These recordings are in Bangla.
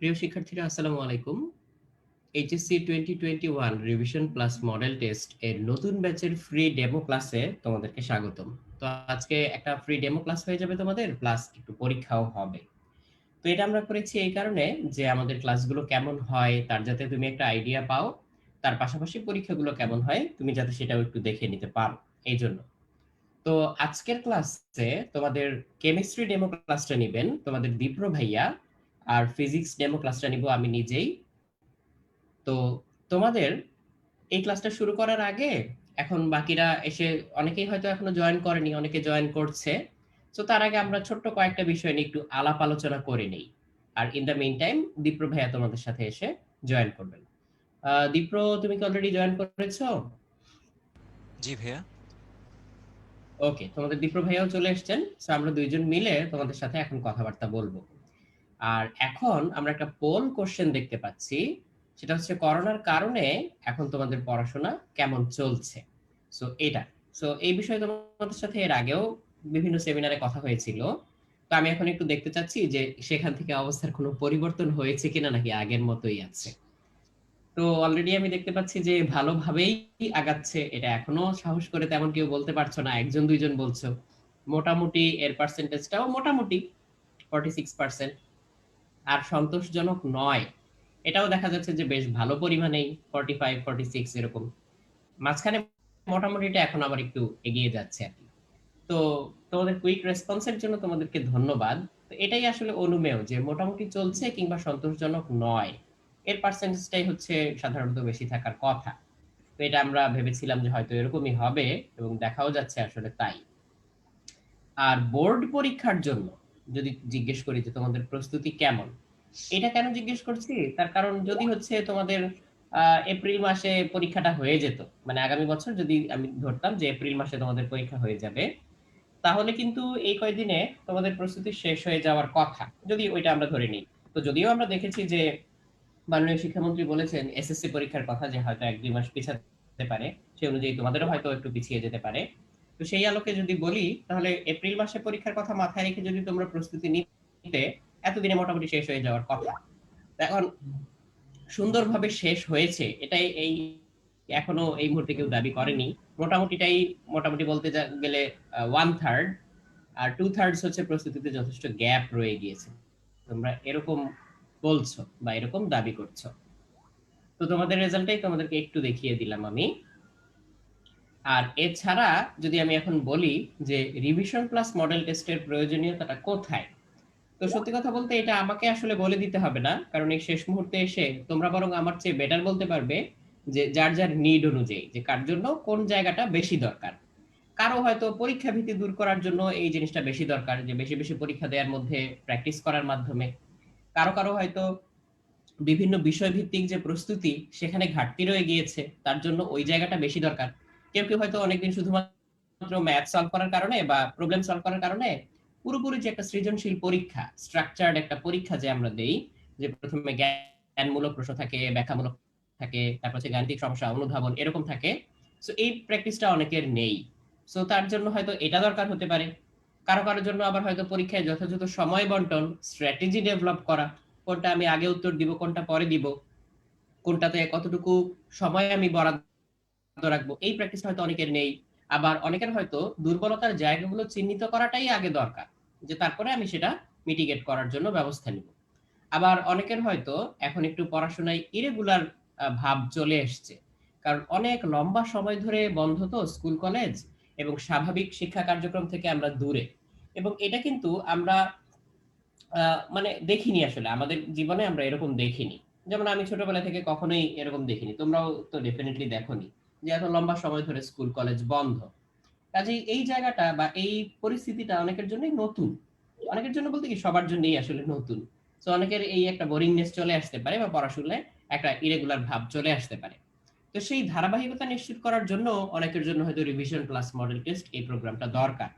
প্রিয় শিক্ষার্থীরা, আসসালামু আলাইকুম। HSC 2021 revision plus model test এর নতুন ব্যাচের ফ্রি ডেমো ক্লাসে তোমাদেরকে স্বাগতম। তো আজকে একটা ফ্রি ডেমো ক্লাস হয়ে যাবে তোমাদের, প্লাস একটু পরীক্ষাও হবে। তো এটা আমরা করেছি এই কারণে যে আমাদের ক্লাসগুলো কেমন হয় তার যাতে তুমি একটা আইডিয়া পাও, তার পাশাপাশি পরীক্ষাগুলো কেমন হয় তুমি যাতে সেটাও একটু দেখে নিতে পারো, এই জন্য। তো আজকের ক্লাসে তোমাদের কেমিস্ট্রি ডেমো ক্লাসটা নেবেন তোমাদের দীপ্র ভাইয়া, আর ফিজিক্স ডেমো ক্লাসটা নিব আমি নিজেই। তো তোমাদের এই ক্লাসটা শুরু করার আগে এখন বাকিরা এসে অনেকেই হয়তো এখনো জয়েন করেনি, অনেকে জয়েন করছে। তো তার আগে আমরা ছোট্ট কয়েকটা বিষয় নিয়ে একটু আলাপ আলোচনা করে নেই। আর in the main time Dipra ভাইয়া তোমাদের সাথে এসে জয়েন করবেন। দীপ্র, তুমি কি অলরেডি জয়েন করেছো? জি ভাইয়া। ওকে, তোমাদের দীপ্র ভাইয়াও চলে এসেছেন। সো আমরা দুইজন মিলে তোমাদের সাথে এখন কথাবার্তা বলবো। আর এখন আমরা একটা পোল কোশ্চেন দেখতে পাচ্ছি, সেটা হচ্ছে করোনার কারণে এখন তোমাদের পড়াশোনা কেমন চলছে। সো এটা, সো এই বিষয়ে তোমাদের সাথে এর আগেও বিভিন্ন সেমিনারে কথা হয়েছিল। তো আমি এখন একটু দেখতে চাচ্ছি যে সেখান থেকে অবস্থার কোনো পরিবর্তন হয়েছে কিনা, নাকি আগের মতোই আছে। তো অলরেডি আমি দেখতে পাচ্ছি যে ভালোভাবেই আগাচ্ছে, এটা এখনো সাহস করে তেমন কেউ বলতে পারছো না, একজন দুইজন বলছো। মোটামুটি এর পার্সেন্টেজটাও মোটামুটি 46%। আর সন্তোষজনক নয়, এটাও দেখা যাচ্ছে যে বেশ ভালো পরিমাণেই 45 46 এরকম মাঝখানে। মোটামুটি এটা এখন আবার একটু এগিয়ে যাচ্ছে আর কি। তো তোমাদের কুইক রেসপন্সের জন্য তোমাদেরকে ধন্যবাদ। তো এটাই আসলে অনুমেয় যে মোটামুটি চলছে কিংবা সন্তোষজনক নয়, এর পার্সেন্টেজটাই হচ্ছে সাধারণত বেশি থাকার কথা। তো এটা আমরা ভেবেছিলাম যে হয়তো এরকমই হবে, এবং দেখাও যাচ্ছে আসলে তাই। আর বোর্ড পরীক্ষার জন্য যদি জিজ্ঞেস করি যে তোমাদের প্রস্তুতি কেমন, এটা কেন জিজ্ঞেস করছি তার কারণ, যদি হচ্ছে তোমাদের এপ্রিল মাসে পরীক্ষাটা হয়ে যেত, মানে আগামী বছর যদি আমি ধরতাম যে এপ্রিল মাসে তোমাদের পরীক্ষা হয়ে যাবে, তাহলে কিন্তু এই কয়দিনে তোমাদের প্রস্তুতি শেষ হয়ে যাওয়ার কথা, যদি ওইটা আমরা ধরে নিই। তো যদিও আমরা দেখেছি যে মাননীয় শিক্ষামন্ত্রী বলেছেন এসএসসি পরীক্ষার কথা, যে হয়তো 1-2 মাস পিছাতে পারে, সেই অনুযায়ী তোমাদেরও হয়তো একটু পিছিয়ে যেতে পারে। তো সেই আলোকে যদি বলি, তাহলে এপ্রিল মাসে পরীক্ষার কথা মাথায় রেখে যদি তোমরা প্রস্তুতি নিতে, এতদিনে মোটামুটি শেষ হয়ে যাওয়ার কথা। এখন সুন্দরভাবে শেষ হয়েছে এটাই এই এখনো এই মুহূর্তে কেউ দাবি করেনি। মোটামুটিটাই, মোটামুটি বলতে গেলে 1/3, আর 2/3 হচ্ছে প্রস্তুতিতে যথেষ্ট গ্যাপ রয়ে গিয়েছে, তোমরা এরকম বলছো বা এরকম দাবি করছো। তো তোমাদের রেজাল্টটাই তোমাদেরকে একটু দেখিয়ে দিলাম আমি। আর এছাড়া যদি আমি এখন বলি যে রিভিশন প্লাস মডেল টেস্টের প্রয়োজনীয়তাটা কোথায়, তো সত্যি কথা বলতে এটা আমাকে আসলে বলে দিতে হবে না, কারণ এই শেষ মুহূর্তে এসে তোমরা বরং আমার চেয়ে বেটার বলতে পারবে যে যার যার নিড অনুযায়ী যে কার জন্য কোন জায়গাটা বেশি দরকার। কারো হয়তো পরীক্ষা ভীতি দূর করার জন্য এই জিনিসটা বেশি দরকার, যে বেশি বেশি পরীক্ষা দেওয়ার মধ্যে প্র্যাকটিস করার মাধ্যমে। কারো কারো হয়তো বিভিন্ন বিষয় ভিত্তিক যে প্রস্তুতি সেখানে ঘাটতি রয়ে গিয়েছে, তার জন্য ওই জায়গাটা বেশি দরকার। কেউ কেউ হয়তো অনেকদিন শুধুমাত্র ম্যাথ সলভ করার কারণে বা প্রবলেম সলভ করার কারণে পুরোপুরি যে একটা সৃজনশীল পরীক্ষা, স্ট্রাকচার্ড একটা পরীক্ষা যে আমরা দেই, যে প্রথমে জ্ঞানমূলক প্রশ্ন থাকে, ব্যাখ্যামূলক থাকে, তারপর হচ্ছে গাণিতিক সমস্যা, অনুধাবন, এরকম থাকে। সো এই প্র্যাকটিসটা অনেকের নেই। সো তার জন্য হয়তো এটা দরকার হতে পারে। কারো কারোর জন্য আবার হয়তো পরীক্ষায় যথাযথ সময় বন্টন, স্ট্র্যাটেজি ডেভেলপ করা, কোনটা আমি আগে উত্তর দিব, কোনটা পরে দিব, কোনটাতে কতটুকু সময় আমি বরাদ্দ রাখবো, এই প্র্যাকটিস হয়তো অনেকের নেই। আবার অনেকের হয়তো দুর্বলতার জায়গাগুলো চিহ্নিত করাটাই আগে দরকার, যে তারপরে আমি সেটা মিটিগেট করার জন্য ব্যবস্থা নিব। আবার অনেকের হয়তো এখন একটু পড়াশোনায় ইরেগুলার ভাব চলে এসছে, কারণ অনেক লম্বা সময় ধরে বন্ধ তো স্কুল কলেজ, এবং স্বাভাবিক শিক্ষা কার্যক্রম থেকে আমরা দূরে। এবং এটা কিন্তু আমরা মানে দেখিনি, আসলে আমাদের জীবনে আমরা এরকম দেখিনি। যেমন আমি ছোটবেলা থেকে কখনোই এরকম দেখিনি, তোমরাও তো ডেফিনেটলি দেখোনি, যে এত লম্বা সময় ধরে স্কুল কলেজ বন্ধ। কাজেই এই জায়গাটা বা এই পরিস্থিতিটা অনেকের জন্যই নতুন। অনেকের জন্য বলতে কি সবার জন্যই আসলে নতুন। তো অনেকের এই একটা বোরিংনেস চলে আসতে পারে, বা পড়াশোনায় একটা ইরেগুলার ভাব চলে আসতে পারে। তো সেই ধারাবাহিকতা নিশ্চিত করার জন্য অনেকের জন্য হয়তো রিভিশন প্লাস মডেল টেস্ট এই প্রোগ্রামটা দরকার।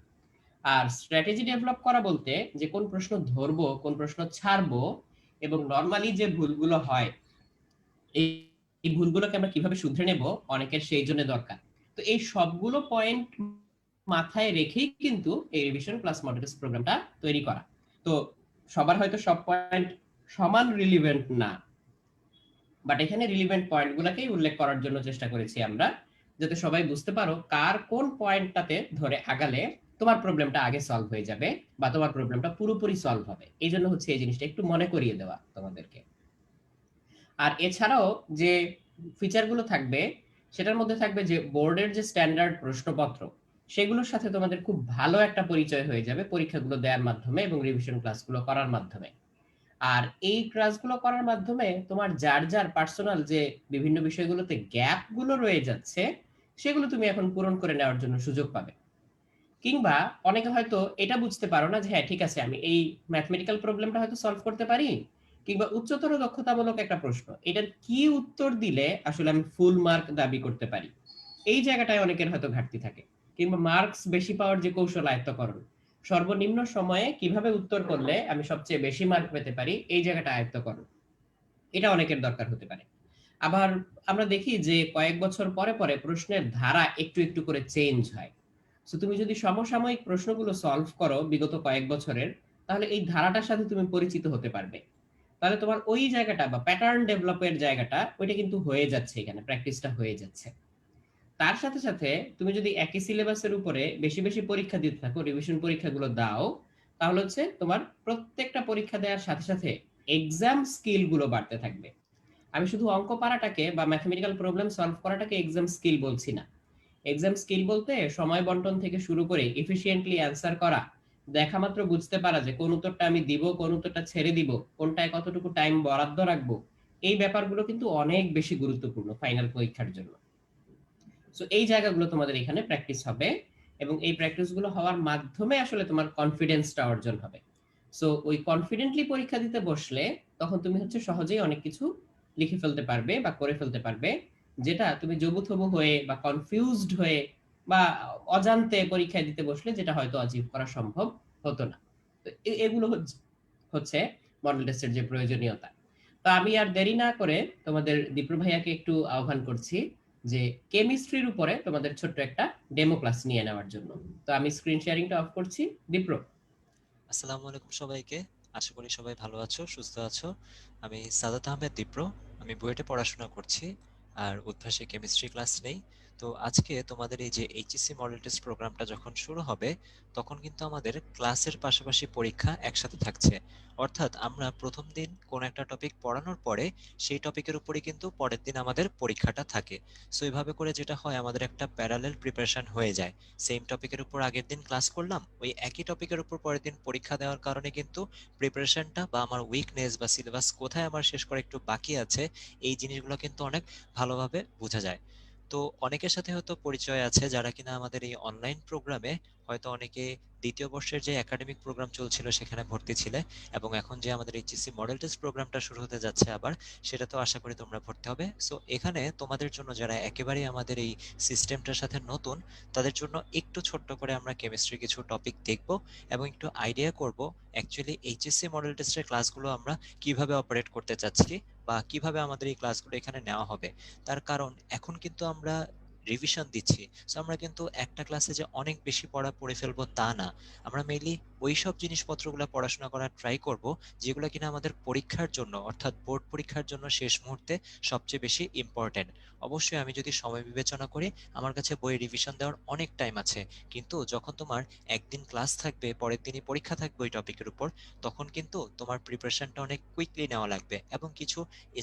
আর স্ট্র্যাটেজি ডেভেলপ করা বলতে যে কোন প্রশ্ন ধরবো, কোন প্রশ্ন ছাড়বো, এবং নরমালি যে ভুলগুলো হয় এই এই ভুলগুলোকে আমরা কিভাবে শুধরে নেব, অনেকের সেই জন্য দরকার। তো এই সবগুলো পয়েন্ট মাথায় রেখেই কিন্তু এই রিভিশন প্লাস মডেল টেস্ট প্রোগ্রামটা তৈরি করা। তো সবার হয়তো সব পয়েন্ট সমান রিলিভেন্ট না, বাট এখানে রিলিভেন্ট পয়েন্টগুলোকেই উল্লেখ করার জন্য চেষ্টা করেছি আমরা, যাতে সবাই বুঝতে পারো কার কোন পয়েন্টটাতে ধরে আগালে তোমার প্রবলেমটা আগে সলভ হয়ে যাবে বা তোমার প্রবলেমটা পুরোপুরি সলভ হবে। এই জন্য হচ্ছে এই জিনিসটা একটু মনে করিয়ে দেওয়া তোমাদেরকে। আর এছাড়াও যে ফিচারগুলো থাকবে সেটার মধ্যে থাকবে যে বোর্ডের যে স্ট্যান্ডার্ড প্রশ্নপত্র, সেগুলোর সাথে তোমাদের খুব ভালো একটা পরিচয় হয়ে যাবে পরীক্ষাগুলো দেওয়ার মাধ্যমে এবং রিভিশন ক্লাসগুলো করার মাধ্যমে। আর এই ক্লাসগুলো করার মাধ্যমে তোমার যার যার পার্সোনাল যে বিভিন্ন বিষয়গুলোতে গ্যাপ গুলো রয়ে যাচ্ছে, সেগুলো তুমি এখন পূরণ করে নেওয়ার জন্য সুযোগ পাবে। কিংবা অনেকে হয়তো এটা বুঝতে পারো না যে হ্যাঁ ঠিক আছে, আমি এই ম্যাথমেটিক্যাল প্রবলেমটা হয়তো সলভ করতে পারি, কিংবা উচ্চতর দক্ষতামূলক একটা প্রশ্ন, এটার কি উত্তর দিলে আসলে আমি ফুল মার্ক দাবি করতে পারি, এই জায়গাটায় অনেকের হয়তো ঘাটতি থাকে। কিংবা মার্কস বেশি পাওয়ার যে কৌশল আয়ত্তকরণ, সর্বনিম্ন সময়ে কিভাবে উত্তর করলে আমি সবচেয়ে বেশি মার্ক পেতে পারি, এই জায়গাটা আয়ত্তকরণ, এটা অনেকের দরকার হতে পারে। আবার আমরা দেখি যে কয়েক বছর পরে পরে প্রশ্নের ধারা একটু একটু করে চেঞ্জ হয়। সো তুমি যদি সমসাময়িক প্রশ্নগুলো সলভ করো বিগত কয়েক বছরের, তাহলে এই ধারাটার সাথে তুমি পরিচিত হতে পারবে। তাহলে তোমার ওই জায়গাটা বা প্যাটার্ন ডেভেলপের জায়গাটা ওইটা কিন্তু হয়ে যাচ্ছে, এখানে প্র্যাকটিসটা হয়ে যাচ্ছে। তার সাথে সাথে তুমি যদি একই সিলেবাসের উপরে বেশি বেশি পরীক্ষা দিতে থাকো, রিভিশন পরীক্ষাগুলো দাও, তাহলে হচ্ছে তোমার প্রত্যেকটা পরীক্ষা দেওয়ার সাথে সাথে এক্সাম স্কিল গুলো বাড়তে থাকবে। আমি শুধু অঙ্ক পারাটাকে বা ম্যাথমেটিক্যাল প্রবলেম সলভ করাটাকে এক্সাম স্কিল বলছি না। এক্সাম স্কিল বলতে সময় বন্টন থেকে শুরু করে এফিশিয়েন্টলি অ্যান্সার করা, দেখা মাত্র বুঝতে পারা যে কোন উত্তরটা আমি দিব, কোন উত্তরটা ছেড়ে দিব, কোনটায় কতটুকু টাইম বরাদ্দ রাখবো, এই ব্যাপারগুলো কিন্তু অনেক বেশি গুরুত্বপূর্ণ ফাইনাল পরীক্ষার জন্য। সো এই জায়গাগুলো তোমাদের এখানে প্র্যাকটিস হবে, এবং এই প্র্যাকটিসগুলো হওয়ার মাধ্যমে আসলে তোমার কনফিডেন্সটা অর্জন হবে। সো ওই কনফিডেন্টলি পরীক্ষা দিতে বসলে তখন তুমি হচ্ছে সহজেই অনেক কিছু লিখে ফেলতে পারবে বা করে ফেলতে পারবে, যেটা তুমি জবুথবু হয়ে বা কনফিউজড হয়ে বা অজান্তে পরীক্ষায় দিতে বসলে যেটা হয়তো অ্যাচিভ করা সম্ভব হতো না। তো এগুলো হচ্ছে মডেল টেস্টের যে প্রয়োজনীয়তা। তো আমি আর দেরি না করে তোমাদের দীপ্র ভাইয়াকে একটু আহ্বান করছি যে কেমিস্ট্রির উপরে তোমাদের ছোট্ট একটা ডেমো ক্লাস নিয়ে নেওয়ার জন্য। তো আমি স্ক্রিন শেয়ারিংটা অফ করছি। দীপ্র। আসসালামু আলাইকুম সবাইকে। আশা করি সবাই ভালো আছো, সুস্থ আছো। আমি সাদাত আহমেদ দীপ্র। আমি বুয়েটে পড়াশোনা করছি আর উদ্ভাসে কেমিস্ট্রি ক্লাস নেই। তো আজকে তোমাদের এই যে এইচএসসি মডেল টেস্ট প্রোগ্রামটা যখন শুরু হবে, তখন কিন্তু আমাদের ক্লাসের পাশাপাশি পরীক্ষা একসাথে থাকছে। অর্থাৎ আমরা প্রথম দিন কোন একটা টপিক পড়ানোর পরে সেই টপিকের উপরই কিন্তু পরের দিন আমাদের পরীক্ষাটা থাকে। সো এইভাবে করে যেটা হয়, আমাদের একটা প্যারালাল প্রিপারেশন হয়ে যায়। সেম টপিকের উপর আগের দিন ক্লাস করলাম, ওই একই টপিকের উপর পরের দিন পরীক্ষা দেওয়ার কারণে কিন্তু প্রিপারেশনটা বা আমার উইকনেস বা সিলেবাস কোথায় আমার শেষ করা একটু বাকি আছে, এই জিনিসগুলো কিন্তু অনেক ভালোভাবে বোঝা যায়। তো অনেকের সাথে হয়তো পরিচয় আছে যারা কিনা আমাদের এই অনলাইন প্রোগ্রামে, হয়তো অনেকে দ্বিতীয় বর্ষের যে একাডেমিক প্রোগ্রাম চলছিল সেখানে ভর্তি ছিলে, এবং এখন যে আমাদের এইচএসসি মডেল টেস্ট প্রোগ্রামটা শুরু হতে যাচ্ছে আবার, সেটা তো আশা করি তোমরা ভর্তি হবে। সো এখানে তোমাদের জন্য যারা একেবারেই আমাদের এই সিস্টেমটার সাথে নতুন, তাদের জন্য একটু ছোট্ট করে আমরা কেমিস্ট্রি কিছু টপিক দেখব এবং একটু আইডিয়া করব অ্যাকচুয়ালি এইচএসসি মডেল টেস্টের ক্লাসগুলো আমরা কিভাবে অপারেট করতে চাচ্ছি বা কিভাবে আমাদের এই ক্লাসগুলো এখানে নেওয়া হবে। তার কারণ এখন কিন্তু আমরা রিভিশন দিচ্ছি। সো আমরা কিন্তু একটা ক্লাসে যে অনেক বেশি পড়া পড়ে ফেলবো তা না। আমরা মেইনলি ওই সব জিনিসপত্রগুলো পড়াশোনা করার ট্রাই করব যেগুলো কিনা আমাদের পরীক্ষার জন্য, অর্থাৎ বোর্ড পরীক্ষার জন্য শেষ মুহূর্তে সবচেয়ে বেশি ইম্পর্টেন্ট। অবশ্যই আমি যদি সময় বিবেচনা করি, আমার কাছে বই রিভিশন দেওয়ার অনেক টাইম আছে, কিন্তু যখন তোমার একদিন ক্লাস থাকবে, পরের দিনই পরীক্ষা থাকবে ওই টপিকের উপর, তখন কিন্তু তোমার প্রিপারেশনটা অনেক কুইকলি নেওয়া লাগবে এবং কিছু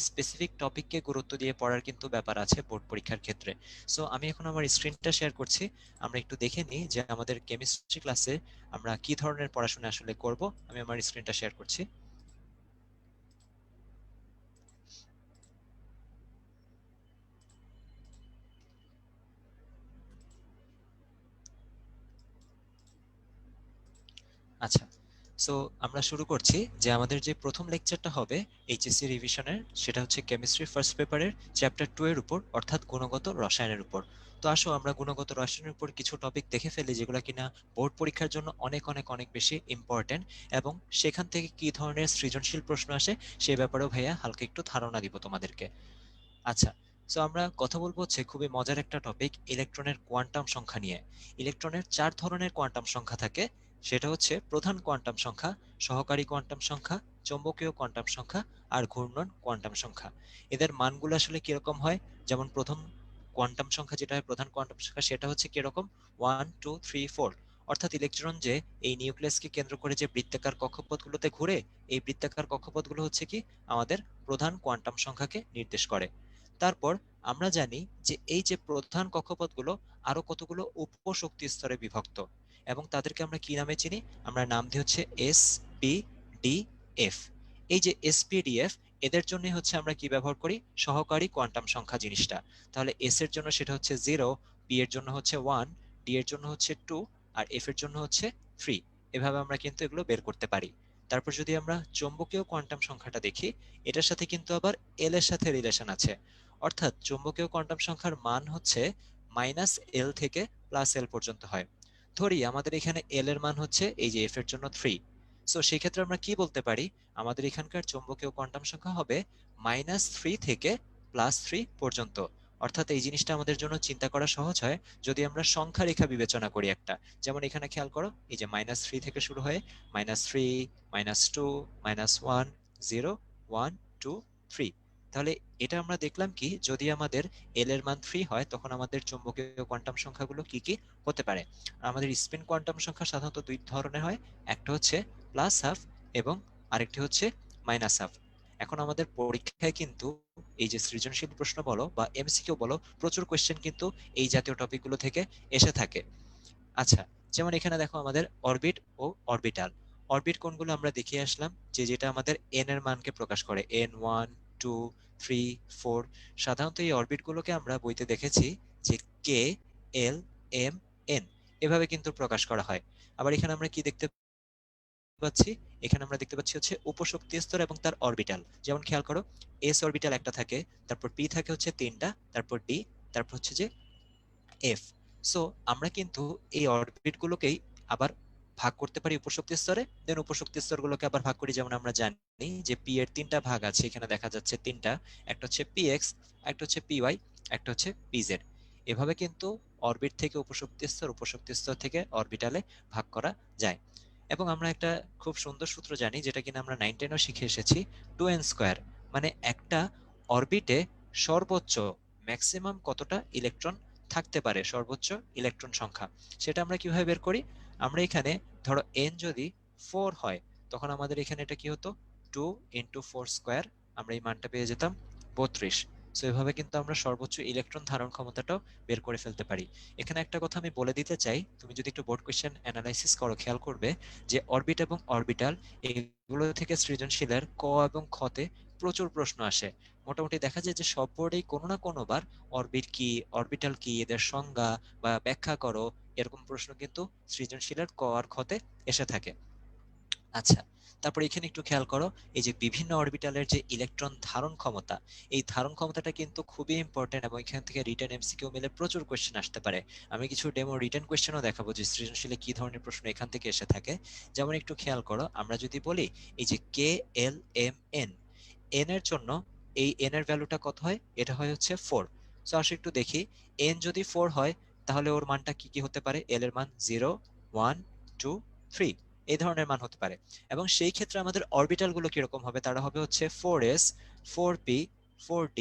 স্পেসিফিক টপিককে গুরুত্ব দিয়ে পড়ার কিন্তু ব্যাপার আছে বোর্ড পরীক্ষার ক্ষেত্রে। সো আমি এখন আমার স্ক্রিনটা শেয়ার করছি, আমরা একটু দেখে নিই যে আমাদের কেমিস্ট্রি ক্লাসে আমরা কি ধরনের পড়াশোনা আসলে করব। আমি আমার স্ক্রিনটা শেয়ার করছি। আচ্ছা, সো আমরা শুরু করছি যে আমাদের যে প্রথম লেকচারটা হবে এইচএসসি রিভিশনের, সেটা হচ্ছে কেমিস্ট্রি ফার্স্ট পেপারের চ্যাপ্টার 2 এর উপর, অর্থাৎ গুণগত রসায়নের উপর। তো আসো আমরা গুণগত রসায়নের উপর কিছু টপিক দেখে ফেলি যেগুলো কিনা বোর্ড পরীক্ষার জন্য অনেক অনেক অনেক বেশি ইম্পর্টেন্ট, এবং সেখান থেকে কি ধরনের সৃজনশীল প্রশ্ন আসে সে ব্যাপারেও ভাইয়া হালকা একটু ধারণা দিব তোমাদেরকে। আচ্ছা, সো আমরা কথা বলবো হচ্ছে খুবই মজার একটা টপিক, ইলেকট্রনের কোয়ান্টাম সংখ্যা নিয়ে। ইলেকট্রনের 4 ধরনের কোয়ান্টাম সংখ্যা থাকে, সেটা হচ্ছে প্রধান কোয়ান্টাম সংখ্যা, সহকারী কোয়ান্টাম সংখ্যা, চৌম্বকীয় কোয়ান্টাম সংখ্যা আর ঘূর্ণন কোয়ান্টাম সংখ্যা। এদের মানগুলো আসলে কিরকম হয়, যেমন প্রথম কোয়ান্টাম সংখ্যা যেটা হয় প্রধান কোয়ান্টাম সংখ্যা, সেটা হচ্ছে কিরকম 1 2 3 4, অর্থাৎ ইলেকট্রন যে এই নিউক্লিয়াসকে কেন্দ্র করে যে বৃত্তাকার কক্ষপথগুলোতে ঘুরে, এই বৃত্তাকার কক্ষপথগুলো হচ্ছে কি আমাদের প্রধান কোয়ান্টাম সংখ্যাকে নির্দেশ করে। তারপর আমরা জানি যে এই যে প্রধান কক্ষপথগুলো আরো কতগুলো উপশক্তি স্তরে বিভক্ত, এবং তাদেরকে আমরা কি নামে চিনি, আমরা নাম দিই হচ্ছে এস, পি, ডি, এফ। এই যে এস, পি, ডি, এফ, এদের জন্য হচ্ছে আমরা কি ব্যবহার করি, সহকারী কোয়ান্টাম সংখ্যা জিনিসটা। তাহলে এস এর জন্য সেটা হচ্ছে 0, পি এর জন্য হচ্ছে 1, ডি এর জন্য হচ্ছে 2, আর এফ এর জন্য হচ্ছে 3। এভাবে আমরা কিন্তু এগুলো বের করতে পারি। তারপর যদি আমরা চৌম্বকীয় কোয়ান্টাম সংখ্যাটা দেখি, এটার সাথে কিন্তু আবার এল এর সাথে রিলেশন আছে। অর্থাৎ চৌম্বকীয় কোয়ান্টাম সংখ্যার মান হচ্ছে -L থেকে +L পর্যন্ত হয়। ধরি আমাদের এখানে এল এর মান হচ্ছে এই যে এফ এর জন্য 3। সো সেই ক্ষেত্রে আমরা কি বলতে পারি, আমাদের এখানকার চৌম্বকীয় কোয়ান্টাম সংখ্যা হবে -3 থেকে +3 পর্যন্ত। অর্থাৎ এই জিনিসটা আমাদের জন্য চিন্তা করা সহজ হয় যদি আমরা সংখ্যা রেখা বিবেচনা করি একটা। যেমন এখানে খেয়াল করো, এই যে -3 থেকে শুরু হয়ে -3, -2, -1, 0, 1, 2, 3। তাহলে এটা আমরা দেখলাম কি, যদি আমাদের এল এর মান 3 হয় তখন আমাদের চৌম্বকীয় কোয়ান্টাম সংখ্যাগুলো কি কি হতে পারে। আমাদের স্পিন কোয়ান্টাম সংখ্যা সাধারণত দুই ধরনের হয়, একটা হচ্ছে +12 এবং আরেকটি হচ্ছে -12। এখন আমাদের পরীক্ষায় কিন্তু এই যে সৃজনশীল প্রশ্ন বলো বা এমসিকিউ বলো, প্রচুর কোয়েশ্চেন কিন্তু এই জাতীয় টপিকগুলো থেকে এসে থাকে। আচ্ছা, যেমন এখানে দেখো আমাদের অরবিট ও অরবিটাল। অরবিট কোনগুলো আমরা দেখিয়ে আসলাম, যে যেটা আমাদের এন এর মানকে প্রকাশ করে, n 1 2 3 4। সাধারণত এই অরবিট গুলোকে আমরা বইতে দেখেছি যে কে, এল, এম, এন এভাবে কিন্তু প্রকাশ করা হয়। আবার এখানে আমরা কি দেখতে পাচ্ছি, এখানে আমরা দেখতে পাচ্ছি হচ্ছে উপশক্তি স্তর এবং তার অরবিটাল। যেমন খেয়াল করো, এস অরবিটাল একটা থাকে, তারপর পি থাকে হচ্ছে 3টা, তারপর ডি, তারপর হচ্ছে যে এফ। সো আমরা কিন্তু এই অরবিট গুলোকেই আবার ভাগ করতে পারি উপশক্তি স্তরে, দেন উপশক্তি স্তরগুলোকে আবার ভাগ করি। যেমন আমরা জানি যে পি এর 3টা ভাগ আছে, এখানে দেখা যাচ্ছে 3টা, একটা হচ্ছে পি এক্স, একটা হচ্ছে পি ওয়াই, একটা হচ্ছে পি জেড। এভাবে কিন্তু অরবিট থেকে উপশক্তি স্তর, উপশক্তি স্তর থেকে অরবিটালে ভাগ করা যায়। এবং আমরা একটা খুব সুন্দর সূত্র জানি, যেটা কিনা আমরা 9 10 শিখে এসেছি, 2n²। মানে একটা অরবিটে সর্বোচ্চ ম্যাক্সিমাম কতটা ইলেকট্রন থাকতে পারে, সর্বোচ্চ ইলেকট্রন সংখ্যা, সেটা আমরা কিভাবে বের করি। আমরা এখানে ধরো এন যদি 4 হয়, তখন আমাদের এখানে এটা কি হতো, 2 × 4², আমরা এই মানটা পেয়ে যেতাম 32। সো এভাবে কিন্তু আমরা সর্বোচ্চ ইলেকট্রন ধারণ ক্ষমতাটাও বের করে ফেলতে পারি। এখানে একটা কথা আমি বলে দিতে চাই, তুমি যদি একটু বোর্ড কোয়েশ্চেন অ্যানালাইসিস করো, খেয়াল করবে যে অরবিট এবং অরবিটাল এগুলো থেকে সৃজনশীলের ক এবং খতে প্রচুর প্রশ্ন আসে। মোটামুটি দেখা যায় যে সব বোর্ডেই কোনো না কোনো বার অরবিট কি, অরবিটাল কি, এদের সংজ্ঞা বা ব্যাখ্যা করো, এরকম প্রশ্ন কিন্তু সৃজনশীলের ক আর খতে এসে থাকে। আচ্ছা, তারপর এখানে একটু খেয়াল করো, এই যে বিভিন্ন অরবিটালের যে ইলেকট্রন ধারণ ক্ষমতা, এই ধারণ ক্ষমতাটা কিন্তু খুবই ইম্পর্টেন্ট, এবং এখান থেকে রিটেন এমসিকিউ মিলে প্রচুর কোয়েশ্চেন আসতে পারে। আমি কিছু ডেমো রিটেন কোয়েশ্চেনও দেখাবো যে সৃজনশীলে কি ধরনের প্রশ্ন এখান থেকে এসে থাকে। যেমন একটু খেয়াল করো, আমরা যদি বলি এই যে কে, এল, এম, এন, এন এর জন্য এই এন এর ভ্যালুটা কত হয়, এটা হয় হচ্ছে 4। সো আসো একটু দেখি, এন যদি 4 হয় তাহলে ওর মানটা কি কি হতে পারে, এল এর মান 0 1 2 3 এই ধরনের মান হতে পারে। এবং সেই ক্ষেত্রে আমাদের অরবিটাল গুলো কিরকম হবে, তারা হবে হচ্ছে 4s, 4p, 4d,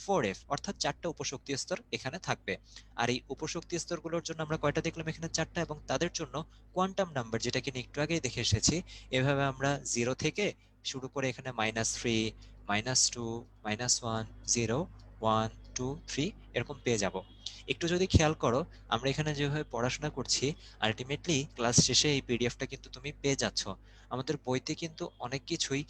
4f, অর্থাৎ 4টা উপশক্তি স্তর এখানে থাকবে। আর এই উপশক্তি স্তরগুলোর জন্য আমরা কয়টা দেখলাম, এখানে 4টা, এবং তাদের জন্য কোয়ান্টাম নাম্বার যেটা কিনা একটু আগেই দেখে এসেছি, এভাবে আমরা 0 থেকে শুরু করে এখানে -3, -2, -1, 0, 1, 2, 3 এরকম পেয়ে যাব। একটু যদি খেয়াল করো, আমরা এখানে যেভাবে পড়াশোনা করছি, আলটিমেটলি ক্লাস শেষে এই পিডিএফটা কিন্তু তুমি পেয়ে যাচ্ছ। আমাদের বইতে কিন্তু অনেক কিছুই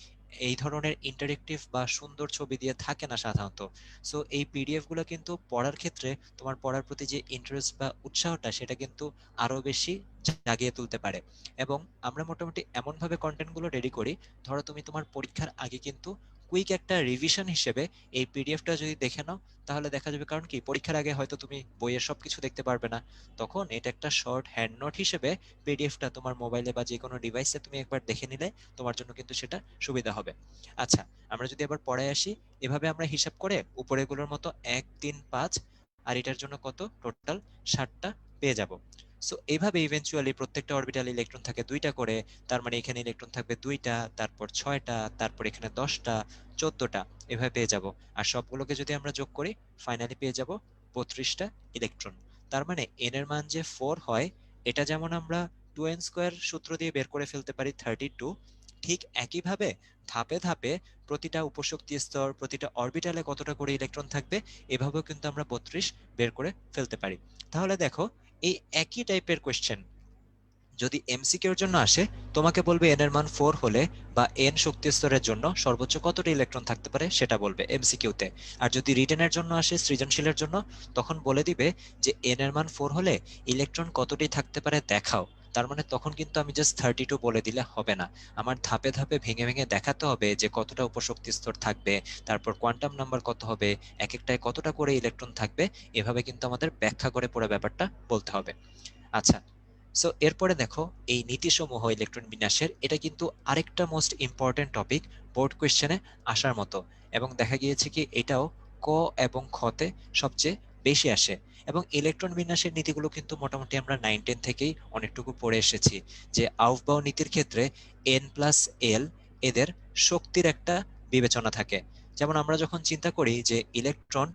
এই ধরনের ইন্টারেক্টিভ বা সুন্দর ছবি দিয়ে থাকে না সাধারণত। সো এই পিডিএফ গুলো কিন্তু পড়ার ক্ষেত্রে তোমার পড়ার প্রতি যে ইন্টারেস্ট বা উৎসাহটা, সেটা কিন্তু আরো বেশি জাগিয়ে তুলতে পারে। এবং আমরা মোটামুটি এমন ভাবে কন্টেন্ট গুলো রেডি করি, ধরো তুমি তোমার পরীক্ষার আগে কিন্তু কুইক একটা রিভিশন হিসেবে এই পিডিএফটা যদি দেখে নাও, তাহলে দেখা যাবে, কারণ কি পরীক্ষার আগে হয়তো তুমি বইয়ের সবকিছু দেখতে পারবে না, তখন এটা একটা শর্ট হ্যান্ড নোট হিসেবে পিডিএফটা তোমার মোবাইলে বা যে কোনো ডিভাইসে তুমি একবার দেখে নিলে তোমার জন্য কিন্তু সেটা সুবিধা হবে। আচ্ছা, আমরা যদি আবার পড়ায় আসি, এভাবে আমরা হিসাব করে উপরেগুলোর মতো 1 3 5, আর এটার জন্য কত টোটাল 60টা পেয়ে যাব। সো এইভাবে ইভেনচুয়ালি প্রত্যেকটা অরবিটাল ইলেকট্রন থাকে 2টা করে, তার মানে এখানে ইলেকট্রন থাকবে 2টা, তারপর 6টা, তারপর এখানে 10টা, 14টা, এভাবে পেয়ে যাব। আর সবগুলোকে যদি আমরা যোগ করি ফাইনালি পেয়ে যাব 32টা ইলেকট্রন। তার মানে n এর মান যে 4 হয়, এটা যেমন আমরা 2n স্কয়ার সূত্র দিয়ে বের করে ফেলতে পারি 32, ঠিক একইভাবে ধাপে ধাপে প্রতিটা উপশক্তি স্তর, প্রতিটা অরবিটালে কতটা করে ইলেকট্রন থাকবে, এভাবেও কিন্তু আমরা 32 বের করে ফেলতে পারি। তাহলে দেখো, এই একই টাইপের কোয়েশ্চেন যদি এমসিকিউর জন্য আসে, তোমাকে বলবে এন এর মান 4 হলে বা এন শক্তি স্তরের জন্য সর্বোচ্চ কতটা ইলেকট্রন থাকতে পারে সেটা বলবে এমসিকিউতে। আর যদি রিটেনের জন্য আসে, সৃজনশীলের জন্য, তখন বলে দিবে যে এন এর মান 4 হলে ইলেকট্রন কতটি থাকতে পারে দেখাও। তার মানে তখন কিন্তু আমি জাস্ট 32 বলে দিলে হবে না, আমার ধাপে ধাপে ভেঙে ভেঙে দেখাতে হবে যে কতটা উপশক্তি স্তর থাকবে, তারপর কোয়ান্টাম নাম্বার কত হবে, এক একটায় কতটা করে ইলেকট্রন থাকবে, এভাবে কিন্তু আমাদের ব্যাখ্যা করে পুরো ব্যাপারটা বলতে হবে। আচ্ছা, সো এরপরে দেখো, এই নীতিসমূহ ইলেকট্রন বিন্যাসের, এটা কিন্তু আরেকটা মোস্ট ইম্পর্টেন্ট টপিক বোর্ড কোয়েশ্চেনে আসার মতো, এবং দেখা গিয়েছে কি এটাও ক এবং খতে সবচেয়ে বেশি আসে। এবং ইলেকট্রন বিন্যাসের নীতিগুলো কিন্তু মোটামুটি আমরা 9-10 থেকেই অনেকটুকু পড়ে এসেছি, যে আউফবাউ নীতির ক্ষেত্রে এন প্লাস এল এদের শক্তির একটা বিবেচনা থাকে। যেমন আমরা যখন চিন্তা করি যে ইলেকট্রন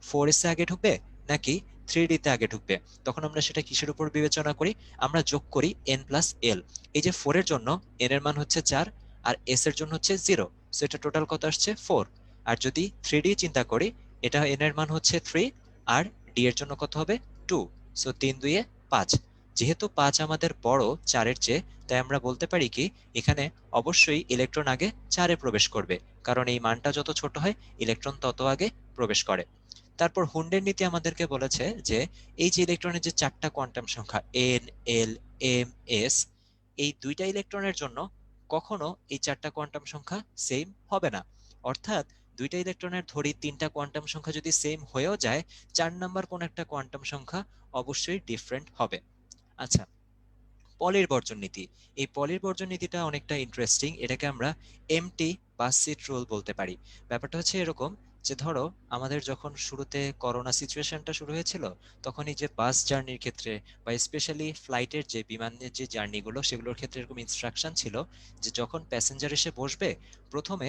4s এ আগে ঢুকবে নাকি 3d তে আগে ঢুকবে, তখন আমরা সেটা কিসের উপর বিবেচনা করি, আমরা যোগ করি n প্লাস এল। এই যে 4 এর জন্য n এর মান হচ্ছে 4 আর s এর জন্য হচ্ছে 0, সো এটা টোটাল কত আসছে 4। আর যদি 3d চিন্তা করি, এটা n এর মান হচ্ছে 3 আর d এর জন্য কত হবে 2, সো 3 2 এ 5। যেহেতু 5 আমাদের বড় 4 এর চেয়ে, তাই আমরা বলতে পারি কি এখানে অবশ্যই ইলেকট্রন আগে 4 এ প্রবেশ করবে, কারণ এই মানটা যত ছোট হয় ইলেকট্রন তত আগে প্রবেশ করে। তারপর হুন্ডের নীতি আমাদেরকে বলেছে যে এই যে ইলেকট্রনের যে 4টা কোয়ান্টাম সংখ্যা এন এল এম এস, এই 2টা ইলেকট্রনের জন্য কখনো এই 4টা কোয়ান্টাম সংখ্যা সেম হবে না। অর্থাৎ 2টা ইলেকট্রনের ধরি 3টা কোয়ান্টাম সংখ্যা যদি সেম হয়েও যায়, 4 নাম্বার কোন একটা কোয়ান্টাম সংখ্যা অবশ্যই ডিফারেন্ট হবে। আচ্ছা, পলির বর্জন নীতি, এই পলির বর্জন নীতিটা অনেকটা ইন্টারেস্টিং, এটাকে আমরা এমটি বা সিট রুল বলতে পারি। ব্যাপারটা হচ্ছে এরকম, যে ধরো আমাদের যখন শুরুতে করোনা সিচুয়েশনটা শুরু হয়েছিল, তখন এই যে বাস জার্নির ক্ষেত্রে বা স্পেশালি ফ্লাইটের যে বিমানের যে জার্নিগুলো, সেগুলোর ক্ষেত্রে এরকম ইনস্ট্রাকশন ছিল যে যখন প্যাসেঞ্জার এসে বসবে, প্রথমে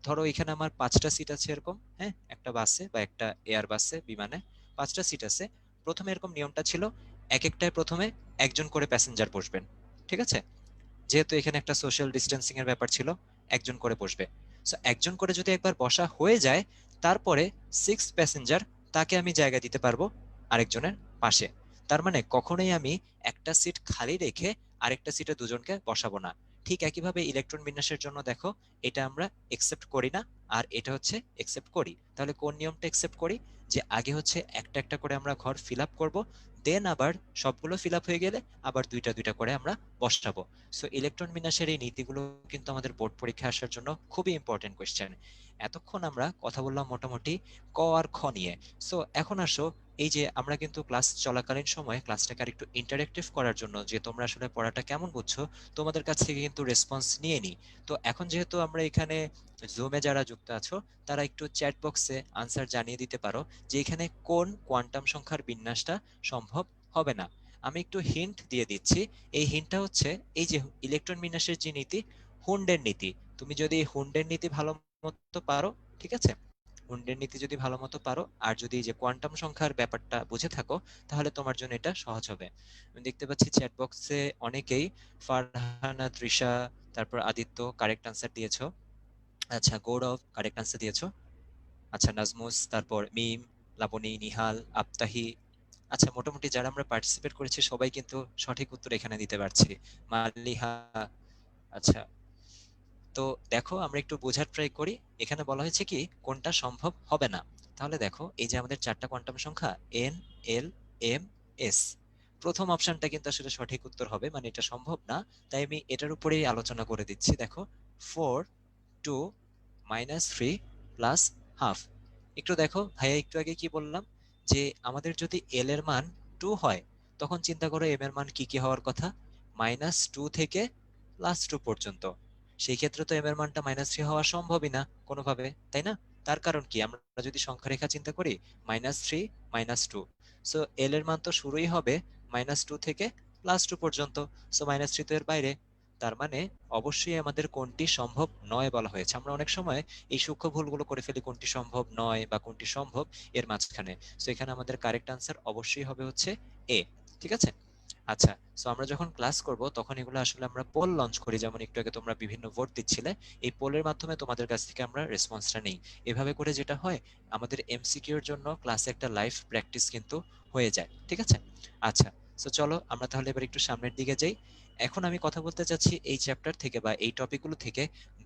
ধরো এখানে আমার 5টা সিট আছে এরকম, হ্যাঁ, একটা বাসে বা একটা এয়ার বাসে বিমানে 5টা সিট আছে। প্রথমে এরকম নিয়মটা ছিল, এক একটায় প্রথমে একজন করে প্যাসেঞ্জার বসবেন, ঠিক আছে, যেহেতু এখানে একটা সোশ্যাল ডিস্টেন্সিং এর ব্যাপার ছিল, একজন করে বসবে। সো একজন করে যদি একবার বসা হয়ে যায়, তারপরে 6 প্যাসেঞ্জার, তাকে আমি জায়গা দিতে পারবো আরেকজনের পাশে। তার মানে কখনোই আমি একটা সিট খালি রেখে আরেকটা সিটে দুজনকে বসাবো না। ঠিক একইভাবে ইলেকট্রন বিন্যাসের জন্য দেখো, এটা আমরা একসেপ্ট করি না, আর এটা হচ্ছে একসেপ্ট করি। তাহলে কোন নিয়মটা একসেপ্ট করি, যে আগে হচ্ছে একটা একটা করে আমরা ঘর ফিল আপ করবো, দেন আবার সবগুলো ফিল আপ হয়ে গেলে আবার দুইটা দুইটা করে আমরা বসাবো। সো ইলেকট্রন বিন্যাসের এই নীতিগুলো কিন্তু আমাদের বোর্ড পরীক্ষা আসার জন্য খুবই ইম্পর্টেন্ট কোয়েশ্চেন। এতক্ষণ আমরা কথা বললাম মোটামুটি ক আর খ নিয়ে। সো এখন আসো, এই যে আমরা কিন্তু ক্লাস চলাকালীন সময় ক্লাসটাকে আর একটু ইন্টারেক্টিভ করার জন্য, যে তোমরা আসলে পড়াটা কেমন বুঝছো, তোমাদের কাছ থেকে কিন্তু রেসপন্স নিয়ে নিই। তো এখন যেহেতু আমরা এখানে জুমে যারা যুক্ত আছো, তারা একটু চ্যাট বক্সে আনসার জানিয়ে দিতে পারো যে এখানে কোন কোয়ান্টাম সংখ্যার বিন্যাসটা সম্ভব হবে না। আমি একটু হিন্ট দিয়ে দিচ্ছি। এই হিন্টটা হচ্ছে, এই যে ইলেকট্রন বিন্যাসের যে নীতি, হুন্ডের নীতি, তুমি যদি হুন্ডের নীতি ভালো মতো পারো, ঠিক আছে, হুন্ডের নীতি যদি ভালো মতো পারো, আর যদি এই যে কোয়ান্টাম সংখ্যার ব্যাপারটা বুঝে থাকো, তাহলে তোমার জন্য এটা সহজ হবে। আমি দেখতে পাচ্ছি চ্যাট বক্সে অনেকেই, ফারহানা, তৃষা, তারপর আদিত্য কারেক্ট আনসার দিয়েছো। আচ্ছা, গৌরব কারেক্ট আনসার দিয়েছো। আচ্ছা, নাজমুস, তারপর মিম, লাবণী, নিহাল, আফতাহি। আচ্ছা, মোটামুটি যারা আমরা পার্টিসিপেট করেছি সবাই কিন্তু সঠিক উত্তর এখানে দিতে পারছি। মালিহা। আচ্ছা, তো দেখো আমরা একটু বোঝার ট্রাই করি। এখানে বলা হয়েছে কি কোনটা সম্ভব হবে না। তাহলে দেখো, এই যে আমাদের 4টা কোয়ান্টাম সংখ্যা এন এল এম এস, প্রথম অপশনটা কিন্তু আসলে সঠিক উত্তর হবে, মানে এটা সম্ভব না। তাই আমি এটার উপরেই আলোচনা করে দিচ্ছি। দেখো, 4 2 -3 প্লাস হাফ। একটু দেখো ভাইয়া, একটু আগে কি বললাম, যে আমাদের যদি এল এর মান 2 হয়, তখন চিন্তা করো এম এর মান কি কি হওয়ার কথা, -2 থেকে +2 পর্যন্ত। সেই ক্ষেত্রে তো এম এর মানটা -3 হওয়া সম্ভবই না কোনোভাবে, তাই না? তার কারণ কি, আমরা যদি সংখ্যা রেখা চিন্তা করি, -3 -2, সো এল এর মান তো শুরুই হবে -2 থেকে +2 পর্যন্ত। সো -3 তো এর বাইরে, তার মানে অবশ্যই আমাদের কোনটি সম্ভব নয় বলা হয়েছে। আমরা অনেক সময় এই সূক্ষ্ম ভুলগুলো করে ফেলি, কোনটি সম্ভব নয় বা কোনটি সম্ভব এর মাঝখানে। সো এখানে আমাদের কারেক্ট আনসার অবশ্যই হবে হচ্ছে এ। ঠিক আছে? আচ্ছা, সো আমরা যখন ক্লাস করব তখন এগুলো আসলে আমরা পোল লঞ্চ করি, যেমন একটু আগে তোমরা বিভিন্ন ভোট দিচ্ছিলে, এই পোলের মাধ্যমে তোমাদের কাছ থেকে আমরা রেসপন্সটা নেই। এভাবে করে যেটা হয়, আমাদের এমসিকিউ এর জন্য ক্লাসে একটা লাইভ প্র্যাকটিস কিন্তু হয়ে যায়। ঠিক আছে? আচ্ছা, সো চলো আমরা তাহলে এবার একটু সামনের দিকে যাই। এখন আমি কথা বলতে চাচ্ছি এই চ্যাপ্টার থেকে বা এই টপিকগুলো থেকে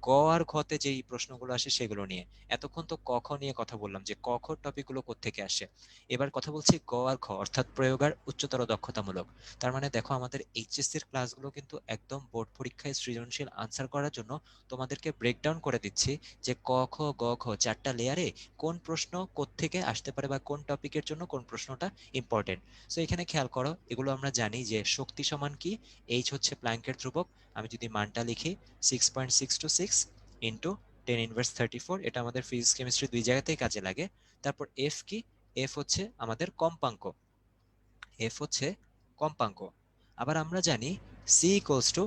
গ আর ঘতে যেই প্রশ্নগুলো আসে সেগুলো নিয়ে। এতক্ষণ তো ক খ নিয়ে কথা বললাম যে ক খ টপিকগুলো কোত্থেকে আসে। এবার কথা বলছি গ আর খ, অর্থাৎ প্রয়োগ আর উচ্চতর দক্ষতামূলক। তার মানে দেখো, আমাদের এইচএসসির ক্লাসগুলো কিন্তু একদম বোর্ড পরীক্ষায় সৃজনশীল আনসার করার জন্য তোমাদেরকে ব্রেকডাউন করে দিচ্ছি যে ক খ গ ঘ চারটা লেয়ারে কোন প্রশ্ন কোত্থেকে আসতে পারে বা কোন টপিকের জন্য কোন প্রশ্নটা ইম্পর্টেন্ট। সো এখানে খেয়াল করো, এগুলো আমরা জানি যে শক্তি সমান কি, এইচ হচ্ছে প্ল্যাঙ্কের ধ্রুবক। আমি যদি মানটা লিখি 6.626 ইন্টু 10^34, এটা আমাদের ফিজিক্স কেমিস্ট্রি দুই জায়গাতেই কাজে লাগে। তারপর এফ কি, এফ হচ্ছে আমাদের কম্পাঙ্ক, এফ হচ্ছে কম্পাঙ্ক। আবার আমরা জানি C equals to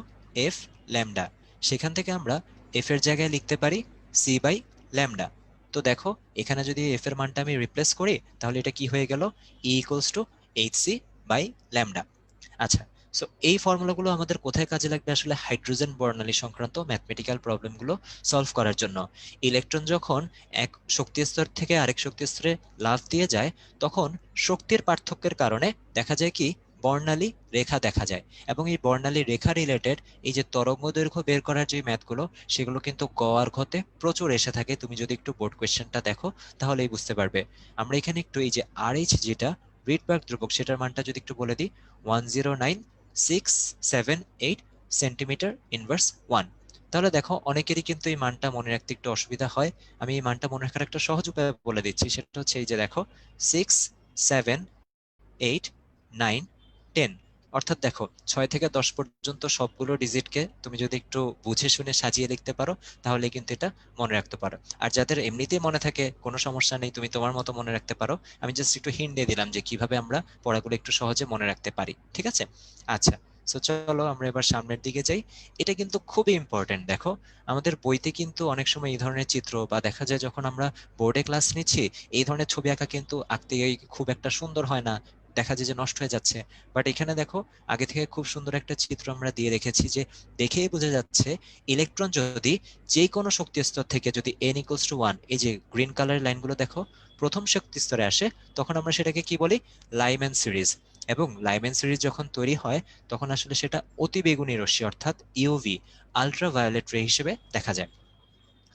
F lambda, সেখান থেকে আমরা এফ এর জায়গায় লিখতে পারি সি বাই ল্যামডা। তো দেখো, এখানে যদি এফ এর মানটা আমি রিপ্লেস করি তাহলে এটা কি হয়ে গেল, E equals to H C by lambda. আচ্ছা, সো এই ফর্মুলাগুলো আমাদের কোথায় কাজে লাগবে, আসলে হাইড্রোজেন বর্ণালী সংক্রান্ত ম্যাথমেটিক্যাল প্রবলেমগুলো সলভ করার জন্য। ইলেকট্রন যখন এক শক্তি স্তর থেকে আরেক শক্তি স্তরে লাফ দিয়ে যায়, তখন শক্তির পার্থক্যের কারণে দেখা যায় কি, বর্ণালী রেখা দেখা যায়। এবং এই বর্ণালী রেখা রিলেটেড এই যে তরঙ্গ দৈর্ঘ্য বের করার যে ম্যাথগুলো, সেগুলো কিন্তু গ আর ঘতে প্রচুর এসে থাকে। তুমি যদি একটু বোর্ড কোয়েশ্চেনটা দেখো তাহলেই বুঝতে পারবে। আমরা এখানে একটু এই যে আর এইচ যেটা রিডবার্গ ধ্রুবক, সেটার মানটা যদি একটু বলে দিই, 109,678 সেন্টিমিটার ইনভার্স 1। তাহলে দেখো, অনেকেরই কিন্তু এই মানটা মনে রাখতে একটু অসুবিধা হয়। আমি এই মানটা মনে রাখার একটা সহজ উপায় বলে দিচ্ছি, সেটা হচ্ছে এই যে দেখো, 6, 7, 8, 9, 10। অর্থাৎ দেখো, 6 থেকে 10 পর্যন্ত সবগুলো ডিজিটকে তুমি যদি একটু বুঝে শুনে সাজিয়ে লিখতে পারো, তাহলে কিন্তু এটা মনে রাখতে পারো। আর যাদের এমনিতেই মনে থাকে, কোনো সমস্যা নেই, তুমি তোমার মতো মনে রাখতে পারো। আমি জাস্ট একটু হিন্ট দিয়ে দিলাম যে কিভাবে আমরা পড়াগুলো একটু সহজে মনে রাখতে পারি। ঠিক আছে? আচ্ছা, সো চলো আমরা এবার সামনের দিকে যাই। এটা কিন্তু খুবই ইম্পর্টেন্ট। দেখো, আমাদের বইতে কিন্তু অনেক সময় এই ধরনের চিত্র, বা দেখা যায় যখন আমরা বোর্ডে ক্লাস নিচ্ছি, এই ধরনের ছবি আঁকা কিন্তু আঁকতে খুব একটা সুন্দর হয় না, দেখা যায় যে নষ্ট হয়ে যাচ্ছে। বাট এখানে দেখো, আগে থেকে খুব সুন্দর একটা চিত্র আমরা দিয়ে রেখেছি, যে দেখেই বোঝা যাচ্ছে ইলেকট্রন যদি যে কোনো শক্তি স্তর থেকে যদি n ইকুয়ালস টু 1, এই যে গ্রিন কালারের লাইনগুলো দেখো, প্রথম শক্তি স্তরে আসে, তখন আমরা সেটাকে কি বলি, লাইম্যান সিরিজ। এবং লাইম্যান সিরিজ যখন তৈরি হয়, তখন আসলে সেটা অতিবেগুনি রশ্মি, অর্থাৎ ইউভি, আলট্রাভায়োলেট রে হিসেবে দেখা যায়।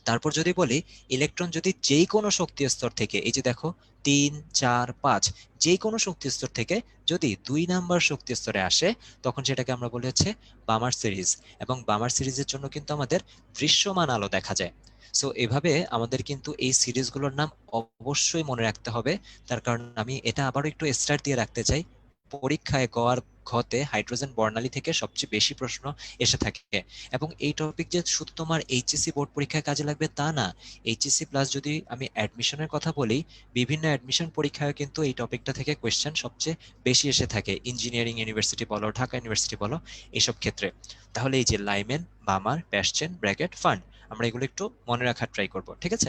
তারপর যদি বলি, ইলেকট্রন যদি যেই কোনো শক্তি স্তর থেকে, এই যে দেখো 3, 4, 5, যেই কোনো শক্তি স্তর থেকে যদি 2 নাম্বার শক্তি স্তরে আসে, তখন সেটাকে আমরা বলি হচ্ছে বামার সিরিজ। এবং বামার সিরিজের জন্য কিন্তু আমাদের দৃশ্যমান আলো দেখা যায়। সো এভাবে আমাদের কিন্তু এই সিরিজগুলোর নাম অবশ্যই মনে রাখতে হবে। তার কারণ আমি এটা আবারও একটু স্টার দিয়ে রাখতে চাই, পরীক্ষায় গ আর ঘতে হাইড্রোজেন বর্ণালী থেকে সবচেয়ে বেশি প্রশ্ন এসে থাকে। এবং এই টপিক যে শুধু তোমার এইচএসসি বোর্ড পরীক্ষায় কাজে লাগবে তা না, এইচএসসি প্লাস যদি আমি অ্যাডমিশনের কথা বলি, বিভিন্ন অ্যাডমিশন পরীক্ষায় কিন্তু এই টপিকটা থেকে কোয়েশ্চেন সবচেয়ে বেশি এসে থাকে, ইঞ্জিনিয়ারিং ইউনিভার্সিটি বলো, ঢাকা ইউনিভার্সিটি বলো, এইসব ক্ষেত্রে। তাহলে এই যে লাইমেন, বামার, প্যাসচেন, ব্র্যাকেট, ফান্ড, আমরা এগুলো একটু মনে রাখার ট্রাই করব। ঠিক আছে?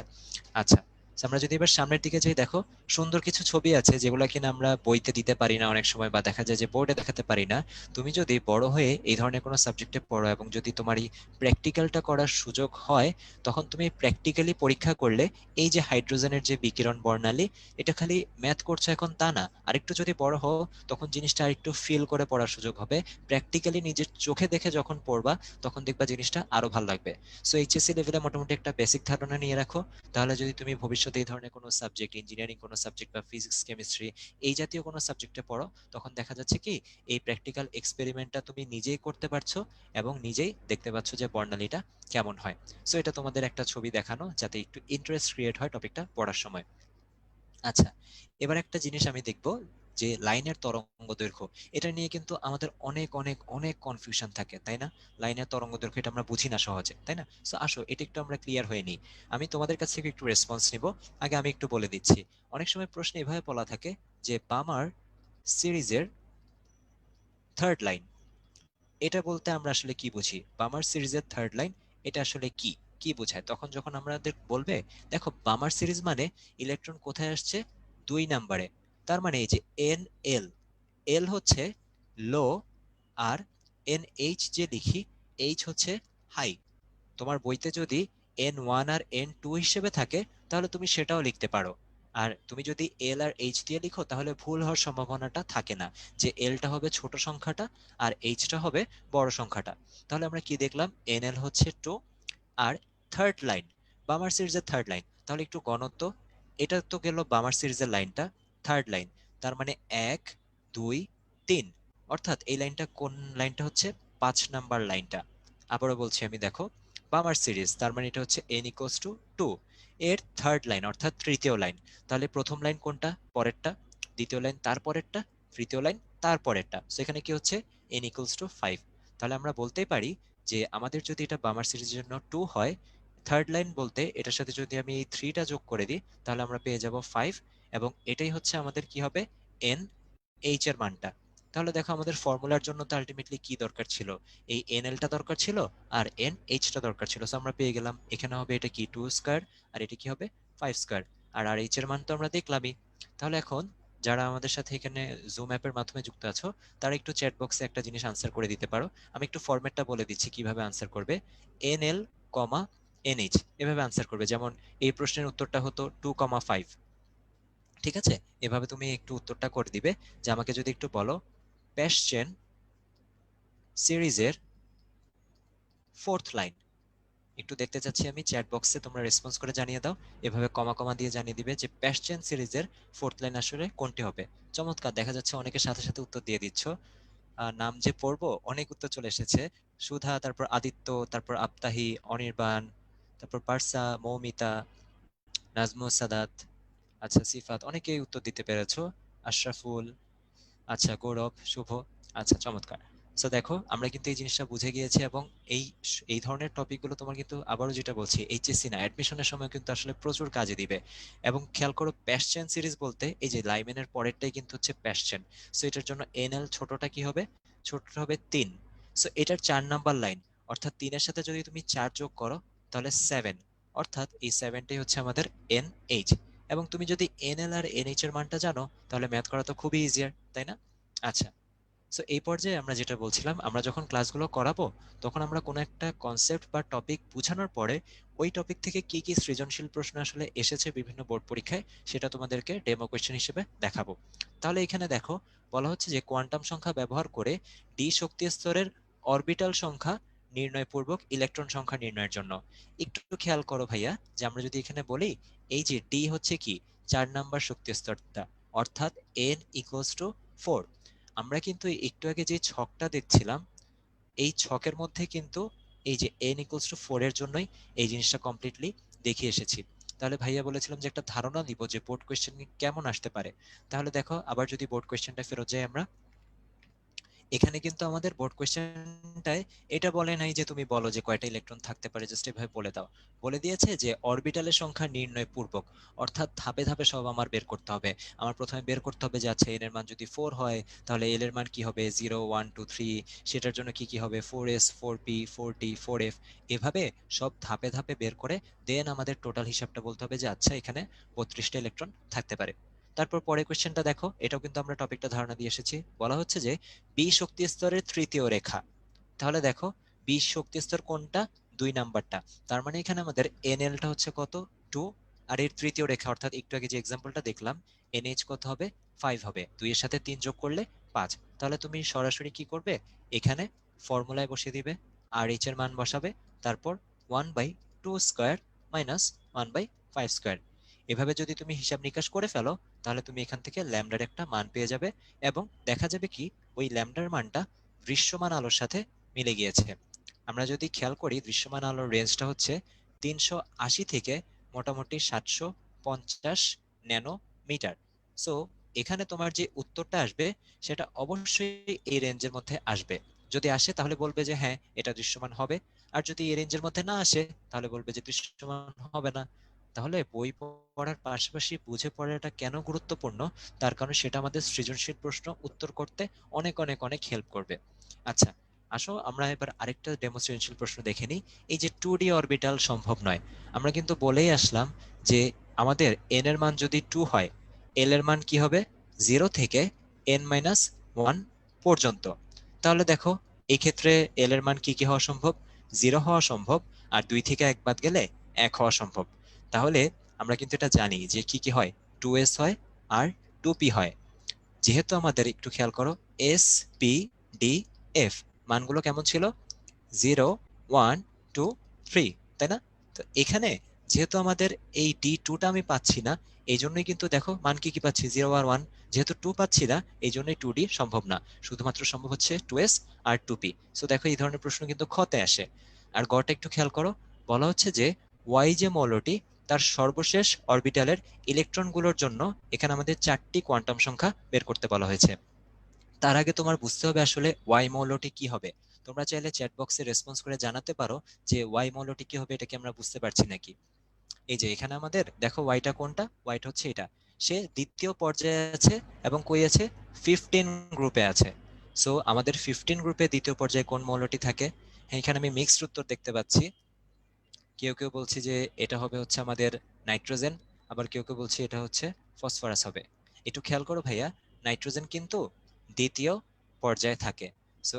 আচ্ছা, আমরা যদি এবার সামনের দিকে যাই, দেখো সুন্দর কিছু ছবি আছে যেগুলো কিনা আমরা বইতে দিতে পারি না অনেক সময়, বা দেখা যায় যে বোর্ডে দেখাতে পারি না। তুমি যদি বড় হয়ে এই ধরনের কোনো সাবজেক্টে পড়ো এবং যদি তোমার এই প্র্যাকটিক্যালটা করার সুযোগ হয়, তখন তুমি প্র্যাকটিক্যালি পরীক্ষা করলে এই যে হাইড্রোজেনের যে বিকিরণ বর্ণালী, এটা খালি ম্যাথ করছো এখন তা না, আরেকটু যদি বড় হও তখন জিনিসটা আরেকটু ফিল করে পড়ার সুযোগ হবে। প্র্যাকটিক্যালি নিজের চোখে দেখে যখন পড়বা, তখন দেখবা জিনিসটা আরো ভালো লাগবে। সো এইচএসসি লেভেলে মোটামুটি একটা বেসিক ধারণা নিয়ে রাখো। তাহলে যদি তুমি ভবিষ্যতে এই ধরনের কোনো সাবজেক্ট, ইঞ্জিনিয়ারিং কোনো সাবজেক্ট বা ফিজিক্স কেমিস্ট্রি এই জাতীয় কোনো সাবজেক্টে পড়ো, তখন দেখা যাচ্ছে কি, এই প্র্যাকটিক্যাল এক্সপেরিমেন্টটা তুমি নিজেই করতে পারছো এবং নিজেই দেখতে পাচ্ছ যে বর্ণালীটা কেমন হয়। সো এটা তোমাদের একটা ছবি দেখানো, যাতে একটু ইন্টারেস্ট ক্রিয়েট হয় টপিকটা পড়ার সময়। আচ্ছা, এবার একটা জিনিস আমি দেখব, যে লাইনের তরঙ্গ দৈর্ঘ্য, এটা নিয়ে কিন্তু আমাদের অনেক অনেক অনেক কনফিউশন থাকে, তাই না? লাইনের তরঙ্গ দৈর্ঘ্য এটা আমরা বুঝি না সহজে, তাই না? সো আসো এটা একটু আমরা ক্লিয়ার হয়ে নিই। আমি তোমাদের কাছ থেকে একটু রেসপন্স নিব। আগে আমি একটু বলে দিচ্ছি। অনেক সময় প্রশ্ন এভাবে বলা থাকে যে বামার সিরিজের থার্ড লাইন, এটা বলতে আমরা আসলে কি বুঝি? বামার সিরিজের থার্ড লাইন এটা আসলে কি কি বোঝায়? তখন যখন আমাদের বলবে দেখো বামার সিরিজ মানে ইলেকট্রন কোথায় আসছে, 2 নম্বরে, তার মানে এই যে এন এল, এল হচ্ছে লো, আর এন এইচ যে লিখি, এইচ হচ্ছে হাই। তোমার বইতে যদি N1 আর N2 হিসেবে থাকে তাহলে তুমি সেটাও লিখতে পারো, আর তুমি যদি এল আর এইচ দিয়ে লিখো তাহলে ভুল হওয়ার সম্ভাবনাটা থাকে না, যে এলটা হবে ছোট সংখ্যাটা আর এইচটা হবে বড় সংখ্যাটা। তাহলে আমরা কি দেখলাম, NL হচ্ছে 2, আর থার্ড লাইন, বামার সিরিজের থার্ড লাইন, তাহলে একটু গণত্ব, এটা তো গেল বামার সিরিজের লাইনটা, থার্ড লাইন, তার মানে 1 2 3, অর্থাৎ এই লাইনটা কোন লাইনটা হচ্ছে, 5 নাম্বার লাইনটা। আবারও বলছি আমি, দেখো বামার সিরিজ তার মানে এটা হচ্ছে n = 2, এর থার্ড লাইন অর্থাৎ তৃতীয় লাইন, তাহলে প্রথম লাইন কোনটা, পরেরটা, দ্বিতীয় লাইন তার পরেরটা, তৃতীয় লাইন তার পরেরটা, সেখানে কি হচ্ছে n = 5। তাহলে আমরা বলতেই পারি যে আমাদের যদি এটা বামার সিরিজের জন্য 2 হয়, থার্ড লাইন বলতে এটার সাথে যদি আমি এই 3টা যোগ করে দিই তাহলে আমরা পেয়ে যাব 5, এবং এটাই হচ্ছে আমাদের কি হবে, এন এইচ এর মানটা। তাহলে দেখো আমাদের ফর্মুলার জন্য তো আলটিমেটলি কি দরকার ছিল, এই এন এলটা দরকার ছিল আর এন এইচটা দরকার ছিল, সো আমরা পেয়ে গেলাম। এখানে হবে এটা কি 2 স্কয়ার, আর এটা কি হবে 5 স্কয়ার, আর এইচ এর মান তো আমরা দেখলামই। তাহলে এখন যারা আমাদের সাথে এখানে জুম অ্যাপের মাধ্যমে যুক্ত আছো তারা একটু চ্যাট বক্সে একটা জিনিস আনসার করে দিতে পারো। আমি একটু ফরম্যাটটা বলে দিচ্ছি কিভাবে আনসার করবে। NL, NH এভাবে আনসার করবে, যেমন এই প্রশ্নের উত্তরটা হতো 2,5। ঠিক আছে, এভাবে তুমি একটু উত্তরটা করে দিবে, যে আমাকে যদি একটু বলো প্যাসচেন সিরিজের ফোর্থ লাইন, একটু দেখতে চাচ্ছি আমি চ্যাট বক্সে, তোমরা রেসপন্স করে জানিয়ে দাও। এভাবে কমা কমা দিয়ে জানিয়ে দিবে যে প্যাসচেন সিরিজের ফোর্থ লাইন আসলে কোনটি হবে। চমৎকার, দেখা যাচ্ছে অনেকের সাথে সাথে উত্তর দিয়ে দিচ্ছ। নাম যে পড়বো অনেক উত্তর চলে এসেছে, সুধা, তারপর আদিত্য, তারপর আপ্তাহি, অনির্বাণ, তারপর পারসা, মৌমিতা, নাজমুস সাদাত, আচ্ছা সিফাত, অনেকেই উত্তর দিতে পেরেছো, আশরাফুল, আচ্ছা গৌরব, শুভ, আচ্ছা চমৎকার। সো দেখো আমরা কিন্তু এই জিনিসটা বুঝে গিয়েছি, এবং এই এই ধরনের টপিকগুলো তোমার কিন্তু আবারও যেটা বলছি এইচএসসি না অ্যাডমিশনের সময় কিন্তু আসলে প্রচুর কাজে দিবে। এবং খেয়াল করো প্যাসচেন সিরিজ বলতে এই যে লাইমেনের পরেরটাই কিন্তু হচ্ছে প্যাসচেন, সো এটার জন্য এনএল ছোটটা কি হবে, ছোটটা হবে 3, সো এটার 4 নাম্বার লাইন, অর্থাৎ 3-এর সাথে যদি তুমি 4 যোগ করো তাহলে 7, অর্থাৎ এই 7টাই হচ্ছে আমাদের এনএইচ। এবং তুমি যদি এনএল আর এনএইচ এর মানটা জানো তাহলে ম্যাথ করা তো খুবই ইজিয়ার, তাই না? আচ্ছা, সো এই পর্যায়ে আমরা যেটা বলছিলাম, আমরা যখন ক্লাসগুলো করাবো তখন আমরা কোনো একটা কনসেপ্ট বা টপিক বোঝানোর পরে ওই টপিক থেকে কি কি সৃজনশীল প্রশ্ন আসলে এসেছে বিভিন্ন বোর্ড পরীক্ষায় সেটা তোমাদেরকে ডেমো কোয়েশ্চেন হিসেবে দেখাবো। তাহলে এখানে দেখো বলা হচ্ছে যে কোয়ান্টাম সংখ্যা ব্যবহার করে ডি শক্তি স্তরের অরবিটাল সংখ্যা নির্ণয়পূর্বক ইলেকট্রন সংখ্যা নির্ণয়ের জন্য। একটু খেয়াল করো ভাইয়া, যে আমরা যদি এখানে বলি এই যে ডি হচ্ছে কি 4 নাম্বার শক্তি স্তরটা, অর্থাৎ n = 4। আমরা কিন্তু একটু আগে যে ছকটা দেখছিলাম এই ছকের মধ্যে কিন্তু এই যে n = 4 এর জন্যই এই জিনিসটা কমপ্লিটলি দেখিয়ে এসেছি। তাহলে ভাইয়া বলেছিলাম যে একটা ধারণা দিব যে বোর্ড কোয়েশ্চেন কেমন আসতে পারে। তাহলে দেখো আবার যদি বোর্ড কোয়েশ্চেনটা ফেরত যাই আমরা, এখানে কিন্তু আমাদের বোর্ড কোয়েশ্চেনটায় এটা বলে নাই যে তুমি বলো যে কয়টা ইলেকট্রন থাকতে পারে, জাস্ট এভাবে বলে দাও। বলে দিয়েছে যে অরবিটালের সংখ্যা নির্ণয় পূর্বক, অর্থাৎ ধাপে ধাপে সব আমার বের করতে হবে। আমার প্রথমে বের করতে হবে যে আচ্ছা এন এর মান যদি 4 হয় তাহলে এল এর মান কি হবে 0 1 2 3, সেটার জন্য কি কি হবে 4s 4p 4t 4f, এভাবে সব ধাপে ধাপে বের করে দেন আমাদের টোটাল হিসাবটা বলতে হবে যে আচ্ছা এখানে 32টা ইলেকট্রন থাকতে পারে। তারপর পরের কোয়েশ্চেনটা দেখো, এটাও কিন্তু আমরা টপিকটা ধারণা দিয়ে এসেছি। বলা হচ্ছে যে বি শক্তি স্তরের তৃতীয় রেখা, তাহলে দেখো বি শক্তি স্তর কোনটা, 2 নাম্বারটা, তার মানে এখানে আমাদের এনএলটা হচ্ছে কত 2, আর এর তৃতীয় রেখা অর্থাৎ একটু আগে যে এক্সাম্পলটা দেখলাম এনএইচ কত হবে 5 হবে, 2 এর সাথে 3 যোগ করলে 5। তাহলে তুমি সরাসরি কি করবে, এখানে ফর্মুলায় বসিয়ে দিবে, আর এইচ এর মান বসাবে, তারপর 1/2 স্কয়ার মাইনাস 1/5 স্কয়ার। এভাবে যদি তুমি হিসাব নিকাশ করে ফেলো তাহলে তুমি এখান থেকে ল্যামডার একটা মান পেয়ে যাবে, এবং দেখা যাবে কি ওই ল্যামডার মানটা দৃশ্যমান আলোর সাথে মিলে গিয়েছে। আমরা যদি খেয়াল করি দৃশ্যমান আলোর রেঞ্জটা হচ্ছে 380 থেকে মোটামুটি 750 ন্যানোমিটার। সো এখানে তোমার যে উত্তরটা আসবে সেটা অবশ্যই এই রেঞ্জের মধ্যে আসবে। যদি আসে তাহলে বলবে যে হ্যাঁ এটা দৃশ্যমান হবে, আর যদি এই রেঞ্জের মধ্যে না আসে তাহলে বলবে যে দৃশ্যমান হবে না। তাহলে বই পড়ার পাশাপাশি বুঝে পড়াটা কেন গুরুত্বপূর্ণ, তার কারণ সেটা আমাদের সৃজনশীল প্রশ্ন উত্তর করতে অনেক অনেক অনেক হেল্প করবে। আচ্ছা, আসো আমরা এবার আরেকটা ডেমোনস্ট্রেশন প্রশ্ন দেখে নিই। এই যে 2D অরবিটাল সম্ভব নয়, আমরা কিন্তু বলেই আসলাম যে আমাদের n এর মান যদি 2 হয়, l এর মান কি হবে 0 থেকে n-1 পর্যন্ত। তাহলে দেখো এই ক্ষেত্রে l এর মান কি কি হওয়া সম্ভব, 0 হওয়া সম্ভব, আর 2 থেকে 1 বাদ গেলে 1 হওয়া সম্ভব। তাহলে আমরা কিন্তু এটা জানি যে কি কি হয়, 2s হয় আর 2p হয়। যেহেতু আমাদের একটু খেয়াল করো s p d f মানগুলো কেমন ছিল, 0 1 2 3, তাই না? তো এখানে যেহেতু আমাদের এই D2টা আমি পাচ্ছি না, এই জন্যই কিন্তু দেখো মান কি কি পাচ্ছি, 0 আর 1। যেহেতু 2 পাচ্ছি না, এই জন্যই 2D সম্ভব না, শুধুমাত্র সম্ভব হচ্ছে 2s আর 2p। সো দেখো এই ধরনের প্রশ্ন কিন্তু খতে আসে। আর গটা একটু খেয়াল করো, বলা হচ্ছে যে y যে মৌলটি তার সর্বশেষ অরবিটালের ইলেকট্রনগুলোর জন্য এখানে আমাদের 4টি কোয়ান্টাম সংখ্যা বের করতে বলা হয়েছে। তার আগে তোমার বুঝতে হবে আসলে ওয়াই মৌলটি কি হবে। তোমরা চাইলে চ্যাট বক্সে রেসপন্স করে জানাতে পারো যে ওয়াই মৌলটি কি হবে, এটা কি আমরা বুঝতে পারছি নাকি। এই যে এখানে আমাদের দেখো ওয়াইটা কোনটা, ওয়াইটা হচ্ছে এটা, সে দ্বিতীয় পর্যায়ে আছে এবং কই আছে, 15 গ্রুপে আছে। সো আমাদের 15 গ্রুপে দ্বিতীয় পর্যায়ে কোন মৌলটি থাকে। হ্যাঁ, এখানে আমি মিক্সড উত্তর দেখতে পাচ্ছি। কেউ কেউ বলছি যে এটা হবে হচ্ছে আমাদের নাইট্রোজেন, আবার কেউ কেউ বলছি এটা হচ্ছে ফসফরাস হবে। একটু খেয়াল করো ভাইয়া, নাইট্রোজেন কিন্তু দ্বিতীয় পর্যায়ে থাকে। সো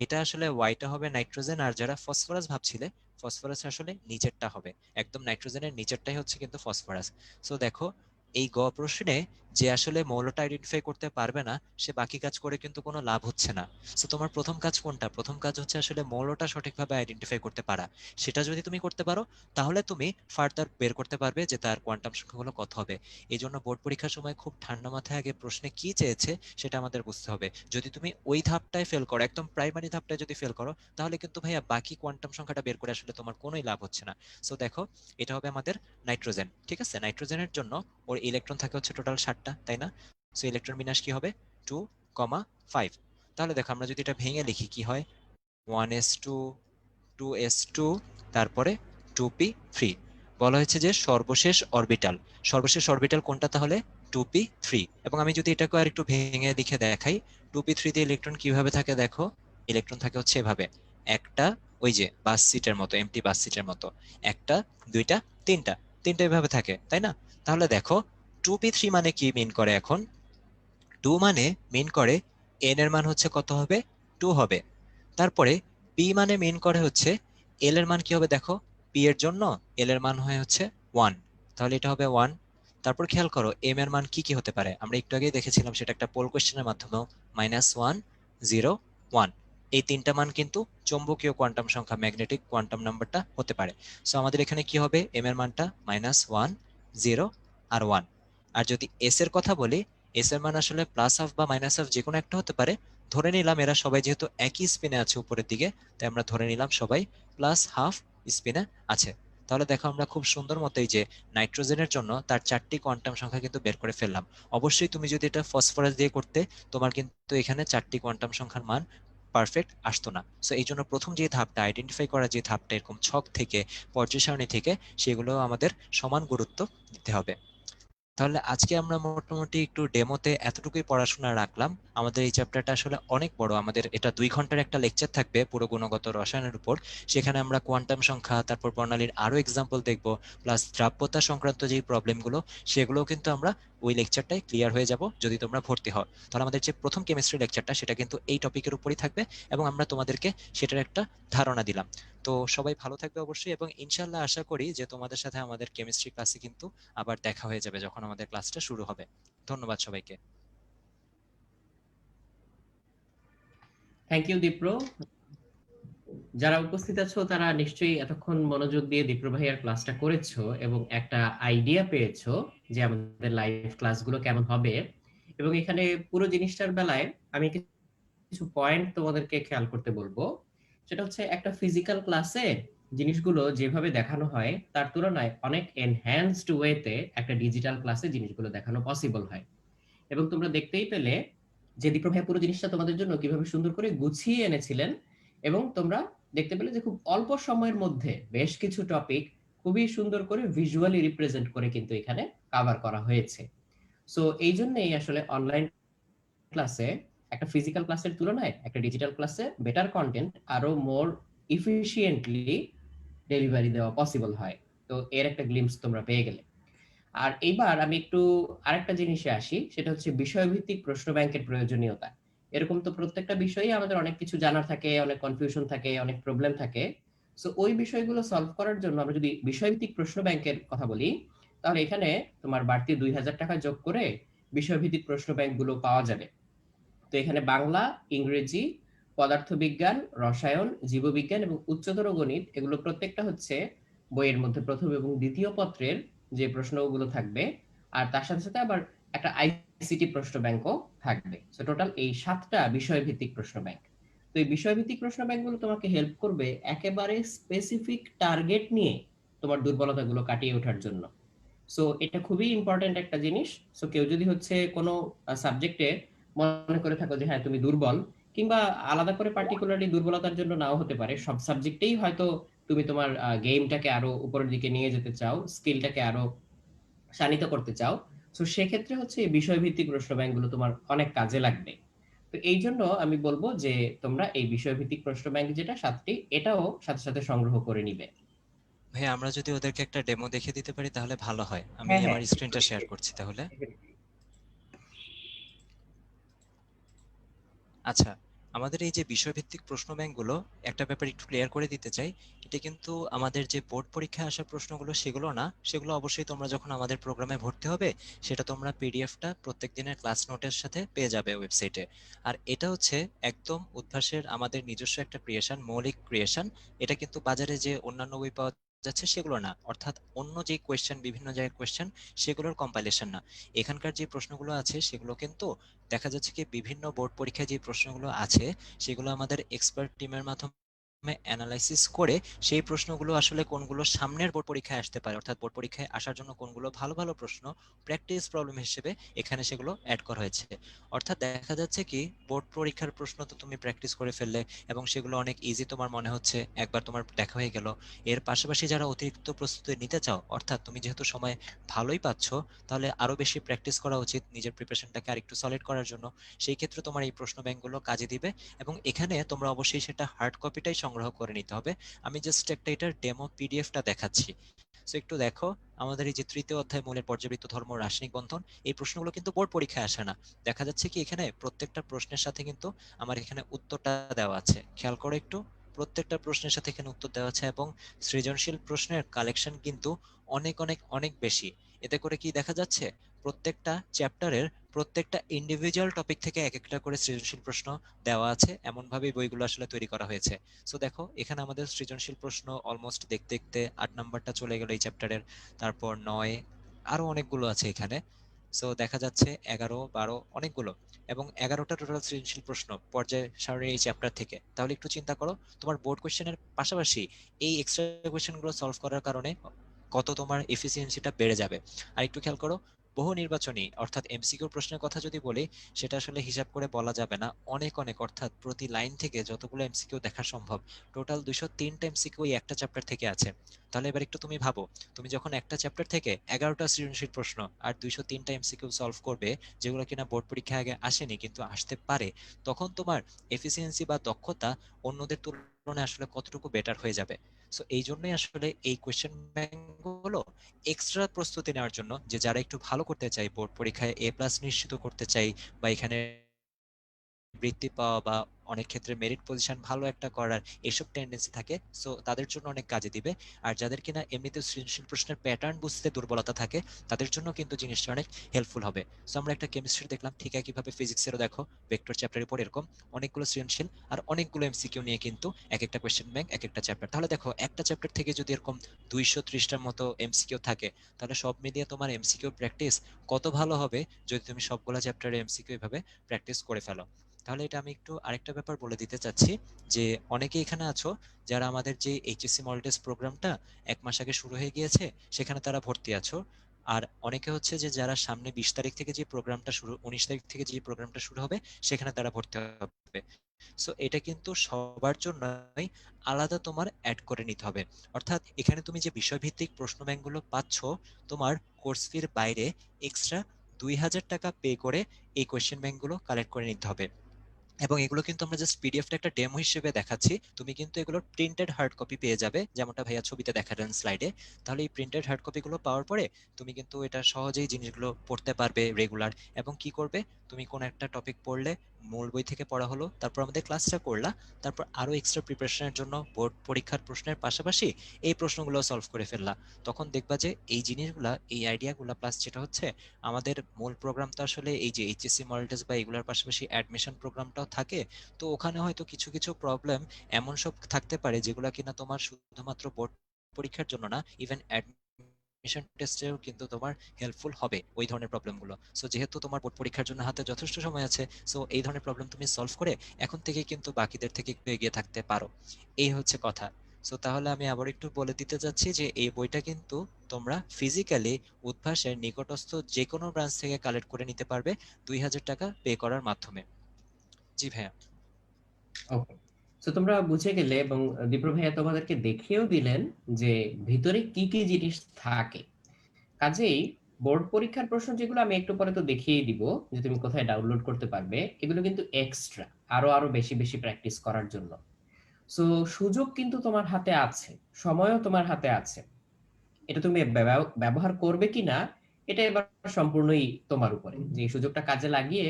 এটা আসলে ওয়াইটা হবে নাইট্রোজেন, আর যারা ফসফরাস ভাবছিলে, ফসফরাস আসলে নিচেরটা হবে, একদম নাইট্রোজেনের নিচেরটাই হচ্ছে কিন্তু ফসফরাস। সো দেখো এই গ প্রশ্নে যে আসলে মৌলটা আইডেন্টিফাই করতে পারবে না, সে বাকি কাজ করে কিন্তু কোনো লাভ হচ্ছে না। সো তোমার প্রথম কাজ কোনটা, প্রথম কাজ হচ্ছে আসলে মৌলটা সঠিকভাবে আইডেন্টিফাই করতে পারা। সেটা যদি তুমি করতে পারো, তাহলে তুমি ফার্দার বের করতে পারবে যে তার কোয়ান্টাম সংখ্যাগুলো কত হবে। এই জন্য বোর্ড পরীক্ষার সময় খুব ঠান্ডা মাথায় আগে প্রশ্নে কি চেয়েছে সেটা আমাদের বুঝতে হবে। যদি তুমি ওই ধাপটায় ফেল করো, একদম প্রাইমারি ধাপটায় যদি ফেল করো, তাহলে কিন্তু ভাইয়া বাকি কোয়ান্টাম সংখ্যাটা বের করে আসলে তোমার কোনোই লাভ হচ্ছে না। সো দেখো এটা হবে আমাদের নাইট্রোজেন, ঠিক আছে? নাইট্রোজেনের জন্য ওর ইলেকট্রন থাকে হচ্ছে টোটাল 7টা, তাই না? সো ইলেকট্রন বিন্যাস কি হবে, 2,5। তাহলে দেখো আমরা যদি এটা ভেঙে লিখি কি হয়, 1s2, 2s2, তারপরে 2p3। বলা হয়েছে যে সর্বশেষ অরবিটাল, সর্বশেষ অরবিটাল কোনটা তাহলে, 2p3। এবং আমি যদি এটাকে আর একটু ভেঙে লিখে দেখাই, 2p3 তে ইলেকট্রন কিভাবে থাকে দেখো, ইলেকট্রন থাকে হচ্ছে এভাবে, একটা ওই যে বাস সিটের মতো, এমটি বাস সিটের মতো, একটা, দুইটা, তিনটা, তিনটা এভাবে থাকে, তাই না? তাহলে দেখো 2p3 মানে কি মিন করে এখন, 2 মানে মিন করে এন এর মান হচ্ছে কত হবে, 2 হবে। তারপরে পি মানে মিন করে হচ্ছে এল এর মান কি হবে দেখো, পি এর জন্য এল এর মান হয় হচ্ছে 1, তাহলে এটা হবে 1। তারপর খেয়াল করো এম এর মান কি কি হতে পারে, আমরা একটু আগেই দেখেছিলাম সেটা একটা পোল কোশ্চেনের মাধ্যমেও, -1, 0, 1। এই তিনটা মান কিন্তু চৌম্বকীয় কোয়ান্টাম সংখ্যা, ম্যাগনেটিক কোয়ান্টাম নাম্বারটা হতে পারে। সো আমাদের এখানে কি হবে, এম এর মানটা -1, 0 আর 1। আর যদি এস এর কথা বলি, এস এর মান আসলে প্লাস হাফ বা মাইনাস হাফ যে কোনো একটা হতে পারে। ধরে নিলাম এরা সবাই যেহেতু একই স্পিনে আছে উপরের দিকে, তাই আমরা ধরে নিলাম সবাই প্লাস হাফ স্পিনে আছে। তাহলে দেখো আমরা খুব সুন্দর মতো এই যে নাইট্রোজেনের জন্য তার 4টি কোয়ান্টাম সংখ্যা কিন্তু বের করে ফেললাম। অবশ্যই তুমি যদি এটা ফসফরাস দিয়ে করতে, তোমার কিন্তু এখানে 4টি কোয়ান্টাম সংখ্যার মান পারফেক্ট আসতো না। সো এই জন্য প্রথম যে ধাপটা আইডেন্টিফাই করা, যে ধাপটা এরকম ছক থেকে, পর্যায় সারণী থেকে, সেগুলো আমাদের সমান গুরুত্ব দিতে হবে। তাহলে আজকে আমরা মোটামুটি একটু ডেমোতে এতটুকুই পড়াশোনা রাখলাম। আমাদের এই চ্যাপ্টারটা আসলে অনেক বড়, আমাদের এটা 2 ঘন্টার একটা লেকচার থাকবে পুরো গুণগত রসায়নের উপর। সেখানে আমরা কোয়ান্টাম সংখ্যা, তারপর বর্ণালীর আরো এক্সাম্পল দেখবো, প্লাস দ্রাব্যতা সংক্রান্ত যে প্রবলেমগুলো, সেগুলোও কিন্তু আমরা ওই লেকচারটাই ক্লিয়ার হয়ে যাব যদি তোমরা ভর্তি হও। তাহলে আমাদের যে প্রথম কেমিস্ট্রি লেকচারটা সেটা কিন্তু এই টপিকের উপরই থাকবে, এবং আমরা তোমাদেরকে সেটার একটা ধারণা দিলাম। তো সবাই ভালো থাকবে অবশ্যই, এবং ইনশাল্লাহ আশা করি যে তোমাদের সাথে আমাদের কেমিস্ট্রি ক্লাসে কিন্তু আবার দেখা হয়ে যাবে যখন আমাদের ক্লাসটা শুরু হবে। ধন্যবাদ সবাইকে। Thank you Deepro. যারা উপস্থিত আছো তারা নিশ্চয়ই এতক্ষণ মনোযোগ দিয়ে দীপ্র ভাইয়ার ক্লাসটা করেছো এবং একটা আইডিয়া পেয়েছো যে আমাদের লাইভ ক্লাসগুলো কেমন হবে। এবং এখানে পুরো জিনিসটার বেলায় আমি কিছু পয়েন্ট তোমাদেরকে খেয়াল করতে বলবো। সেটা হচ্ছে একটা ফিজিক্যাল ক্লাসে জিনিসগুলো যেভাবে দেখানো হয় তার তুলনায় অনেক এনহ্যান্সড ওয়েতে একটা ডিজিটাল ক্লাসে জিনিসগুলো দেখানো পসিবল হয়। এবং তোমরা দেখতেই পেলে যে দীপ্র ভাইয়া পুরো জিনিসটা তোমাদের জন্য কিভাবে সুন্দর করে গুছিয়ে এনেছিলেন। এবং তোমরা দেখতে পেলে যে খুব অল্প সময়ের মধ্যে বেশ কিছু টপিক খুবই সুন্দর করে ভিজুয়ালি রিপ্রেজেন্ট করে কিন্তু এখানে কভার করা হয়েছে। সো এই জন্যই আসলে অনলাইন ক্লাসে একটা ফিজিক্যাল ক্লাসের তুলনায় একটা ডিজিটাল ক্লাসে বেটার কন্টেন্ট আরো মোর ইফিশিয়েন্টলি ডেলিভারি দেওয়া পসিবল হয়। তো এর একটা গ্লিমস তোমরা পেয়ে গেলে। আর এইবার আমি একটু আরেকটা জিনিসে আসি, সেটা হচ্ছে বিষয়ভিত্তিক প্রশ্ন ব্যাংকের প্রয়োজনীয়তা। এরকম তো প্রত্যেকটা বিষয়েই আমাদের অনেক কিছু জানার থাকে, অনেক কনফিউশন থাকে, অনেক প্রবলেম থাকে। সো ওই বিষয়গুলো সলভ করার জন্য আমরা যদি বিষয়ভিত্তিক প্রশ্ন ব্যাংকের কথা বলি, তাহলে এখানে তোমার বাড়তি ২,০০০ টাকা যোগ করে বিষয়ভিত্তিক প্রশ্ন ব্যাংকগুলো পাওয়া যাবে। তো এখানে বাংলা, ইংরেজি, পদার্থবিজ্ঞান, রসায়ন, জীববিজ্ঞান এবং উচ্চতর গণিত এগুলো প্রত্যেকটা হচ্ছে বইয়ের মধ্যে প্রথম এবং দ্বিতীয় পত্রের যে প্রশ্নগুলো থাকবে। আর তার সাথে সাথে আবার একটা আইসিটি প্রশ্ন ব্যাংকও থাকবে। সো টোটাল এই ৭টা বিষয়ভিত্তিক প্রশ্ন ব্যাংক। তো এই বিষয়ভিত্তিক প্রশ্ন ব্যাংকগুলো তোমাকে হেল্প করবে একেবারে স্পেসিফিক টার্গেট নিয়ে তোমার দুর্বলতাগুলো কাটিয়ে ওঠার জন্য। সো এটা খুবই ইম্পর্টেন্ট একটা জিনিস। সো কেউ যদি হচ্ছে কোনো সাবজেক্টে মনে করে থাকো যে হ্যাঁ তুমি দুর্বল, কিংবা আলাদা করে পার্টিকুলারলি দুর্বলতার জন্য নাও হতে পারে, সব সাবজেক্টেই হয়তো তুমি তোমার গেমটাকে আরো উপরের দিকে নিয়ে যেতে চাও, স্কিলটাকে আরো শানিত করতে চাও, তো সেক্ষেত্রে হচ্ছে এই বিষয়ভিত্তিক প্রশ্ন ব্যাংকগুলো তোমার অনেক কাজে লাগবে। তো এই জন্য আমি বলবো যে তোমরা এই বিষয়ভিত্তিক প্রশ্ন ব্যাংক যেটা ৭টি, এটাও সাথে সাথে সংগ্রহ করে নিবে। ভাই আমরা যদি ওদেরকে একটা ডেমো দেখে দিতে পারি তাহলে ভালো হয়। আমি হ্যাঁ, হ্যাঁ, আমার স্ক্রিনটা শেয়ার করছি তাহলে। আচ্ছা, আমাদের এই যে বিষয়ভিত্তিক প্রশ্ন ব্যাংকগুলো, একটা ব্যাপার একটু ক্লিয়ার করে দিতে চাই। এটা কিন্তু আমাদের যে বোর্ড পরীক্ষায় আসা প্রশ্নগুলো সেগুলো না, সেগুলো অবশ্যই তোমরা যখন আমাদের প্রোগ্রামে ভর্তি হবে সেটা তোমরা পিডিএফটা প্রত্যেক দিনের ক্লাস নোটের সাথে পেয়ে যাবে ওয়েবসাইটে। আর এটা হচ্ছে একদম উদ্ভাসের আমাদের নিজস্ব একটা ক্রিয়েশন, মৌলিক ক্রিয়েশন। এটা কিন্তু বাজারে যে অন্যান্য বই পাওয়া যাচ্ছে সেগুলো না, অর্থাৎ অন্য যে কোয়েশ্চেন, বিভিন্ন জায়গার কোয়েশ্চেন, সেগুলোর কম্পাইলেশন না। এখানকার যে প্রশ্নগুলো আছে সেগুলো কিন্তু দেখা যাচ্ছে কি বিভিন্ন বোর্ড পরীক্ষায় যে প্রশ্নগুলো আছে সেগুলো আমাদের এক্সপার্ট টিমের মাধ্যমে অ্যানালাইসিস করে সেই প্রশ্নগুলো আসলে কোনগুলো সামনের বোর্ড পরীক্ষায় আসতে পারে, অর্থাৎ বোর্ড পরীক্ষায় আসার জন্য কোনগুলো ভালো ভালো প্রশ্ন প্র্যাকটিস প্রবলেম হিসেবে এখানে সেগুলো অ্যাড করা হয়েছে। অর্থাৎ দেখা যাচ্ছে কি বোর্ড পরীক্ষার প্রশ্ন তো তুমি প্র্যাকটিস করে ফেললে এবং সেগুলো অনেক ইজি তোমার মনে হচ্ছে, একবার তোমার দেখা হয়ে গেল। এর পাশাপাশি যারা অতিরিক্ত প্রস্তুতি নিতে চাও, অর্থাৎ তুমি যেহেতু সময় ভালোই পাচ্ছ, তাহলে আরো বেশি প্র্যাকটিস করা উচিত নিজের প্রিপারেশনটাকে আরেকটু সলিড করার জন্য। সেই ক্ষেত্রে তোমার এই প্রশ্ন ব্যাংকগুলো কাজে দিবে এবং এখানে তোমরা অবশ্যই সেটা হার্ড কপিটাই সংগ্রহ করে নিতে হবে। আমি জাস্ট একটা এটার ডেমো পিডিএফটা দেখাচ্ছি। সো একটু দেখো, আমাদের এই যে তৃতীয় অধ্যায় মূলের পর্যাবৃত্ত ধর্ম রাসায়নিক বন্ধন, এই প্রশ্নগুলো কিন্তু বোর্ড পরীক্ষায় আসে না। দেখা যাচ্ছে কি এখানে প্রত্যেকটা প্রশ্নের সাথে কিন্তু আমার এখানে উত্তরটা দেওয়া আছে, খেয়াল করো একটু। প্রত্যেকটা প্রশ্নের সাথে এখানে উত্তর দেওয়া আছে এবং সৃজনশীল প্রশ্নের কালেকশন কিন্তু অনেক অনেক অনেক বেশি। এতে করে কি দেখা যাচ্ছে, প্রত্যেকটা চ্যাপ্টারের প্রত্যেকটা ইন্ডিভিজুয়াল টপিক থেকে এক একটা করে সৃজনশীল প্রশ্ন দেওয়া আছে, এমন ভাবেই বইগুলো আসলে তৈরি করা হয়েছে। সো দেখো এখানে আমাদের সৃজনশীল প্রশ্ন অলমোস্ট দেখতে দেখতে ৮ নাম্বারটা চলে গেল এই চ্যাপ্টারের, তারপর ৯, আরো অনেকগুলো আছে এখানে। সো দেখা যাচ্ছে ১১, ১২ অনেকগুলো, এবং ১১টা টোটাল সৃজনশীল প্রশ্ন পর্যায় সারণীর এই চ্যাপ্টার থেকে। তাহলে একটু চিন্তা করো, তোমার বোর্ড কোশ্চেনের পাশাপাশি এই এক্সট্রা কোশ্চেনগুলো সলভ করার কারণে কত তোমার এফিসিয়েন্সিটা বেড়ে যাবে। আর একটু খেয়াল করো, বহু নির্বাচনী অর্থাৎ এমসিকিউ প্রশ্নের কথা যদি বলি, সেটা আসলে হিসাব করে বলা যাবে না, অনেক অনেক, অর্থাৎ প্রতি লাইন থেকে যতগুলো এমসিকিউ দেখা সম্ভব, টোটাল ২০৩টা এমসিকিউ এই একটা চ্যাপ্টার থেকে আছে। তাহলে এবার একটু তুমি ভাবো, তুমি যখন একটা চ্যাপ্টার থেকে ১১টা সৃজনশীল প্রশ্ন আর ২০৩টা এমসিকিউ সলভ করবে, যেগুলো কিনা বোর্ড পরীক্ষায় আগে আসেনি কিন্তু আসতে পারে, তখন তোমার এফিসিয়েন্সি বা দক্ষতা অন্যদের তুলনায় আসলে কতটুকু বেটার হয়ে যাবে। সো এই জন্যই আসলে এই কোয়েশ্চেন ব্যাংকগুলো এক্সট্রা প্রস্তুতি নেওয়ার জন্য, যে যারা একটু ভালো করতে চাই, বোর্ড পরীক্ষায় A+ নিশ্চিত করতে চাই, বা এখানে বৃত্তি পাওয়া বা অনেক ক্ষেত্রে মেরিট পজিশন ভালো একটা করার এসব টেন্ডেন্সি থাকে, সো তাদের জন্য অনেক কাজে দিবে। আর যাদের কিনা এমনিতে সৃজনশীল প্রশ্নের প্যাটার্ন বুঝতে দুর্বলতা থাকে, তাদের জন্য কিন্তু জিনিসটা অনেক হেল্পফুল হবে। সো আমরা একটা কেমিস্ট্রি দেখলাম, ঠিক একইভাবে ফিজিক্সেরও দেখো ভেক্টর চ্যাপ্টারের উপর এরকম অনেকগুলো সৃজনশীল আর অনেকগুলো এমসিকিউ নিয়ে কিন্তু এক একটা কোয়েশ্চেন ব্যাংক, এক একটা চ্যাপ্টার। তাহলে দেখো একটা চ্যাপ্টার থেকে যদি এরকম ২৩০টার মতো এমসিকিউ থাকে, তাহলে সব মিলিয়ে তোমার এমসিকিউ প্র্যাকটিস কত ভালো হবে যদি তুমি সবগুলা চ্যাপ্টারে এমসিকিউ এভাবে প্র্যাকটিস করে ফেলো। তাহলে এটা আমি একটু আরেকটা ব্যাপার বলে দিতে চাচ্ছি, যে অনেকে এখানে আছো যারা আমাদের যে এইচএসসি মডেল টেস্ট প্রোগ্রামটা ১ মাস আগে শুরু হয়ে গিয়েছে, সেখানে তারা ভর্তি আছো। আর অনেকে হচ্ছে যে যারা সামনে 20 তারিখ থেকে যে প্রোগ্রামটা শুরু 19 তারিখ থেকে যে প্রোগ্রামটা শুরু হবে সেখানে তারা ভর্তি হবে। সো এটা কিন্তু সবার জন্যই আলাদা তোমার অ্যাড করে নিতে হবে। অর্থাৎ এখানে তুমি যে বিষয়ভিত্তিক প্রশ্ন ব্যাংকগুলো পাচ্ছ, তোমার কোর্স ফির বাইরে এক্সট্রা 2000 টাকা পে করে এই কোয়েশ্চেন ব্যাংকগুলো কালেক্ট করে নিতে হবে। এবং এগুলো কিন্তু আমরা জাস্ট পিডিএফটা একটা ডেমো হিসেবে দেখাচ্ছি, তুমি কিন্তু এগুলোর প্রিন্টেড হার্ড কপি পেয়ে যাবে, যেমনটা ভাইয়া ছবিতে দেখালেন স্লাইডে। তাহলে এই প্রিন্টেড হার্ড কপিগুলো পাওয়ার পরে তুমি কিন্তু এটা সহজেই জিনিসগুলো পড়তে পারবে রেগুলার। এবং কি করবে, তুমি কোন একটা টপিক পড়লে, মূল বই থেকে পড়া হলো, তারপর আমাদের ক্লাসটা করলা, তারপর আরো এক্সট্রা প্রিপারেশনের জন্য বোর্ড পরীক্ষার প্রশ্নের পাশাপাশি এই প্রশ্নগুলো সলভ করে ফেললা। তখন দেখবা যে এই জিনিসগুলা, এই আইডিয়াগুলা প্লাস যেটা হচ্ছে আমাদের মূল প্রোগ্রাম তো আসলে এই যে এইচএসসি মডেল টেস্ট বা এগুলোর পাশাপাশি অ্যাডমিশন প্রোগ্রামটাও থাকে। তো ওখানে হয়তো কিছু কিছু প্রবলেম এমন সব থাকতে পারে যেগুলো কিনা তোমার শুধুমাত্র বোর্ড পরীক্ষার জন্য না, ইভেন অ্যাডমিশন টেস্টেও কিন্তু তোমার হেল্পফুল হবে ওই ধরনের প্রবলেমগুলো। সো যেহেতু তোমার বোর্ড পরীক্ষার জন্য হাতে যথেষ্ট সময় আছে, সো এই ধরনের প্রবলেম তুমি সলভ করে এখন থেকে কিন্তু বাকিদের থেকে একটু এগিয়ে থাকতে পারো। এই হচ্ছে কথা। সো তাহলে আমি আবার একটু বলে দিতে চাচ্ছি যে এই বইটা কিন্তু তোমরা ফিজিক্যালি উদ্ভাসের নিকটস্থ যে কোনো ব্রাঞ্চ থেকে কালেক্ট করে নিতে পারবে 2000 টাকা পে করার মাধ্যমে। জি ভাইয়া। ওকে, তো তোমরা বুঝে গেলে এবং দীপ্র ভাইয়া তোমাদেরকে দেখিয়েও দিলেন যে ভিতরে কি কি জিনিস থাকে। কাজেই বোর্ড পরীক্ষার প্রশ্ন যেগুলো আমি একটু পরে তো দেখিয়ে দিব যে তুমি কোথায় ডাউনলোড করতে পারবে, এগুলো কিন্তু এক্সট্রা আরো আরো বেশি বেশি প্র্যাকটিস করার জন্য। সো সুযোগ কিন্তু তোমার হাতে আছে, সময়ও তোমার হাতে আছে। এটা তুমি ব্যবহার করবে কিনা এটা এবার সম্পূর্ণই তোমার উপরে, যে এই সুযোগটা কাজে লাগিয়ে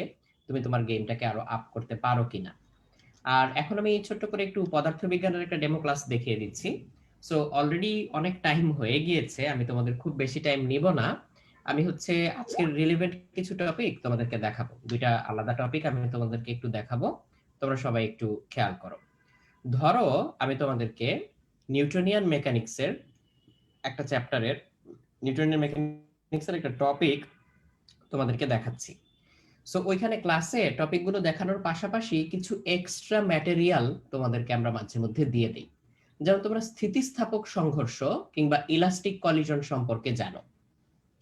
তুমি তোমার গেমটাকে আরো আপ করতে পারো কিনা। আর এখন আমি ছোট্ট করে একটু পদার্থবিজ্ঞানের একটা ডেমো ক্লাস দেখিয়ে দিচ্ছি। সো অলরেডি অনেক টাইম হয়ে গিয়েছে, আমি তোমাদের খুব বেশি টাইম নিব না। আমি হচ্ছে আজকের রিলেভেন্ট কিছু টপিক তোমাদেরকে দেখাবো, দুইটা আলাদা টপিক আমি তোমাদেরকে একটু দেখাবো, তোমরা সবাই একটু খেয়াল করো। ধরো আমি তোমাদেরকে নিউটনিয়ান মেকানিক্সের একটা চ্যাপ্টারের, নিউটনিয়ান মেকানিক্সের একটা টপিক তোমাদেরকে দেখাচ্ছি। সো ওইখানে ক্লাসে টপিকগুলো দেখানোর পাশাপাশি কিছু এক্সট্রা ম্যাটেরিয়াল তোমাদেরকে আমরা মাঝে মধ্যে দিয়ে দিই, যেমন তোমরা স্থিতিস্থাপক সংঘর্ষ কিংবা ইলাস্টিক কলিশন সম্পর্কে জানো।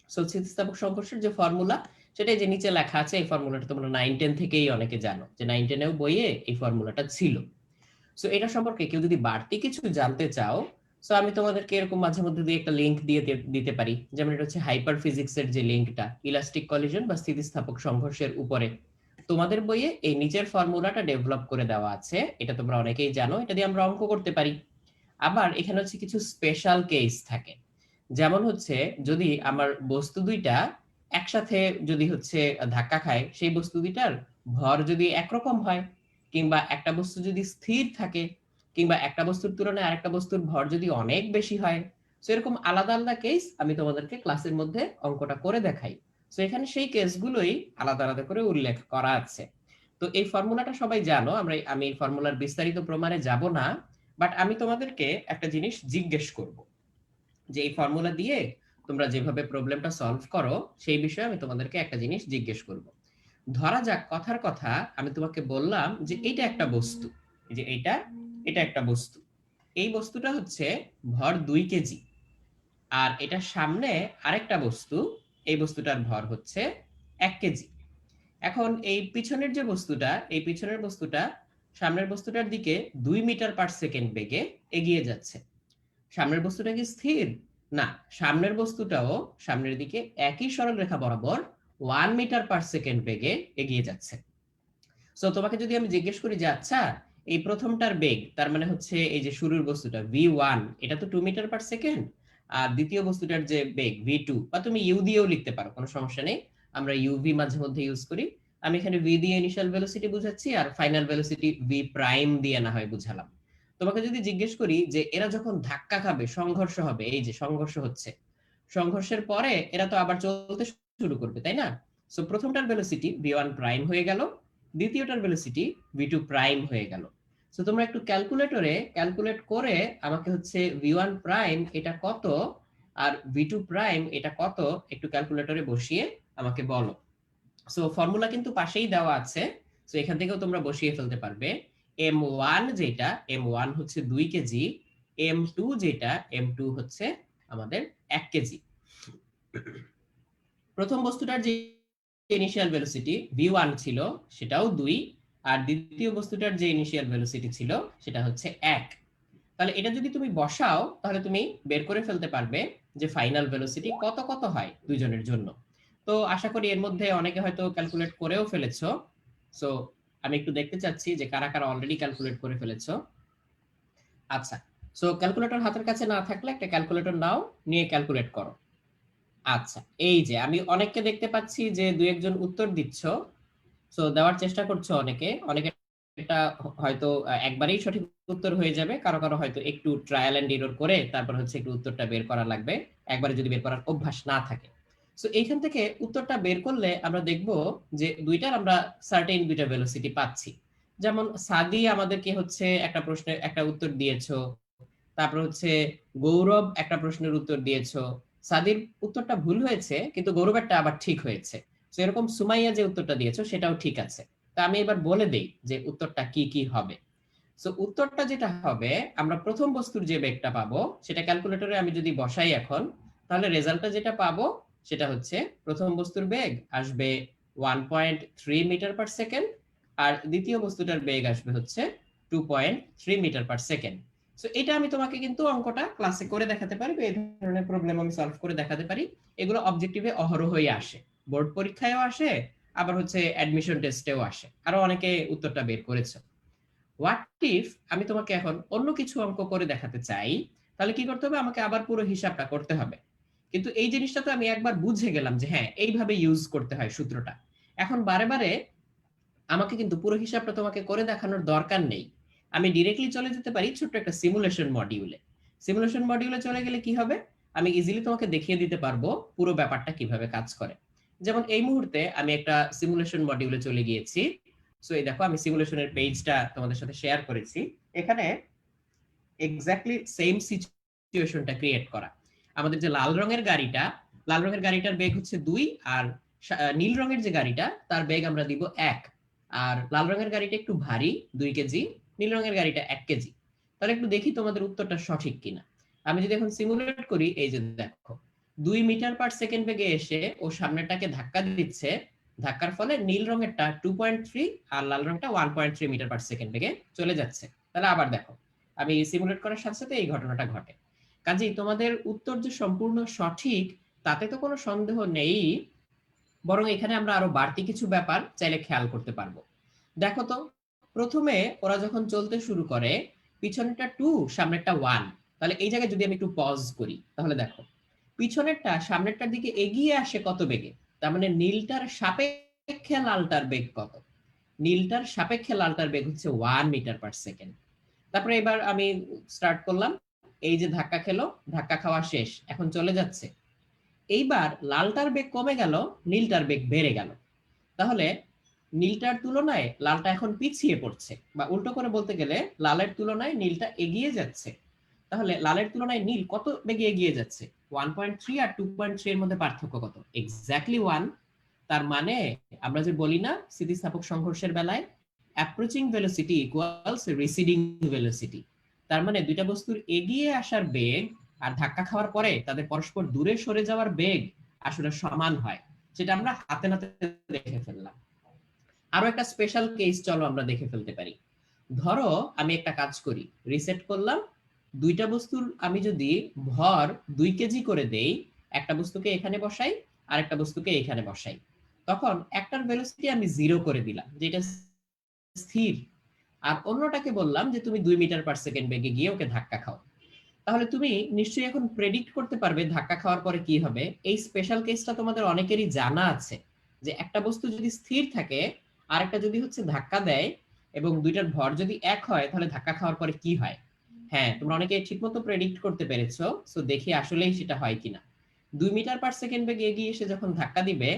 সো স্থিতিস্থাপক সংঘর্ষের যে ফর্মুলা, সেটাই যে নিচে লেখা আছে, এই ফর্মুলাটা তোমরা 9-10 থেকেই অনেকে জানো, যে 9-10 বইয়ে এই ফর্মুলাটা ছিল। সো এটা সম্পর্কে কেউ যদি বাড়তি কিছু জানতে চাও, সো আমি তোমাদেরকে এরকম মাঝে মধ্যে দিয়ে একটা লিংক দিয়ে দিতে পারি, যেমন এটা হচ্ছে হাইপার ফিজিক্সের যে লিংকটা ইলাস্টিক কলিশন বা স্থিতিস্থাপক সংঘর্ষের উপরে, তোমাদের বইয়ে এই নিচের ফর্মুলাটা ডেভেলপ করে দেওয়া আছে, এটা তোমরা অনেকেই জানো, এটা দিয়ে আমরা অঙ্ক করতে পারি। আবার এখানে হচ্ছে কিছু স্পেশাল কেস থাকে, যেমন হচ্ছে যদি আমার বস্তু দুইটা একসাথে যদি হচ্ছে ধাক্কা খায়, সেই বস্তু দুইটার ভর যদি একরকম হয়, কিংবা একটা বস্তু যদি স্থির থাকে, কিংবা একটা বস্তুর তুলনায় আরেকটা বস্তুর ভর যদি অনেক বেশি হয়, তো এরকম আলাদা আলাদা কেস আমি তোমাদেরকে ক্লাসের মধ্যে অঙ্কটা করে দেখাই। তো এখানে সেই কেসগুলোই আলাদা আলাদা করে উল্লেখ করা আছে। তো এই ফর্মুলাটা সবাই জানো, আমি এই ফর্মুলার বিস্তারিত প্রমাণে যাব না, বাট আমি তোমাদেরকে একটা জিনিস জিজ্ঞেস করব, যে এই ফর্মুলা দিয়ে তোমরা যেভাবে প্রবলেমটা সলভ করো সেই বিষয়ে আমি তোমাদেরকে একটা জিনিস জিজ্ঞেস করব। ধরা যাক কথার কথা আমি তোমাকে বললাম যে এটা একটা বস্তু, এই যে এটা একটা বস্তু, এই বস্তুটা হচ্ছে ভর 2 কেজি, আর এটা সামনে আরেকটা বস্তু, এই বস্তুটার ভর হচ্ছে 1 কেজি। এখন এই পিছনের যে বস্তুটা, এই পিছনের বস্তুটা সামনের বস্তুটার দিকে 2 মিটার পার সেকেন্ড বেগে এগিয়ে যাচ্ছে। সামনের বস্তুটা কি স্থির? না, সামনের বস্তুটাও সামনের দিকে একই সরলরেখা বরাবর 1 মিটার পার সেকেন্ড বেগে এগিয়ে যাচ্ছে। সো তোমাকে যদি আমি জিজ্ঞেস করি যে আচ্ছা, এই প্রথমটার বেগ, তার মানে হচ্ছে এই যে শুরুর বস্তুটা v1, এটা তো 2 মিটার পার সেকেন্ড, আর দ্বিতীয় বস্তুটার যে বেগ v2, বা তুমি ইউ দিয়েও লিখতে পারো, কোনো সমস্যা নেই, আমরা ইউভি মাঝে মধ্যে ইউজ করি। আমি এখানে ভি দিয়ে ইনিশিয়াল ভেলোসিটি বুঝাচ্ছি, আর ফাইনাল ভেলোসিটি ভি প্রাইম দিয়ে না হয় বুঝালাম। তোমাকে যদি জিজ্ঞেস করি যে এরা যখন ধাক্কা খাবে, সংঘর্ষ হবে, এই যে সংঘর্ষ হচ্ছে, সংঘর্ষের পরে এরা তো আবার চলতে শুরু করবে, তাই না? সো প্রথমটার ভেলোসিটি v1 প্রাইম হয়ে গেল, দ্বিতীয়টার ভেলোসিটি v2 প্রাইম হয়ে গেল। সো তোমরা একটু ক্যালকুলেটরে ক্যালকুলেট করে আমাকে হচ্ছে v1 প্রাইম এটা কত আর v2 প্রাইম এটা কত একটু ক্যালকুলেটরে বসিয়ে আমাকে বলো। সো ফর্মুলা কিন্তু পাশেই দেওয়া আছে, সো এখান থেকেও তোমরা বসিয়ে ফেলতে পারবে। m1 যেটা, m1 হচ্ছে 2 কেজি, m2 যেটা, m2 হচ্ছে আমাদের 1 কেজি। প্রথম বস্তুটার যে ইনিশিয়াল ভেলোসিটি v1 ছিল সেটাও 2, আর দ্বিতীয় বস্তুটার যে ইনিশিয়াল ভেলোসিটি ছিল সেটা হচ্ছে 1। তাহলে এটা যদি তুমি বসাও তাহলে তুমি বের করে ফেলতে পারবে যে ফাইনাল ভেলোসিটি কত কত হয় দুইজনের জন্য। তো আশা করি এর মধ্যে অনেকে হয়তো ক্যালকুলেট করেও ফেলেছো। সো আমি একটু দেখতে চাচ্ছি যে কারা কারা অলরেডি ক্যালকুলেট করে ফেলেছো। আচ্ছা, সো ক্যালকুলেটর হাতের কাছে না থাকলে একটা ক্যালকুলেটর নাও, নিয়ে ক্যালকুলেট করো। আচ্ছা, এই যে আমি অনেককে দেখতে পাচ্ছি যে দুই একজন উত্তর দিচ্ছ। সো দেওয়ার চেষ্টা করছো অনেকে, অনেকে এটা হয়তো একবারেই সঠিক উত্তর হয়ে যাবে, কারো কারো হয়তো একটু ট্রায়াল এন্ড এরর করে তারপর হচ্ছে একটু উত্তরটা বের করা লাগবে, একবারে যদি বের করার অভ্যাস না থাকে। সো এইখান থেকে উত্তরটা বের করলে আমরা দেখব যে দুইটার আমরা সার্টেন দুইটা ভেলোসিটি পাচ্ছি। যেমন সাদি আমাদেরকে হচ্ছে একটা প্রশ্নের একটা উত্তর দিয়েছো, তারপর হচ্ছে গৌরব একটা প্রশ্নের উত্তর দিয়েছো। সাদির উত্তরটা ভুল হয়েছে কিন্তু গৌরবেরটা আবার ঠিক হয়েছে। তো এরকম সুমাইয়া যে উত্তরটা দিয়েছো সেটাও ঠিক আছে। তা আমি এবার বলে দেই যে উত্তরটা কি কি হবে। সো উত্তরটা যেটা হবে, আমরা প্রথম বস্তুর যে বেগটা পাবো সেটা ক্যালকুলেটরে আমি যদি বসাই এখন, তাহলে রেজাল্টটা যেটা পাবো সেটা হচ্ছে প্রথম বস্তুর বেগ আসবে 1.3 মিটার পার সেকেন্ড, আর দ্বিতীয় বস্তুটার বেগ আসবে হচ্ছে 2.3 মিটার পার সেকেন্ড। সো এটা আমি তোমাকে কিন্তু অঙ্কটা ক্লাসে করে দেখাতে পারি, এই ধরনের প্রবলেম আমি সলভ করে দেখাতে পারি। এগুলো অবজেক্টিভে অহরহই আসে, বোর্ড পরীক্ষায়ও আসে, আবার হচ্ছে অ্যাডমিশন টেস্টেও আসে, আরো অনেকে উত্তরটা বের করেছে। হোয়াট ইফ আমি তোমাকে এখন অন্য কিছু অঙ্ক করে দেখাতে চাই, তাহলে কি করতে হবে, আমাকে আবার পুরো হিসাবটা করতে হবে। কিন্তু এই জিনিসটা তো আমি একবার বুঝে গেলাম যে হ্যাঁ এইভাবে ইউজ করতে হয় সূত্রটা। এখন বারে বারে আমাকে কিন্তু পুরো হিসাবটা তোমাকে করে দেখানোর দরকার নেই। আমি ডিরেক্টলি চলে যেতে পারি ছোট্ট একটা সিমুলেশন মডিউলে। সিমুলেশন মডিউলে চলে গেলে কি হবে, আমি ইজিলি তোমাকে দেখিয়ে দিতে পারবো পুরো ব্যাপারটা কিভাবে কাজ করে। যেমন এই মুহূর্তে আমি একটা সিমুলেশন মডিউলে চলে গিয়েছি। সো এই দেখো আমি সিমুলেশনের পেজটা তোমাদের সাথে শেয়ার করেছি। এখানে এক্স্যাক্টলি সেম সিচুয়েশনটা ক্রিয়েট করা। আমাদের যে লাল রঙের গাড়িটা, লাল রঙের গাড়িটার বেগ হচ্ছে 2, আর নীল রঙের যে গাড়িটা তার বেগ আমরা দিব 1। আর লাল রঙের গাড়িটা একটু ভারী 2 কেজি, নীল রঙের গাড়িটা 1 কেজি। তাহলে একটু দেখি তোমাদের উত্তরটা সঠিক কিনা। আমি যদি এখন সিমুলেট করি, এই যে দেখো 2 মিটার পার সেকেন্ড বেগে এসে ও সামনেরটাকে ধাক্কা দিচ্ছে, ধাক্কার ফলে নীল রঙেরটা 2.3 আর লাল রঙটা 1.3 মিটার পার সেকেন্ড বেগে চলে যাচ্ছে। তাহলে আবার দেখো আমি সিমুলেট করার সাথে সাথে এই ঘটনাটা ঘটে। কাজেই তোমাদের উত্তর যে সম্পূর্ণ সঠিক তাতে তো কোনো সন্দেহ নেই, বরং এখানে আমরা আরো বাড়তি কিছু ব্যাপার চাইলে খেয়াল করতে পারবো। দেখো তো, প্রথমে ওরা যখন চলতে শুরু করে পিছনেরটা 2 সামনেরটা 1, তাহলে এই জায়গায় যদি আমি একটু পজ করি তাহলে দেখো পিছনেরটা সামনেরটার দিকে এগিয়ে আসে কত বেগে, তার মানে নীলটার সাপেক্ষে লালটার বেগ কত। নীলটার সাপেক্ষে লালটার বেগ হচ্ছে 1 মিটার পার সেকেন্ড। তারপরে এবার আমি স্টার্ট করলাম, এই যে ধাক্কা খেলো, ধাক্কা খাওয়া শেষ, এখন চলে যাচ্ছে। এইবার লালটার বেগ কমে গেল, নীলটার বেগ বেড়ে গেল। তাহলে নীলটার তুলনায় লালটা এখন পিছিয়ে পড়ছে, বা উল্টো করে বলতে গেলে লালের তুলনায় নীলটা এগিয়ে যাচ্ছে। তাহলে লালের তুলনায় নীল কত বেগে এগিয়ে যাচ্ছে, 1.3 আর 2.3 এর মধ্যে পার্থক্য কত, এক্স্যাক্টলি 1। তার মানে আমরা যে বলি না স্থিতিস্থাপক সংঘর্ষের বেলায় approaching velocity equals residing velocity, তার মানে দুইটা বস্তুর এগিয়ে আসার বেগ আর ধাক্কা খাওয়ার পরে তাদের পরস্পর দূরে সরে যাওয়ার বেগ আসলে সমান হয়। সেটা আমরা হাতে নাতে দেখে ফেললাম। আরো একটা স্পেশাল কেস চলো আমরা দেখে ফেলতে পারি। ধরো আমি একটা কাজ করি, রিসেট করলাম, দুইটা বস্তুর আমি যদি ভর 2 কেজি করে দেই, একটা বস্তুকে এখানে বসাই আর একটা বস্তুকে এখানে বসাই, তখন একটার ভেলোসিটি আমি 0 করে দিলাম যেটা স্থির, আর অন্যটাকে বললাম যে তুমি 2 মিটার পার সেকেন্ড বেগে গিয়ে ওকে ধাক্কা খাও। তাহলে তুমি নিশ্চয়ই এখন প্রেডিক্ট করতে পারবে ধাক্কা খাওয়ার পরে কি হবে। এই স্পেশাল কেসটা তোমাদের অনেকেরই জানা আছে, যে একটা বস্তু যদি স্থির থাকে আর একটা যদি হচ্ছে ধাক্কা দেয় এবং দুইটার ভর যদি এক হয় তাহলে ধাক্কা খাওয়ার পরে কি হয়। হ্যাঁ, তোমরা অনেকে ঠিকমতো প্রেডিক্ট করতে পেরেছো। সো দেখি আসলেই সেটা হয় কিনা। 2 মিটার পার সেকেন্ড বেগে এগিয়ে এসে যখন ধাক্কা দিবে,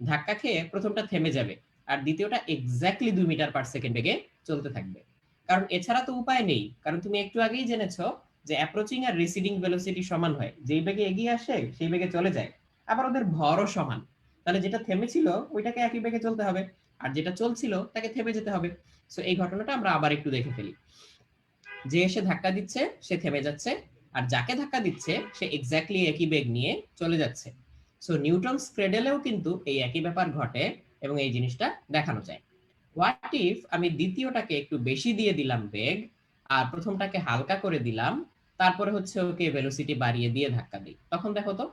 ধাক্কা খেয়ে প্রথমটা থেমে যাবে, আর দ্বিতীয়টা এক্স্যাক্টলি 2 মিটার পার সেকেন্ড বেগে চলতে থাকবে। কারণ এছাড়া তো উপায় নেই, কারণ তুমি একটু আগেই জেনেছো যে অ্যাপ্রোচিং আর রিসিডিং ভেলোসিটি সমান হয়, যেই বেগে এগিয়ে আসে সেই বেগে চলে যায়, আবার ওদের ভরও সমান। তাহলে যেটা থেমেছিল ওইটাকে একই বেগে চলতে হবে, আর যেটা চলছিল তাকে থেমে যেতে হবে। সো এই ঘটনাটা আমরা আবার একটু দেখে ফেলি। যে এসে ধাক্কা দিচ্ছে সে থেমে যাচ্ছে, আর যাকে ধাক্কা দিচ্ছে সে এক্স্যাক্টলি একই বেগ নিয়ে চলে যাচ্ছে। সো নিউটনস ক্রেডেলেও কিন্তু এই একই ব্যাপার ঘটে এবং এই জিনিসটা দেখানো যায়। হোয়াট ইফ আমি দ্বিতীয়টাকে একটু বেশি দিয়ে দিলাম বেগ, আর প্রথমটাকে হালকা করে দিলাম, তারপরে হচ্ছে ওকে ভেলোসিটি বাড়িয়ে দিয়ে ধাক্কা দিই, তখন দেখো তো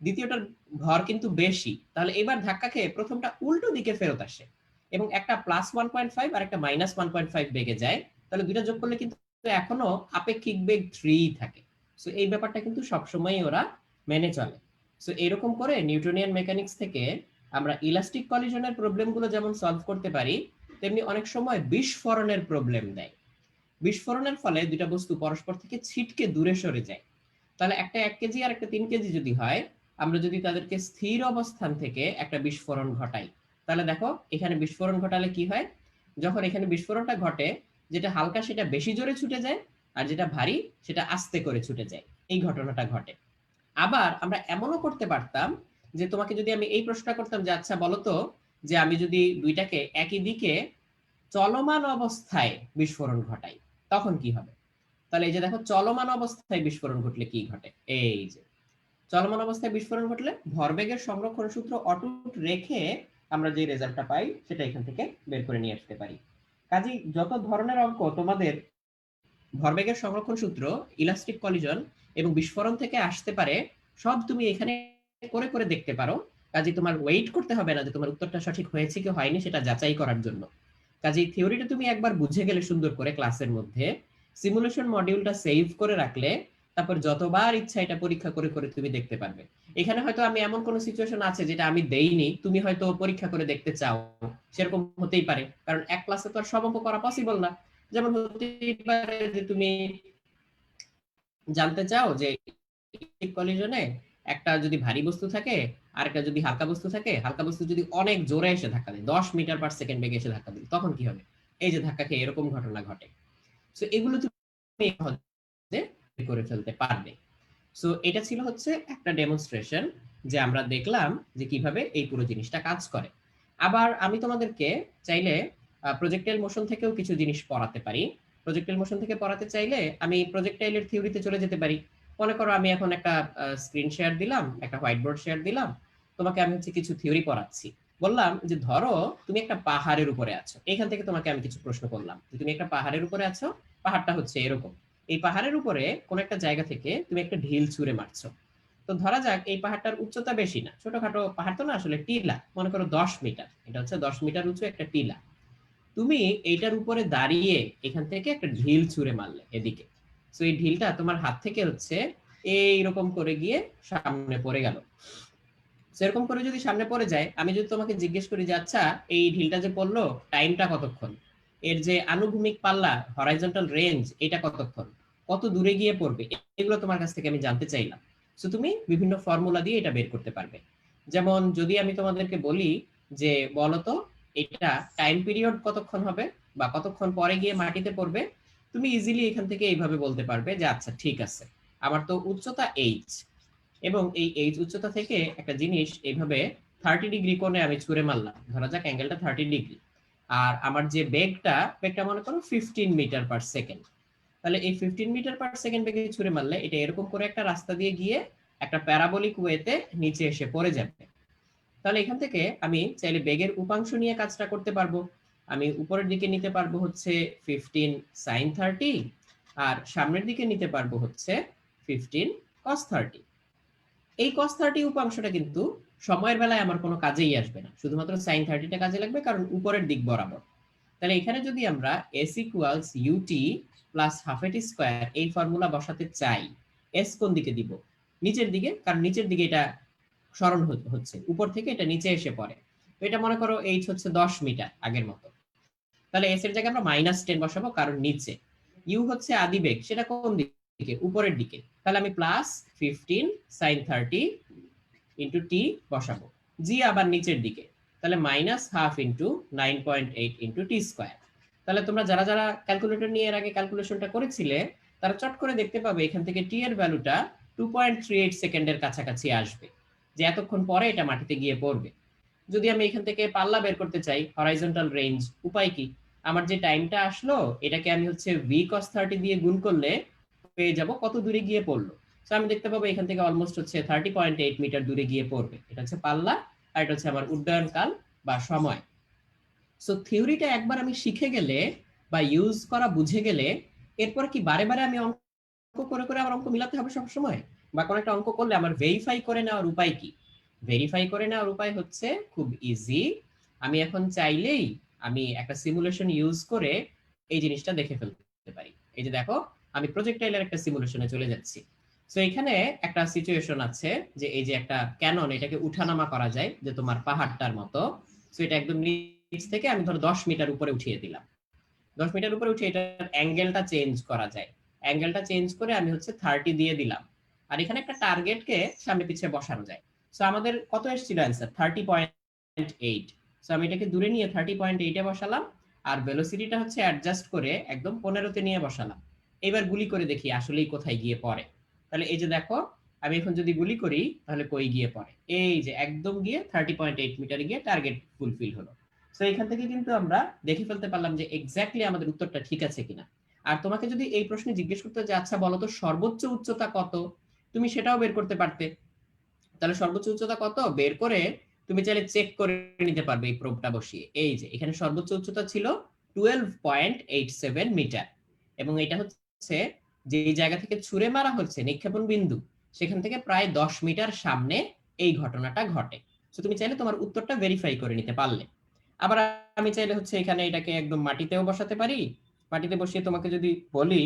দ্বিতীয়টার ভর কিন্তু বেশি, তাহলে এবার ধাক্কা খেয়ে প্রথমটা উল্টো দিকে ফেরত আসে এবং একটা +1.5 আর একটা -1.5 বেগে যায়। তাহলে দুইটা যোগ করলে কিন্তু এখনো আপেক্ষিক বেগ 3 থাকে। সো এই ব্যাপারটা কিন্তু সবসময় ওরা মেনে চলে। সো এরকম করে নিউটনিয়ান মেকানিক্স থেকে আমরা ইলাস্টিক কলিশনের প্রবলেমগুলো যেমন সলভ করতে পারি, তেমনি অনেক সময় বিস্ফোরণের প্রবলেম দেয়। বিস্ফোরণের ফলে দুইটা বস্তু পরস্পর থেকে ছিটকে দূরে সরে যায়। তাহলে একটা 1 কেজি আর একটা 3 কেজি যদি হয়, আমরা যদি তাদেরকে স্থির অবস্থান থেকে একটা বিস্ফোরণ ঘটাই, তাহলে দেখো এখানে বিস্ফোরণ ঘটালে কি হয়, যখন এখানে বিস্ফোরণটা ঘটে, যেটা হালকা সেটা বেশি জোরে ছুটে যায়, আর যেটা ভারী সেটা আস্তে করে ছুটে যায়। এই ঘটনাটা ঘটে। আবার আমরা এমনও করতে পারতাম যে তোমাকে যদি আমি এই প্রশ্নটা করতাম যে আচ্ছা বলো তো, যে আমি যদি দুইটাকে একই দিকে চলমান অবস্থায় বিস্ফোরণ ঘটাই, তখন কি হবে? তাহলে এই যে দেখো চলমান অবস্থায় বিস্ফোরণ ঘটলে কি ঘটে, এই যে চলমান অবস্থায় বিস্ফোরণ ঘটলে ভরবেগের সংরক্ষণ সূত্র অটুট রেখে আমরা যে রেজাল্টটা পাই সেটা এখান থেকে বের করে নিয়ে আসতে পারি। কাজেই যত ধরনের অঙ্ক তোমাদের ভরবেগের সংরক্ষণ সূত্র, ইলাস্টিক কলিজন এবং বিস্ফোরণ থেকে আসতে পারে, সব তুমি এখানে করে করে দেখতে পারো। কাজে তোমার ওয়েট করতে হবে না যে তোমার উত্তরটা সঠিক হয়েছে কি হয়নি সেটা যাচাই করার জন্য। কাজেই থিওরিটা তুমি একবার বুঝে গেলে সুন্দর করে ক্লাসের মধ্যে, সিমুলেশন মডিউলটা সেভ করে রাখলে তারপর যতবার ইচ্ছা এটা পরীক্ষা করে করে তুমি দেখতে পারবে। এখানে হয়তো আমি এমন কোন সিচুয়েশন আছে যেটা আমি দেইনি, তুমি হয়তো পরীক্ষা করে দেখতে চাও, সেরকম হতেই পারে, কারণ এক ক্লাসে তো আর সব অঙ্ক করা পসিবল না। যেমন হতেই পারে যে তুমি জানতে চাও যে কলিশনে একটা যদি ভারী বস্তু থাকে আর একটা যদি হালকা বস্তু থাকে, হালকা বস্তু যদি অনেক জোরে এসে ধাক্কা দেয়, 10 মিটার/সেকেন্ড বেগে এসে ধাক্কা দেয়, তখন কি হবে? এই যে ধাক্কা খেয়ে এরকম ঘটনা ঘটে। সো এগুলো তুমি সহজে করে ফেলতে পারবে। সো এটা ছিল হচ্ছে একটা ডেমনস্ট্রেশন, যে আমরা দেখলাম যে কিভাবে এই পুরো জিনিসটা কাজ করে। আবার আমি তোমাদেরকে চাইলে প্রজেক্টাইল মোশন থেকেও কিছু জিনিস পড়াতে পারি। প্রজেক্টাইল মোশন থেকে পড়াতে চাইলে আমি প্রজেক্টাইলের থিওরিতে চলে যেতে পারি। মনে করো আমি এখন একটা স্ক্রিন শেয়ার দিলাম, একটা হোয়াইট বোর্ড শেয়ার দিলাম, তোমাকে আমি হচ্ছে কিছু থিওরি পড়াচ্ছি। বললাম যে ধরো তুমি একটা পাহাড়ের উপরে আছো, এখান থেকে তোমাকে আমি কিছু প্রশ্ন করলাম যে তুমি একটা পাহাড়ের উপরে আছো, পাহাড়টা হচ্ছে এরকম, এই পাহাড়ের উপরে কোন একটা জায়গা থেকে তুমি একটা ঢিল ছুঁড়ে মারছো। তো ধরা যাক এই পাহাড়টার উচ্চতা বেশি না, ছোটখাটো পাহাড় তো না, আসলে টিলা, মনে করো 10 মিটার, এটা হচ্ছে 10 মিটার উঁচু একটা টিলা। তুমি এইটার উপরে দাঁড়িয়ে এখান থেকে একটা ঢিল ছুঁড়ে মারলে এদিকে। তো এই ঢিলটা তোমার হাত থেকে হচ্ছে এইরকম করে গিয়ে সামনে পড়ে গেল। সেরকম করে যদি সামনে পড়ে যায়, আমি যদি তোমাকে জিজ্ঞেস করি যে আচ্ছা এই ঢিলটা যে পড়লো টাইমটা কতক্ষণ, এর যে আনুভূমিক পাল্লা হরাইজন্টাল রেঞ্জ এটা কতক্ষণ, কত দূরে গিয়ে পড়বে, এগুলো তোমার কাছ থেকে আমি জানতে চাইলাম। সো তুমি বিভিন্ন ফর্মুলা দিয়ে এটা বের করতে পারবে। যেমন যদি আমি তোমাদেরকে বলি যে বলতো এটা টাইম পিরিয়ড কতক্ষণ হবে বা কতক্ষণ পরে গিয়ে মাটিতে পড়বে, তুমি ইজিলি এখান থেকে এইভাবে বলতে পারবে যে আচ্ছা ঠিক আছে, আমার তো উচ্চতা এইচ, এবং এই এইচ উচ্চতা থেকে একটা জিনিস এইভাবে 30 ডিগ্রি কোণে আমি ছুঁড়ে মারলাম, ধরা যাক অ্যাঙ্গেলটা 30 ডিগ্রি, আর আমার যে বেগটা মনে করো 15 মিটার/সেকেন্ড। তাহলে এই 15 মিটার/সেকেন্ড বেগে ছুঁড়ে মারলে এটা এরকম করে একটা রাস্তা দিয়ে গিয়ে একটা প্যারাবোলিক ওয়েতে নিচে এসে পড়ে যাবে। তাহলে এখান থেকে আমি চাইলে বেগের উপাংশ নিয়ে কাজটা করতে পারবো। আমি উপরের দিকে নিতে পারবো হচ্ছে 15 sin 30, আর সামনের দিকে নিতে পারবো হচ্ছে 15 cos 30। এই cos 30 উপাংশটা কিন্তু সময়ের বেলায় আমার কোনো কাজেই আসবে না, শুধুমাত্র sin 30টা কাজে লাগবে, কারণ উপরের দিক বরাবর। তাহলে এখানে যদি আমরা s equals ut plus half এটি স্কোয়ার এই ফর্মুলা বসাতে চাই, s কোন দিকে দিব? নিচের দিকে, কারণ নিচের দিকে এটা সরণ হচ্ছে, উপর থেকে এটা নিচে এসে পড়ে। তো এটা মনে করো h হচ্ছে 10 মিটার আগের মতো, তাহলে s এর জায়গায় আমরা -10 বসাবো, কারণ নিচে। u হচ্ছে আদিবেগ, সেটা কোন দিকে? উপরের দিকে, তাহলে আমি প্লাস 15 sin 30 ইন্টু টি বসাবো। জি আবার নিচের দিকে, তাহলে -12 ইন্টু 9.8 ইন্টু টি স্কোয়ার। তাহলে তোমরা যারা যারা ক্যালকুলেটর নিয়ে এর আগে ক্যালকুলেশনটা করেছিলে, তারা চট করে দেখতে পাবে এখান থেকে টি এর ভ্যালুটা 2.38 সেকেন্ডের কাছাকাছি আসবে, যে এতক্ষণ পরে এটা মাটিতে গিয়ে পড়বে। যদি আমি এখান থেকে পাল্লা বের করতে চাই, হরাইজন্টাল রেঞ্জ, উপায় কি? আমার যে টাইমটা আসলো এটাকে আমি হচ্ছে v cos 30 দিয়ে গুণ করলে পেয়ে যাব কত দূরে গিয়ে পড়লো। সো আমি দেখতে পাবো এখান থেকে অলমোস্ট হচ্ছে 30.8 মিটার দূরে গিয়ে পড়বে। এটা হচ্ছে পাল্লা, আর এটা হচ্ছে আমার উড্ডয়ন কাল বা সময়। সো থিওরিটা একবার আমি শিখে গেলে বা ইউজ করা বুঝে গেলে এরপর কি বারে বারে আমি অঙ্ক করে করে আমার অঙ্ক মিলাতে হবে সব সময়? বা কোন একটা অঙ্ক করলে আমার ভেরিফাই করে নেওয়ার উপায় কি? ভেরিফাই করে নেওয়ার উপায় হচ্ছে খুব ইজি। আমি এখন চাইলেই আমি একটা সিমুলেশন ইউজ করে এই জিনিসটা দেখে ফেলতে পারি। এই যে দেখো, আমি প্রজেক্টাইলের একটা সিমুলেশনে চলে যাচ্ছি। সো এখানে একটা সিচুয়েশন আছে যে এই যে একটা ক্যানন, এটাকে উঠানামা করা যায় যে তোমার পাহাড়টার মতো। সো এটা একদম নিচ থেকে আমি ধরো 10 মিটার উপরে উঠিয়ে দিলাম। 10 মিটার উপরে উঠে এটার অ্যাঙ্গেলটা চেঞ্জ করা যায়। অ্যাঙ্গেলটা চেঞ্জ করে আমি হচ্ছে 30 দিয়ে দিলাম। আর এখানে একটা টার্গেটকে সামনে পিছে বসানো যায়। সো আমাদের কত এসেছিল অ্যান্সার? 30.8। সো আমি এটাকে দূরে নিয়ে 30.8 এ বসালাম, আর ভেলোসিটিটা হচ্ছে অ্যাডজাস্ট করে একদম 15 তে নিয়ে বসালাম। এবার গুলি করে দেখি আসলেই কোথায় গিয়ে পড়ে। তাহলে এই যে দেখো, আমি এখন যদি গুলি করি তাহলে কই গিয়ে পড়ে? এই যে একদম গিয়ে 30.8 মিটারে গিয়ে টার্গেট ফুলফিল হলো। সো এখান থেকে কিন্তু আমরা দেখে ফেলতে পারলাম যে এক্স্যাক্টলি আমাদের উত্তরটা ঠিক আছে কিনা। আর তোমাকে যদি এই প্রশ্নে জিজ্ঞেস করতে যে আচ্ছা বলো তো সর্বোচ্চ উচ্চতা কত, তুমি সেটাও বের করতে পারতে। তাহলে সর্বোচ্চ উচ্চতা কত বের করে তুমি চাইলে চেক করে নিতে পারবে এই প্রোবটা বসিয়ে। এই যে এখানে সর্বোচ্চ উচ্চতা ছিল 12.87 মিটার, এবং এটা হচ্ছে যে জায়গা থেকে ছুঁড়ে মারা হচ্ছে নিক্ষেপণ বিন্দু, সেখান থেকে প্রায় 10 মিটার সামনে এই ঘটনাটা ঘটে। তো তুমি চাইলে তোমার উত্তরটা ভেরিফাই করে নিতে পারলে। আবার আমি চাইলে হচ্ছে এখানে এটাকে একদম মাটিতেও বসাতে পারি। মাটিতে বসিয়ে তোমাকে যদি বলি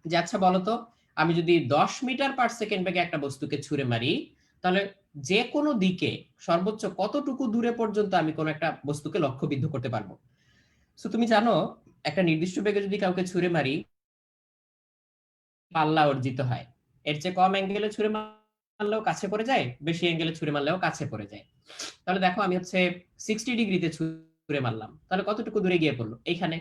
যে আচ্ছা বলতো, আমি যদি 10 মিটার পার সেকেন্ড বেগে একটা বস্তুকে ছুঁড়ে মারি, তাহলে যে কোনো দিকে সর্বোচ্চ কতটুকু দূরে পর্যন্ত আমি কোনো একটা বস্তুকে লক্ষ্যবিদ্ধ করতে পারবো? সো তুমি জানো, একটা নির্দিষ্ট বেগে যদি কাউকে ছুঁড়ে মারি পাল্লা অর্জিত হয়। এর চেয়ে কম অ্যাঙ্গেলে ছুঁড়ে মারলেও কাছে পড়ে যায়, বেশি অ্যাঙ্গেলে ছুঁড়ে মারলেও কাছে পড়ে যায়। তাহলে দেখো, আমি হচ্ছে 60 ডিগ্রিতে ছুঁড়ে মারলাম, তাহলে কতটুকু দূরে গিয়ে পড়লো? এইখানে।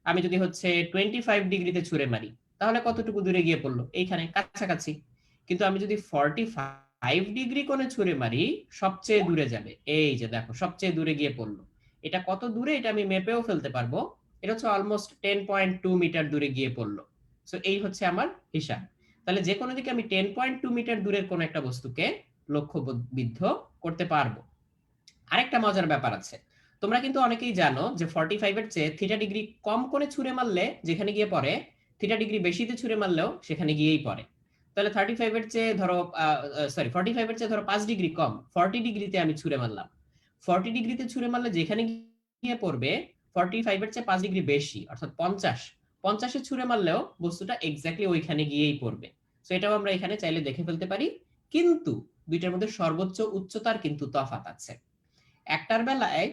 আমি যদি হচ্ছে 25 ডিগ্রিতে ছুঁড়ে মারি, তাহলে কতটুকু দূরে গিয়ে পড়লো? এইখানে, কাছাকাছি। কিন্তু আমি যদি 45 ডিগ্রি কোণে ছুঁড়ে মারি, সবচেয়ে দূরে যাবে। এই যে দেখো, সবচেয়ে দূরে গিয়ে পড়লো। এটা কত দূরে এটা আমি মেপেও ফেলতে পারবো। এটা হচ্ছে অলমোস্ট 10.2 মিটার দূরে গিয়ে পড়লো। সো এই হচ্ছে আমার হিসাব। তাহলে যে কোনো দিকে আমি 10.2 মিটার দূরের কোন একটা বস্তুকে লক্ষ্যবিদ্ধ করতে পারবো। আরেকটা মজার ব্যাপার আছে। তোমরা কিন্তু অনেকেই জানো যে 45 এর চেয়ে থিটা ডিগ্রি কম করে ছুঁড়ে মারলে যেখানে গিয়ে পড়ে, থিটা ডিগ্রি বেশিতে ছুঁড়ে মারলেও সেখানে গিয়েই পড়ে। তাহলে 35 এর চেয়ে ধরো 45 এর চেয়ে ধরো 5 ডিগ্রি কম, 40 ডিগ্রিতে আমি ছুঁড়ে মারলাম। 40 ডিগ্রিতে ছুঁড়ে মারলে যেখানে গিয়ে পড়বে 45 এর চেয়ে 5 ডিগ্রি বেশি, অর্থাৎ 50 এ ছুঁড়ে মারলেও বস্তুটা এক্স্যাক্টলি ওইখানে গিয়েই পড়বে। সো এটাও আমরা এখানে চাইলে দেখে ফেলতে পারি। কিন্তু দুইটার মধ্যে সর্বোচ্চ উচ্চতার কিন্তু তফাৎ আছে। একটার বেলায়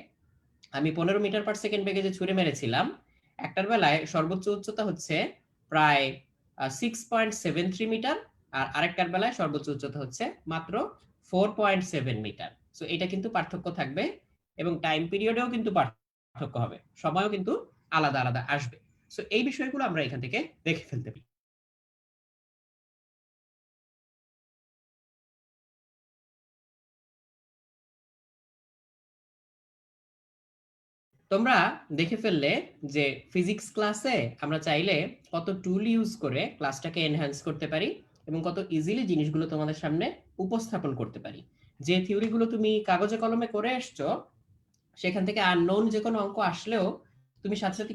আমি 15 মিটার পার সেকেন্ড বেগে যে ছুঁড়ে মেরেছিলাম, একটার বেলায় সর্বোচ্চ উচ্চতা হচ্ছে প্রায় 6.73 মিটার, আর আরেকটার বেলায় সর্বোচ্চ উচ্চতা হচ্ছে মাত্র 4.7 মিটার। সো এটা কিন্তু পার্থক্য থাকবে, এবং টাইম পিরিয়ডেও কিন্তু পার্থক্য হবে, সময়ও কিন্তু আলাদা আলাদা আসবে। সো এই বিষয়গুলো আমরা এখান থেকে দেখে ফেলতে পারি। তোমরা দেখে ফেললে যে ফিজিক্স ক্লাসে আমরা চাইলে কত টুল ইউজ করে ক্লাসটাকে এনহ্যান্স করতে পারি, এবং কত ইজিলি জিনিসগুলো তোমাদের সামনে উপস্থাপন করতে পারি। যে থিওরিগুলো তুমি কাগজে কলমে করে এসছো, সেখান থেকে আননোন যে কোনো অঙ্ক আসলেও তুমি সাথে সাথে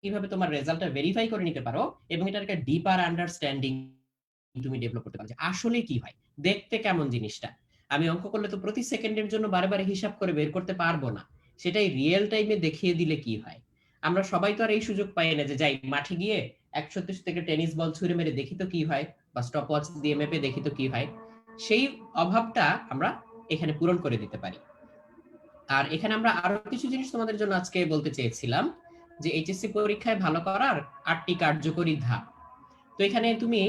কিভাবে তোমার রেজাল্টটা ভেরিফাই করে নিতে পারো, এবং এটার একটা ডিপার আন্ডারস্ট্যান্ডিং তুমি ডেভেলপ করতে পারো যে আসলে কি হয়, দেখতে কেমন জিনিসটা। আমি অঙ্ক করলে তো প্রতি সেকেন্ডের জন্য বারে বারে হিসাব করে বের করতে পারবো না, সেটাই রিয়েল টাইমে দেখিয়ে দিলে কি হয়। আমরা সবাই তো আর এই সুযোগ পাই না যে যাই মাঠে গিয়ে 130 থেকে টেনিস বল ছুঁড়ে মেরে দেখি তো কি হয়, বা স্টপ ওয়াচ দিয়ে মেপে দেখি তো কি হয়। সেই অভাবটা আমরা এখানে পূরণ করে দিতে পারি। আর এখানে আমরা আরো কিছু জিনিস তোমাদের জন্য আজকে বলতে চেয়েছিলাম, যে এইচএসসি পরীক্ষায় ভালো করার 8টি কার্যকরী ধাপ। তো এখানে তুমি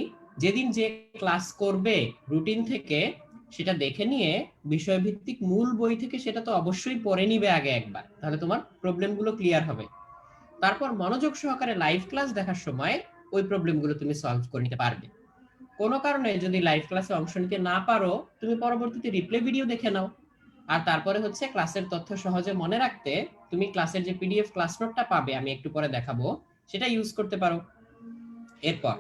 যেদিন যে ক্লাস করবে রুটিন থেকে সেটা দেখে নিয়ে বিষয়ভিত্তিক মূল বই থেকে সেটা তো অবশ্যই পড়ে নিবে আগে একবার, তাহলে তোমার প্রবলেমগুলো ক্লিয়ার হবে। তারপর মনোযোগ সহকারে লাইভ ক্লাস দেখার সময় ওই প্রবলেমগুলো তুমি সলভ করে নিতে পারবে। কোনো কারণে যদি লাইভ ক্লাসে অংশ নিতে না পারো, তুমি পরবর্তীতে রিপ্লে ভিডিও দেখে নাও। আর তারপরে হচ্ছে ক্লাসের তথ্য সহজে মনে রাখতে তুমি ক্লাসের যে পিডিএফ ক্লাস নোটটা পাবে, আমি একটু পরে দেখাবো, সেটা ইউজ করতে পারো। এরপর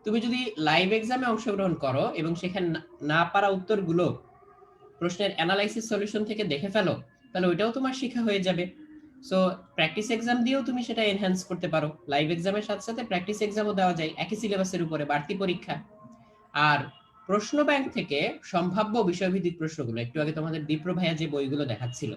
তুমি যদি লাইভ এক্সামে অংশগ্রহণ করো এবং সেখানে না পারা উত্তরগুলো প্রশ্নের অ্যানালাইসিস সলিউশন থেকে দেখে ফেলো, তাহলে ওইটাও তোমার শেখা হয়ে যাবে। সো প্র্যাকটিস এক্সাম দিয়েও তুমি সেটা এনহ্যান্স করতে পারো। লাইভ এক্সামের সাথে সাথে প্র্যাকটিস এক্সামও দেওয়া যায় একই সিলেবাসের উপরে, বাড়তি পরীক্ষা। আর প্রশ্ন ব্যাংক থেকে সম্ভাব্য বিষয়ভিত্তিক প্রশ্নগুলো একটু আগে তোমাদের দীপ্র ভাইয়া যে বইগুলো দেখাচ্ছিল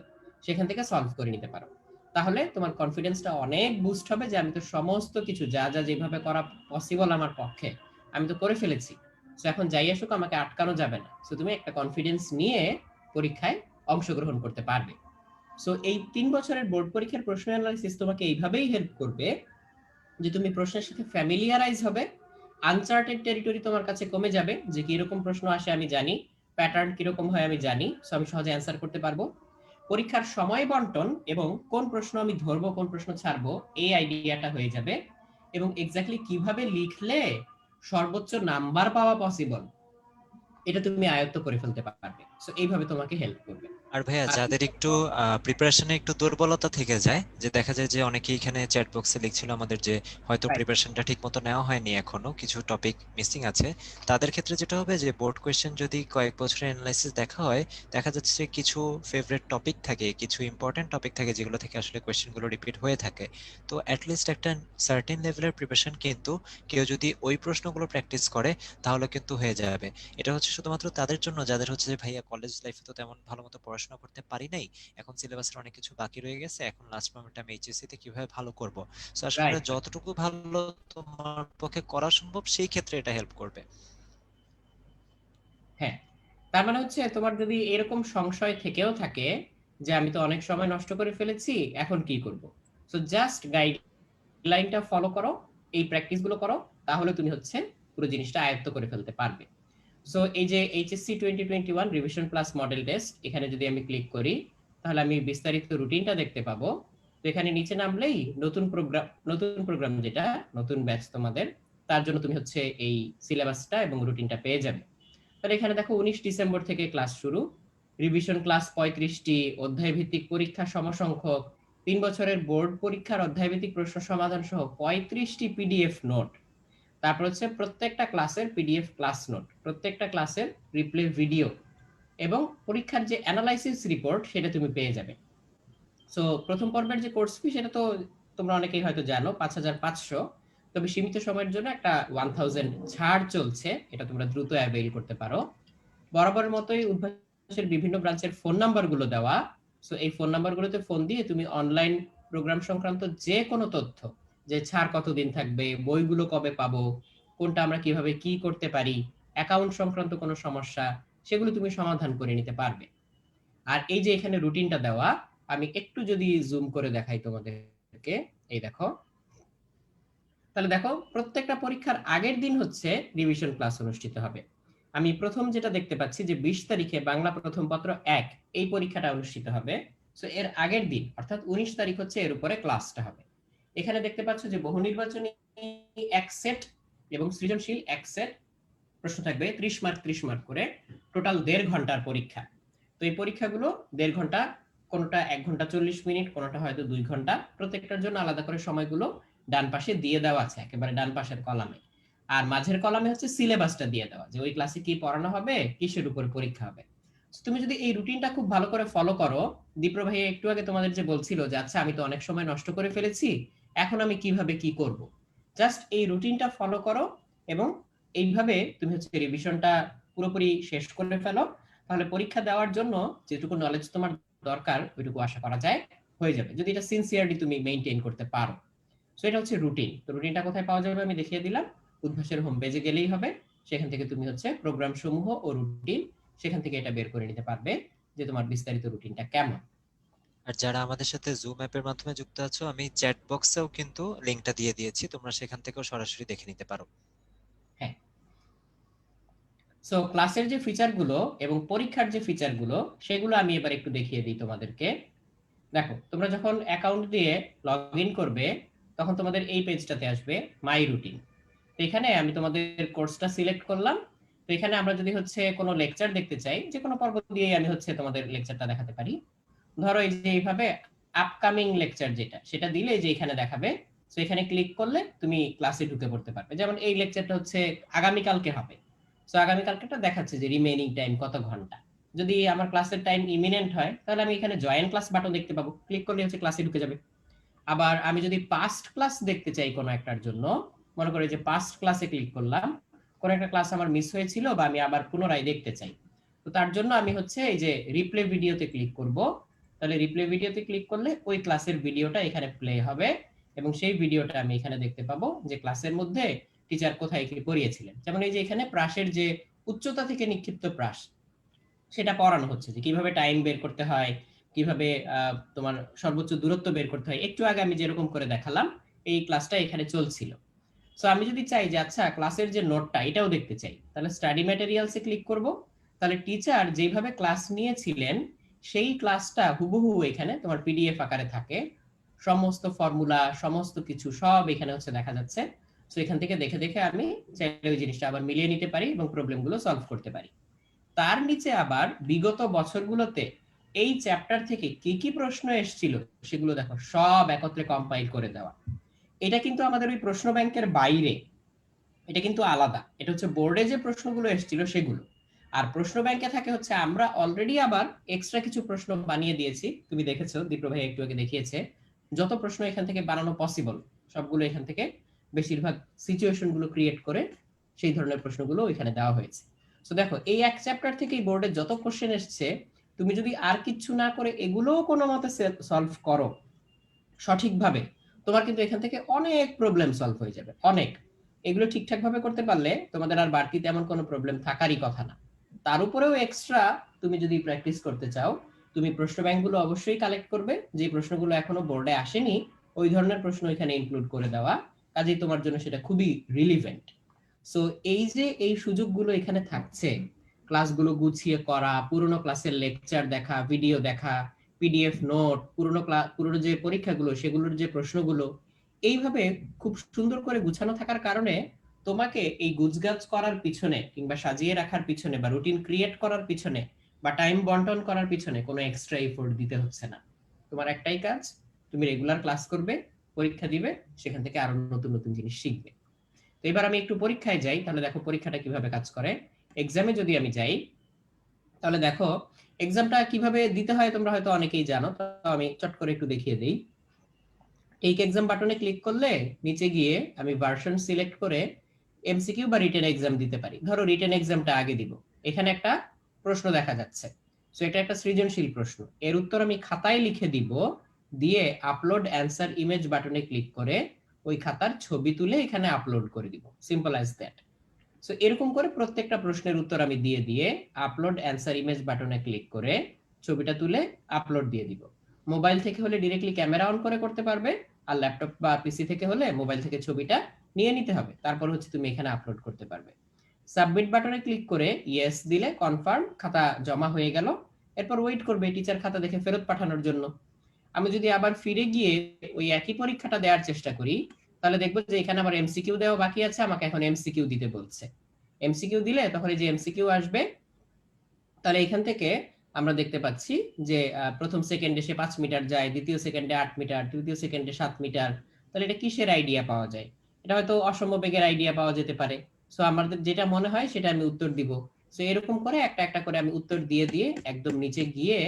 সেখান থেকে সলভ করে নিতে পারো। তাহলে তোমার কনফিডেন্সটা অনেক বুস্ট হবে যে আমি তো সমস্ত কিছু যা যা যেভাবে করা পসিবল আমার পক্ষে আমি তো করে ফেলেছি। সো এখন যাই আসুক আমাকে আটকানো যাবে না। সো তুমি একটা কনফিডেন্স নিয়ে পরীক্ষায় অংশগ্রহণ করতে পারবে। সো এই 3 বছরের বোর্ড পরীক্ষার প্রশ্ন অ্যানালাইসিস তোমাকে এইভাবেই হেল্প করবে যে তুমি প্রশ্নের সাথে ফ্যামিলিয়ারাইজ হবে, আনসার্টেড টেরিটরি তোমার কাছে কমে যাবে, যে কিরকম প্রশ্ন আসে আমি জানি, প্যাটার্ন কিরকম হয় আমি জানি, সো আমি সহজে অ্যান্সার করতে পারবো। পরীক্ষার সময় বন্টন এবং কোন প্রশ্ন আমি ধরবো কোন প্রশ্ন ছাড়বো এই আইডিয়াটা হয়ে যাবে, এবং এক্স্যাক্টলি কিভাবে লিখলে সর্বোচ্চ নাম্বার পাওয়া পসিবল এটা তুমি আয়ত্ত করে ফেলতে পারবে। সো এইভাবে তোমাকে হেল্প করবে। আর ভাইয়া, আর যাদের একটু প্রিপারেশনে একটু দুর্বলতা থেকে যায়, যে দেখা যায় যে অনেকেই এখানে চ্যাট বক্সে লিখছিল আমাদের যে হয়তো প্রিপারেশনটা ঠিক মতো নেওয়া হয়নি, এখনো কিছু টপিক মিসিং আছে, তাদের ক্ষেত্রে যেটা হবে যে বোর্ড কোয়েশ্চেন যদি কয়েক বছরের অ্যানালাইসিস দেখা হয়, দেখা যাচ্ছে যে কিছু ফেভারিট টপিক থাকে, কিছু ইম্পর্টেন্ট টপিক থাকে যেগুলো থেকে আসলে কোয়েশ্চেনগুলো রিপিট হয়ে থাকে। তো অ্যাটলিস্ট একটা সার্টেন লেভেলের প্রিপারেশন কিন্তু কেউ যদি ওই প্রশ্নগুলো প্র্যাকটিস করে তাহলে কিন্তু হয়ে যাবে। এটা হচ্ছে শুধুমাত্র তাদের জন্য যাদের হচ্ছে যে ভাইয়া কলেজ লাইফে তো তেমন ভালো মতো পড়াশোনা করতে পারি নাই, এখন সিলেবাসের অনেক কিছু বাকি রয়ে গেছে, এখন লাস্ট মোমেন্টে আমি এইচএসসি তে কিভাবে ভালো করব। সো আসলে রাইট, যতটুকু ভালো তোমার পক্ষে করা সম্ভব সেই ক্ষেত্রে এটা হেল্প করবে। হ্যাঁ। তার মানে হচ্ছে তোমার যদি এরকম সংশয় থেকেও থাকে যে আমি তো অনেক সময় নষ্ট করে ফেলেছি, এখন কি করব, সো জাস্ট গাইডলাইনটা ফলো করো, এই প্র্যাকটিস গুলো করো, তাহলে তুমি হচ্ছে পুরো জিনিসটা আয়ত্ত করে ফেলতে পারবে। সো এই যে HSC 2021 revision plus model test, এখানে যদি আমি ক্লিক করি তাহলে আমি বিস্তারিত রুটিনটা দেখতে পাবো। তো এখানে নিচে নামলেই নতুন প্রোগ্রাম যেটা নতুন ব্যাচ তোমাদের, তার জন্য তুমি হচ্ছে এই সিলেবাসটা এবং রুটিনটা পেয়ে যাবে। তাহলে এখানে দেখো 19 ডিসেম্বর থেকে ক্লাস শুরু, রিভিশন ক্লাস 35টি, অধ্যায় ভিত্তিক পরীক্ষা সমসংখ্যক, 3 বছরের বোর্ড পরীক্ষার অধ্যায় ভিত্তিক প্রশ্ন সমাধান সহ 35টি পিডিএফ নোট। তারপর হচ্ছে প্রত্যেকটা ক্লাসের পিডিএফ ক্লাস নোট, প্রত্যেকটা ক্লাসের রিপ্লে ভিডিও, এবং পরীক্ষার যে অ্যানালাইসিস রিপোর্ট সেটা তুমি পেয়ে যাবে। সো প্রথম পর্বের যে কোর্স ফি সেটা তো তোমরা অনেকেই হয়তো জানো, 5,500। তবে সীমিত সময়ের জন্য একটা 1000 ছাড় চলছে, এটা তোমরা দ্রুত অ্যাভেইল করতে পারো। বরাবরের মতোই উদ্ভাসের বিভিন্ন ব্রাঞ্চের ফোন নাম্বারগুলো দেওয়া। সো এই ফোন নাম্বারগুলোতে ফোন দিয়ে তুমি অনলাইন প্রোগ্রাম সংক্রান্ত যে কোনো তথ্য, যে ছাড় কতদিন থাকবে, বইগুলো কবে পাবো, কোনটা আমরা কিভাবে কি করতে পারি, অ্যাকাউন্ট সংক্রান্ত কোনো সমস্যা, সেগুলো তুমি সমাধান করে নিতে পারবে। আর এই যে এখানে রুটিনটা দেওয়া, আমি একটু যদি জুম করে দেখাই তোমাদেরকে, এই দেখো, তাহলে দেখো প্রত্যেকটা পরীক্ষার আগের দিন হচ্ছে রিভিশন ক্লাস অনুষ্ঠিত হবে। আমি প্রথম যেটা দেখতে পাচ্ছি যে 20 তারিখে বাংলা প্রথম পত্র 1 এই পরীক্ষাটা অনুষ্ঠিত হবে। সো এর আগের দিন অর্থাৎ 19 তারিখ হচ্ছে এর উপরে ক্লাসটা হবে। এখানে দেখতে পাচ্ছ যে বহু নির্বাচনী এক সেট এবং সৃজনশীল এক সেট প্রশ্ন থাকবে, 30 মার্ক 30 মার্ক করে, টোটাল 1.5 ঘন্টার পরীক্ষা। তো এই পরীক্ষাগুলো 1.5 ঘন্টা, কোনটা 1 ঘন্টা 40 মিনিট, কোনটা হয়তো 2 ঘন্টা, প্রত্যেকটার জন্য আলাদা করে সময়গুলো ডান পাশে দিয়ে দেওয়া আছে, একেবারে ডান পাশের কলামে। আর মাঝের কলামে হচ্ছে সিলেবাসটা দিয়ে দেওয়া, যে ওই ক্লাসে কি পড়ানো হবে, কিসের উপর পরীক্ষা হবে। তুমি যদি এই রুটিনটা খুব ভালো করে ফলো করো, দীপ্র ভাই একটু আগে তোমাদের যে বলছিল যে আচ্ছা আমি তো অনেক সময় নষ্ট করে ফেলেছি, এখন আমি কিভাবে কি করব, জাস্ট এই রুটিনটা ফলো করো এবং এইভাবে তুমি হচ্ছে রিভিশনটা পুরোপুরি শেষ করে ফেলো, তাহলে পরীক্ষা দেওয়ার জন্য যেটুকু নলেজ তোমার দরকার ওইটুকু আশা করা যায় হয়ে যাবে, যদি এটা সিনসিয়ারলি তুমি মেইনটেইন করতে পারো। সো এটা হচ্ছে রুটিন। তো রুটিনটা কোথায় পাওয়া যাবে আমি দেখিয়ে দিলাম, উদ্ভাসের হোম পেজে গেলেই হবে। সেখান থেকে তুমি হচ্ছে প্রোগ্রাম সমূহ ও রুটিন, সেখান থেকে এটা বের করে নিতে পারবে যে তোমার বিস্তারিত রুটিনটা কেমন। আর যারা আমাদের সাথে জুম অ্যাপের মাধ্যমে যুক্ত আছো, আমি চ্যাট বক্সেও কিন্তু লিংকটা দিয়ে দিয়েছি, তোমরা সেখান থেকেও সরাসরি দেখে নিতে পারো। হ্যাঁ। সো ক্লাসের যে ফিচারগুলো এবং পরীক্ষার যে ফিচারগুলো সেগুলো আমি এবার একটু দেখিয়ে দিই তোমাদেরকে। দেখো তোমরা যখন অ্যাকাউন্ট দিয়ে লগ ইন করবে তখন তোমাদের এই পেজটাতে আসবে মাই রুটিন। তো এখানে আমি তোমাদের কোর্সটা সিলেক্ট করলাম। তো এখানে আমরা যদি হচ্ছে কোনো লেকচার দেখতে চাই, যে কোনো পর্ব দিয়ে আমি হচ্ছে তোমাদের লেকচারটা দেখাতে পারি। ধরো এই যে এইভাবে আপকামিং লেকচার যেটা, সেটা দিলে যে এখানে দেখাবে সো এখানে ক্লিক করলে তুমি ক্লাসে ঢুকে পড়তে পারবে। যেমন এই লেকচারটা হচ্ছে আগামীকালকে হবে, সো আগামীকালকেটা দেখাচ্ছে যে রিমেইনিং টাইম কত ঘন্টা। যদি আমার ক্লাসের টাইম ইমিনেন্ট হয় তাহলে আমি এখানে জয়েন ক্লাস বাটন দেখতে পাবো, ক্লিক করলে হচ্ছে ক্লাসে ঢুকে যাবে। আবার আমি যদি পাস্ট ক্লাস দেখতে চাই কোনো একটার জন্য, মনে করি যে পাস্ট ক্লাসে ক্লিক করলাম, কোনো একটা ক্লাস আমার মিস হয়েছিল বা আমি আবার পুনরায় দেখতে চাই, তো তার জন্য আমি হচ্ছে এই যে রিপ্লে ভিডিওতে ক্লিক করব। তাহলে রিপ্লে ভিডিওতে ক্লিক করলে ওই ক্লাসের ভিডিওটা এখানে প্লে হবে এবং সেই ভিডিওটা আমি এখানে দেখতে পাবো যে ক্লাসের মধ্যে টিচার কোথায় কি পড়িয়েছিলেন। যেমন এই যে এখানে প্রাসের যে উচ্চতা থেকে নিক্ষিপ্ত প্রাস সেটা পড়ানো হচ্ছে, যে কিভাবে টাইম বের করতে হয়, কিভাবে তোমার সর্বোচ্চ দূরত্ব বের করতে হয়। একটু আগে আমি যেরকম করে দেখালাম এই ক্লাসটা এখানে চলছিল। সো আমি যদি চাই যে আচ্ছা ক্লাসের যে নোটটা এটাও দেখতে চাই, তাহলে স্টাডি ম্যাটেরিয়ালসে ক্লিক করব। তাহলে টিচার যেভাবে ক্লাস নিয়েছিলেন সেই ক্লাসটা হুবহু এখানে তোমার পিডিএফ আকারে থাকে, সমস্ত ফর্মুলা সমস্ত কিছু সব এখানে হচ্ছে দেখা যাচ্ছে। সো এখান থেকে দেখে দেখে আমি চাইলে ওই জিনিসটা আবার মিলিয়ে নিতে পারি এবং প্রবলেমগুলো সলভ করতে পারি। তার নিচে আবার বিগত বছরগুলোতে এই চ্যাপ্টার থেকে কি কি প্রশ্ন এসেছিল সেগুলো দেখো সব একত্রে কম্পাইল করে দেওয়া। এটা কিন্তু আমাদের ওই প্রশ্ন ব্যাংকের বাইরে, এটা কিন্তু আলাদা। এটা হচ্ছে বোর্ডে যে প্রশ্নগুলো এসেছিল সেগুলো। আর প্রশ্ন ব্যাংকে থাকে হচ্ছে আমরা অলরেডি আবার এক্সট্রা কিছু প্রশ্ন বানিয়ে দিয়েছি, তুমি দেখেছো দীপ্র ভাই একটু আগে দেখিয়েছে, যত প্রশ্ন এখান থেকে বানানো পসিবল সবগুলো এখান থেকে বেশিরভাগ সিচুয়েশন গুলো ক্রিয়েট করে সেই ধরনের প্রশ্নগুলো এখানে দেওয়া হয়েছে। তো দেখো এই এক চ্যাপ্টার থেকে বোর্ডে যত কোশ্চেন এসছে, তুমি যদি আর কিছু না করে এগুলোও কোনো মতে সলভ করো সঠিকভাবে, তোমার কিন্তু এখান থেকে অনেক প্রবলেম সলভ হয়ে যাবে, অনেক। এগুলো ঠিকঠাক ভাবে করতে পারলে তোমাদের আর বাড়তি তেমন কোনো প্রবলেম থাকারই কথা না। তার উপরেও এক্সট্রা তুমি যদি প্র্যাকটিস করতে চাও, তুমি প্রশ্ন ব্যাংকগুলো অবশ্যই কালেক্ট করবে, যে প্রশ্নগুলো এখনো বোর্ডে আসেনি ওই ধরনের প্রশ্ন এখানে ইনক্লুড করে দেওয়া, কাজেই তোমার জন্য সেটা খুবই রিলিভেন্ট। সো এই যে এই সুযোগগুলো এখানে থাকছে, ক্লাসগুলো গুছিয়ে করা, পুরনো ক্লাসের লেকচার দেখা, ভিডিও দেখা, পিডিএফ নোট, পুরনো যে পরীক্ষাগুলো সেগুলোর যে প্রশ্নগুলো, এইভাবে খুব সুন্দর করে গুছানো থাকার কারণে তোমাকে এই গুছগাছ করার পিছনে কিংবা সাজিয়ে রাখার পিছনে বা রুটিন ক্রিয়েট করার পিছনে বা টাইম বন্টন করার পিছনে কোনো এক্সট্রা এফোর্ট দিতে হচ্ছে না। তোমার একটাই কাজ, তুমি রেগুলার ক্লাস করবে, পরীক্ষা দিবে, সেখান থেকে আরো নতুন নতুন জিনিস শিখবে। তো এবার আমি একটু পরীক্ষায় যাই, তাহলে দেখো পরীক্ষাটা কিভাবে কাজ করে। এক্সামে যদি আমি যাই তাহলে দেখো এক্সামটা কিভাবে দিতে হয় তোমরা হয়তো অনেকেই জানো, তো আমি চট করে একটু দেখিয়ে দিই। টেক এক্সাম বাটনে ক্লিক করলে নিচে গিয়ে আমি ভার্সন সিলেক্ট করে এমসিকিউ বা রিটেন এক্সাম দিতে পারি। ধরো রিটেন এক্সামটা আগে দিব। এখানে একটা প্রশ্ন দেখা যাচ্ছে, সো এটা একটা সৃজনশীল প্রশ্ন, এর উত্তর আমি খাতায় লিখে দিব, দিয়ে আপলোড অ্যান্সার ইমেজ বাটনে ক্লিক করে ওই খাতার ছবি তুলে এখানে আপলোড করে দিব, সিম্পল অ্যাজ দ্যাট। সো এরকম করে প্রত্যেকটা প্রশ্নের উত্তর আমি দিয়ে দিয়ে আপলোড অ্যান্সার ইমেজ বাটনে ক্লিক করে ছবিটা তুলে আপলোড দিয়ে দিব। মোবাইল থেকে হলে ডিরেক্টলি ক্যামেরা অন করে করতে পারবে, আর ল্যাপটপ বা পিসি থেকে হলে মোবাইল থেকে ছবিটা নিয়ে নিতে হবে, তারপর হচ্ছে তুমি এখানে আপলোড করতে পারবে। সাবমিট বাটনে ক্লিক করে ইয়েস দিলে কনফার্ম, খাতা জমা হয়ে গেল। এরপর ওয়েট করবে টিচার খাতা দেখে ফেরত পাঠানোর জন্য। আমি যদি আবার ফিরে গিয়ে ওই একই পরীক্ষাটা দেওয়ার চেষ্টা করি, তাহলে দেখবো যে এখানে আমার এমসিকিউ দেওয়া বাকি আছে, আমাকে এখন এমসিকিউ দিতে বলছে। এমসিকিউ দিলে তখন এই যে এমসিকিউ আসবে, তাহলে এখান থেকে আমরা দেখতে পাচ্ছি যে প্রথম সেকেন্ডে সে 5 মিটার যায়, দ্বিতীয় সেকেন্ডে 8 মিটার, তৃতীয় সেকেন্ডে 7 মিটার। তাহলে এটা কিসের আইডিয়া পাওয়া যায়? এটা হয়তো অসমবেগের আইডিয়া পাওয়া যেতে পারে। সো আমাদের যেটা মনে হয় সেটা আমি উত্তর দিব। সো এরকম করে একটা একটা করে আমি উত্তর দিয়ে দিয়ে একদম নিচে গিয়ে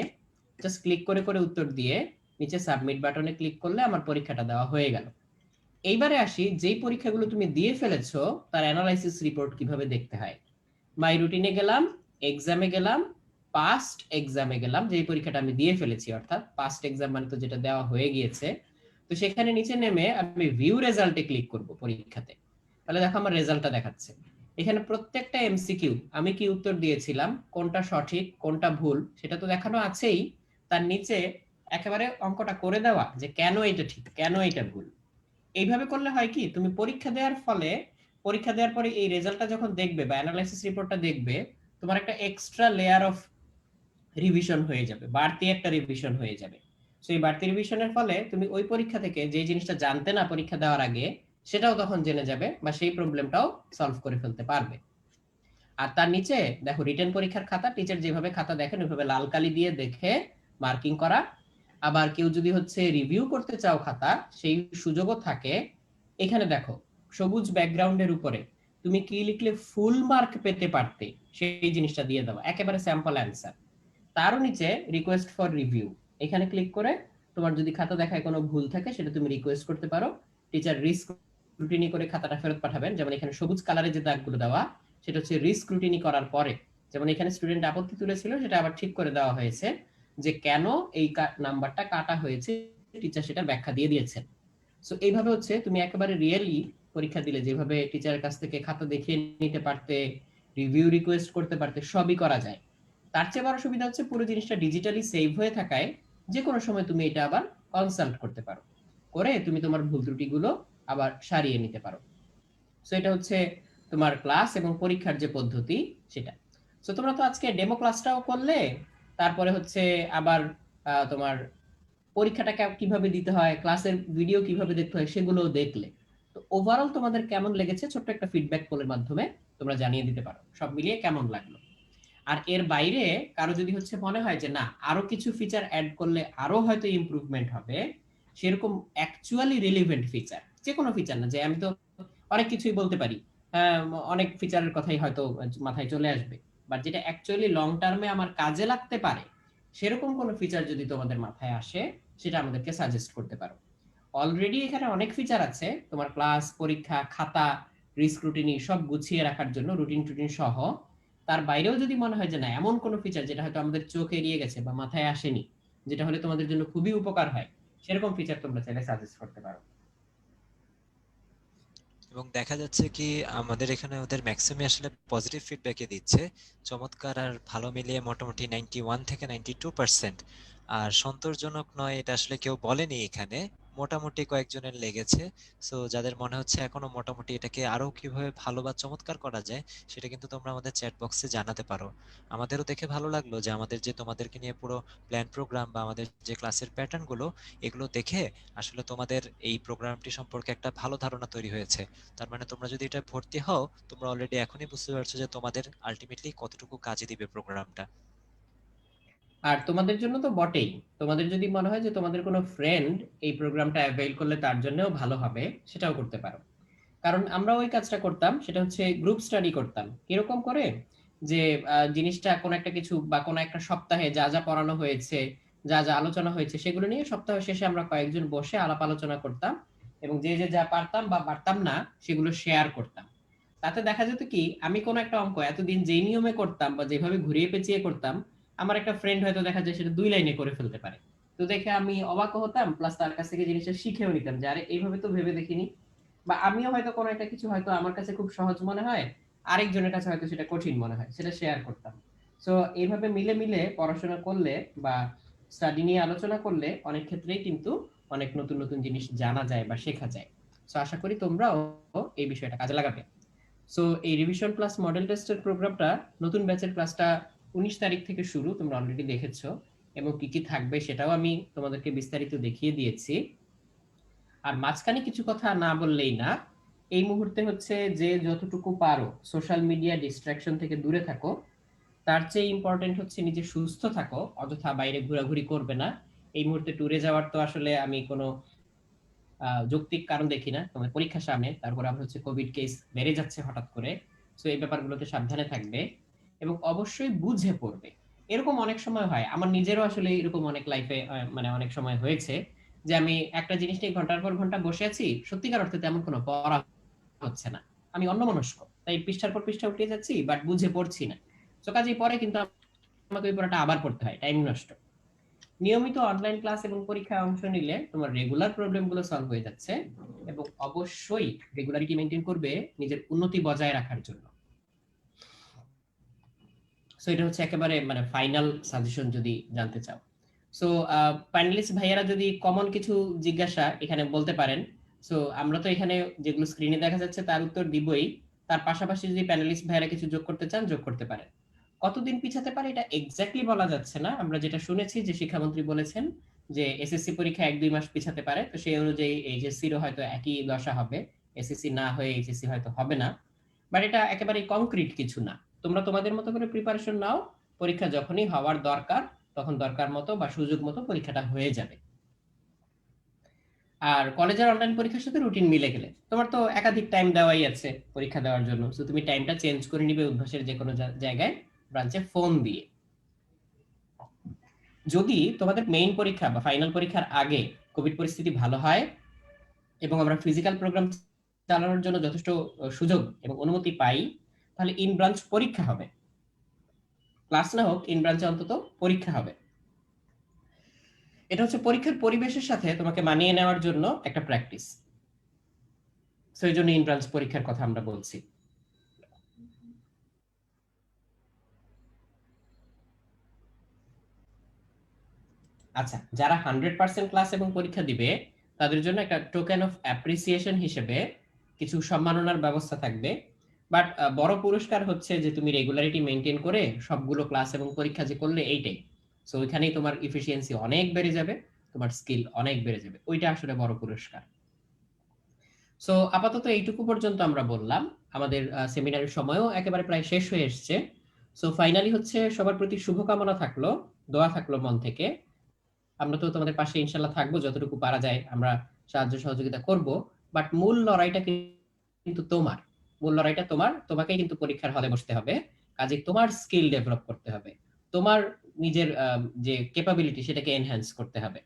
জাস্ট ক্লিক করে করে উত্তর দিয়ে নিচে সাবমিট বাটনে ক্লিক করলে আমার পরীক্ষাটা দেওয়া হয়ে গেল। এইবারে আসি, যেই পরীক্ষাগুলো তুমি দিয়ে ফেলেছো তার অ্যানালাইসিস রিপোর্ট কিভাবে দেখতে হয়। মাই রুটিনে গেলাম, এক্সামে গেলাম, পাস্ট এক্সামে গেলাম, যেই পরীক্ষাটা আমি দিয়ে ফেলেছি, অর্থাৎ পাস্ট এক্সাম মানে তো যেটা দেওয়া হয়ে গিয়েছে। তো সেখানে নিচে নেমে আমি ভিউ রেজাল্টে ক্লিক করব পরীক্ষাতে। তাহলে দেখো আমার রেজাল্টটা দেখাচ্ছে। এখানে প্রত্যেকটা এমসিকিউ আমি কি উত্তর দিয়েছিলাম, কোনটা সঠিক কোনটা ভুল সেটা তো দেখানো আছেই, তার নিচে একেবারে অঙ্কটা করে দেওয়া যে কেন এটা ঠিক কেন এটা ভুল। এইভাবে করলে হয় কি, তুমি পরীক্ষা দেওয়ার ফলে, পরীক্ষা দেওয়ার পরে এই রেজাল্টটা যখন দেখবে বা অ্যানালাইসিস রিপোর্টটা দেখবে, তোমার একটা এক্সট্রা লেয়ার অফ রিভিশন হয়ে যাবে, বাড়তি একটা রিভিশন হয়ে যাবে। সো এই বাড়তি রিভিশনের ফলে তুমি ওই পরীক্ষা থেকে যে জিনিসটা জানতে না পরীক্ষা দেওয়ার আগে, সেটাও তখন জেনে যাবে বা সেই প্রবলেমটাও সলভ করে ফেলতে পারবে। আর তার নিচে দেখো রিটেন পরীক্ষার খাতা, টিচার যেভাবে খাতা দেখেন ওইভাবে লাল কালি দিয়ে দেখে মার্কিং করা। আবার কেউ যদি হচ্ছে রিভিউ করতে চাও খাতা, সেই সুযোগও থাকে। এখানে দেখো সবুজ ব্যাকগ্রাউন্ডের উপরে তুমি কি লিখলে ফুল মার্ক পেতে পারতে, সেই জিনিসটা দিয়ে দাও, একেবারে স্যাম্পল অ্যান্সার। তারও নিচে রিকোয়েস্ট ফর রিভিউ, এখানে ক্লিক করে তোমার যদি খাতা দেখায় কোনো ভুল থাকে সেটা তুমি রিকোয়েস্ট করতে পারো। টিচার রিস্ক্রুটিনি করে খাতাটা ফেরত পাঠাবেন। যেমন এখানে সবুজ কালারে যে দাগগুলো দেওয়া, সেটা হচ্ছে রিস্ক্রুটিনি করার পরে। যেমন এখানে স্টুডেন্ট আপত্তি তুলেছিল, সেটা আবার ঠিক করে দেওয়া হয়েছে যে কেন এই নাম্বারটা কাটা হয়েছে, টিচার সেটার ব্যাখ্যা দিয়ে দিয়েছেন। সো এইভাবে হচ্ছে তুমি একেবারে রিয়েলি পরীক্ষা দিলে যেভাবে টিচারের কাছ থেকে খাতা দেখিয়ে নিতে পারতে, রিভিউ রিকোয়েস্ট করতে পারতে, সবই করা যায়। তার চেয়ে বড় সুবিধা হচ্ছে পুরো জিনিসটা ডিজিটালি সেভ হয়ে থাকায় যে কোনো সময় তুমি এটা আবার কনসাল্ট করতে পারো, করে তুমি তোমার ভুল ত্রুটিগুলো আবার সারিয়ে নিতে পারো। সো এটা হচ্ছে তোমার ক্লাস এবং পরীক্ষার যে পদ্ধতি সেটা। সো তোমরা তো আজকে ডেমো ক্লাসটাও করলে, তারপরে হচ্ছে আবার তোমার পরীক্ষাটা কিভাবে দিতে হয়, ক্লাসের ভিডিও কিভাবে দেখতে হয় সেগুলোও দেখলে। তো ওভারঅল তোমাদের কেমন লেগেছে ছোট্ট একটা ফিডব্যাক পোলের মাধ্যমে তোমরা জানিয়ে দিতে পারো সব মিলিয়ে কেমন লাগলো। আর এর বাইরে কারো যদি হচ্ছে মনে হয় যে না আরো কিছু ফিচার অ্যাড করলে আরো হয়তো ইমপ্রুভমেন্ট হবে, সেরকম অ্যাকচুয়ালি রিলেভেন্ট ফিচার, যে কোনো ফিচার না যে আমি তো অনেক কিছুই বলতে পারি, হ্যাঁ, অনেক ফিচারের কথাই হয়তো মাথায় চলে আসবে, বাট যেটা অ্যাকচুয়ালি লং টার্মে আমার কাজে লাগতে পারে সেরকম কোনো ফিচার যদি তোমাদের মাথায় আসে সেটা আমাদেরকে সাজেস্ট করতে পারো। অলরেডি এখানে অনেক ফিচার আছে তোমার ক্লাস, পরীক্ষা, খাতা, রিস্ক্রুটিনি সব গুছিয়ে রাখার জন্য, রুটিন টুটিন সহ। তার বাইরেও যদি মনে হয় যে না এমন কোনো ফিচার যেটা হয়তো আমাদের চোখ এড়িয়ে গেছে বা মাথায় আসেনি, যেটা হলে তোমাদের জন্য খুবই উপকার হয়, সেরকম ফিচার তোমরা চাইলে সাজেস্ট করতে পারো। এবং দেখা যাচ্ছে কি আমাদের এখানে ওদের ম্যাক্সিমাম আসলে পজিটিভ ফিডব্যাকই দিচ্ছে, চমৎকার আর ভালো মিলিয়ে মোটামুটি 91 থেকে 92%। আর সন্তোষজনক নয় এটা আসলে কেউ বলেনি এখানে, মোটামুটি কয়েকজনের লেগেছে। সো যাদের মনে হচ্ছে এখনো মোটামুটি এটাকে আরো কিভাবে ভালো বা চমৎকার করা যায়, সেটা কিন্তু তোমরা আমাদের চ্যাট বক্সে জানাতে পারো। আমাদেরও দেখে ভালো লাগলো যে আমাদের যে তোমাদেরকে নিয়ে পুরো প্ল্যান প্রোগ্রাম বা আমাদের যে ক্লাসের প্যাটার্ন গুলো, এগুলো দেখে আসলে তোমাদের এই প্রোগ্রামটি সম্পর্কে একটা ভালো ধারণা তৈরি হয়েছে। তার মানে তোমরা যদি এটা ভর্তি হও, তোমরা অলরেডি এখনই বুঝতে পারছো যে তোমাদের আলটিমেটলি কতটুকু কাজে দিবে প্রোগ্রামটা। আর তোমাদের জন্য তো বটেই, তোমাদের যদি মনে হয় যে তোমাদের কোনো ফ্রেন্ড এই প্রোগ্রামটা অ্যাভেইল করলে তার জন্যও ভালো হবে, সেটাও করতে পারো। কারণ আমরা ওই কাজটা করতাম, সেটা হচ্ছে গ্রুপ স্টাডি করতাম কিরকম করে, যে জিনিসটা কোন একটা কিছু বা কোন একটা সপ্তাহে যা যা পড়ানো হয়েছে, যা যা আলোচনা হয়েছে সেগুলো নিয়ে সপ্তাহ শেষে আমরা কয়েকজন বসে আলাপ আলোচনা করতাম, এবং যে যে যা পারতাম বা পারতাম না সেগুলো শেয়ার করতাম। তাতে দেখা যেত কি আমি কোন একটা অঙ্ক এতদিন যেই নিয়মে করতাম বা যেভাবে ঘুরিয়ে পেঁচিয়ে করতাম, আমার একটা ফ্রেন্ড হয়তো দেখা যায় সেটা 2 লাইনে করে ফেলতে পারে। তো দেখে আমি অবাক হতাম, প্লাস তার কাছ থেকে জিনিসটা শিখেও নিতাম যে আরে এইভাবে তো ভেবে দেখিনি। বা আমিও হয়তো কোনো একটা কিছু হয়তো আমার কাছে খুব সহজ মনে হয়, আরেকজনের কাছে হয়তো সেটা কঠিন মনে হয়, সেটা শেয়ার করতাম। সো এইভাবে মিলে মিলে পড়াশোনা করলে বা স্টাডি নিয়ে আলোচনা করলে অনেক ক্ষেত্রেই কিন্তু অনেক নতুন নতুন জিনিস জানা যায় বা শেখা যায়। সো আশা করি তোমরাও এই বিষয়টা কাজে লাগাবে। সো এই রিভিশন প্লাস মডেল টেস্টের প্রোগ্রামটা, নতুন ব্যাচের ক্লাসটা 19 তারিখ থেকে শুরু, তোমরা অলরেডি দেখেছো, এবং কি কি থাকবে সেটাও আমি তোমাদেরকে বিস্তারিত দেখিয়ে দিয়েছি। আর মাঝখানে কিছু কথা না বললেই না, এই মুহূর্তে হচ্ছে যে যতটুকু পারো সোশ্যাল মিডিয়া ডিস্ট্রাকশন থেকে দূরে থাকো। তার চেয়ে ইম্পর্টেন্ট হচ্ছে নিজে সুস্থ থাকো, অযথা বাইরে ঘোরাঘুরি করবে না। এই মুহূর্তে ট্যুরে যাওয়ার তো আসলে আমি কোনো যৌক্তিক কারণ দেখি না, তোমার পরীক্ষা সামনে, তারপর আবার হচ্ছে কোভিড কেস বেড়ে যাচ্ছে হঠাৎ করে। সো এই ব্যাপারগুলোতে সাবধানে থাকবে এবং অবশ্যই বুঝে পড়বে। এরকম অনেক সময় হয়, আমার নিজেরও আসলে এরকম অনেক লাইফে মানে অনেক সময় হয়েছে যে আমি একটা জিনিস নিয়ে ঘন্টার পর ঘন্টা বসে আছি, সত্যিকার অর্থে তেমন কোনো পড়া হচ্ছে না, আমি অন্যমনস্ক, তাই পৃষ্ঠার পর পৃষ্ঠা উঠিয়ে যাচ্ছি বাট বুঝে পড়ছি না। তো কাজেই পরে কিন্তু আমাকে ওই পড়াটা আবার পড়তে হয়, টাইম নষ্ট। নিয়মিত অনলাইন ক্লাস এবং পরীক্ষায় অংশ নিলে তোমার রেগুলার প্রবলেমগুলো সলভ হয়ে যাচ্ছে, এবং অবশ্যই রেগুলারিটি মেনটেন করবে নিজের উন্নতি বজায় রাখার জন্য। সো এটা হচ্ছে একেবারে মানে ফাইনাল সাজেশন যদি জানতে চাও। সো প্যানেলিস্ট ভাইয়ারা যদি কমন কিছু জিজ্ঞাসা এখানে বলতে পারেন। সো আমরা তো এখানে যেগুলো স্ক্রিনে দেখা যাচ্ছে তার উত্তর দিবই, তার পাশাপাশি যদি প্যানেলিস্ট ভাইয়ারা কিছু যোগ করতে চান যোগ করতে পারেন। কতদিন পিছাতে পারে এটা এক্স্যাক্টলি বলা যাচ্ছে না, আমরা যেটা শুনেছি যে শিক্ষামন্ত্রী বলেছেন যে এসএসসি পরীক্ষা 1-2 মাস পিছাতে পারে, তো সেই অনুযায়ী এইচএসসিরও হয়তো একই দশা হবে, এসএসসি না হয়ে এইচএসসি হয়তো হবে না। বাট এটা একেবারে কংক্রিট কিছু না, তোমরা তোমাদের মতো করে প্রিপারেশন নাও, পরীক্ষা যখনই হওয়ার দরকার তখন দরকার মতো বা সুযোগ মতো পরীক্ষাটা হয়ে যাবে। আর কলেজের অনলাইন পরীক্ষার সাথে রুটিন মিলে গেলে তোমার তো একাধিক টাইম দেওয়াই আছে পরীক্ষা দেওয়ার জন্য, তো তুমি টাইমটা চেঞ্জ করে নিবে উদ্ভাসের যে কোনো জায়গায় ব্রাঞ্চে ফোন দিয়ে। যদি তোমাদের মেইন পরীক্ষা বা ফাইনাল পরীক্ষার আগে কোভিড পরিস্থিতি ভালো হয় এবং আমরা ফিজিক্যাল প্রোগ্রাম চালানোর জন্য যথেষ্ট সুযোগ এবং অনুমতি পাই, তাহলে ইন ব্রাঞ্চ পরীক্ষা হবে, ক্লাস না হোক ইন ব্রাঞ্চে অন্তত পরীক্ষা হবে। এটা হচ্ছে পরীক্ষার পরিবেশের সাথে তোমাকে মানিয়ে নেওয়ার জন্য একটা প্র্যাকটিস। সেই জন্য ইন ব্রাঞ্চ পরীক্ষার কথা আমরা বলছি। আচ্ছা, যারা 100% ক্লাস এবং পরীক্ষা দিবে তাদের জন্য একটা টোকেন অফ অ্যাপ্রিসিয়েশন হিসেবে কিছু সম্মাননার ব্যবস্থা থাকবে। বাট বড় পুরস্কার হচ্ছে যে তুমি রেগুলারিটি মেনটেন করে সবগুলো ক্লাস এবং পরীক্ষা যে করলে, এইটাই। সো ওইখানেই তোমার ইফিসিয়েন্সি অনেক বেড়ে যাবে, তোমার স্কিল অনেক বেড়ে যাবে, ওইটা আসলে বড় পুরস্কার। সো আপাতত এইটুকু পর্যন্ত আমরা বললাম। আমাদের সেমিনারের সময়ও একেবারে প্রায় শেষ হয়ে এসছে। সো ফাইনালি হচ্ছে সবার প্রতি শুভকামনা থাকলো, দোয়া থাকলো মন থেকে। আমরা তো তোমাদের পাশে ইনশাল্লাহ থাকবো, যতটুকু পারা যায় আমরা সাহায্য সহযোগিতা করব। বাট মূল লড়াইটা কিন্তু তোমার, মূল লড়াইটা তোমার, তোমাকেই কিন্তু পরীক্ষার হলে বসতে হবে। কাজে তোমার স্কিল ডেভেলপ করতে হবে, তোমার নিজের যে ক্যাপাবিলিটি সেটাকে এনহ্যান্স করতে হবে।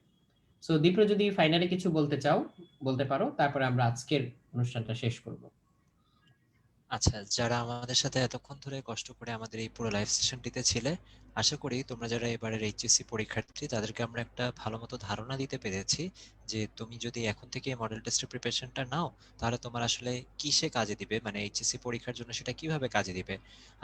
সো দীপ্র, যদি ফাইনালি কিছু বলতে চাও বলতে পারো, তারপরে আমরা আজকের অনুষ্ঠানটা শেষ করব। আচ্ছা, যারা আমাদের সাথে এতক্ষণ ধরে কষ্ট করে আমাদের এই পুরো লাইভ সেশনটিতে ছিলে, আশা করি তোমরা যারা এবারের এইচএসসি পরীক্ষার্থী তাদেরকে আমরা একটা ভালো মতো ধারণা দিতে পেরেছি যে তুমি যদি এখন থেকে মডেল টেস্টের প্রিপারেশনটা নাও তাহলে তোমার আসলে কিসে কাজে দিবে, মানে এইচএসসি পরীক্ষার জন্য সেটা কিভাবে কাজে দিবে।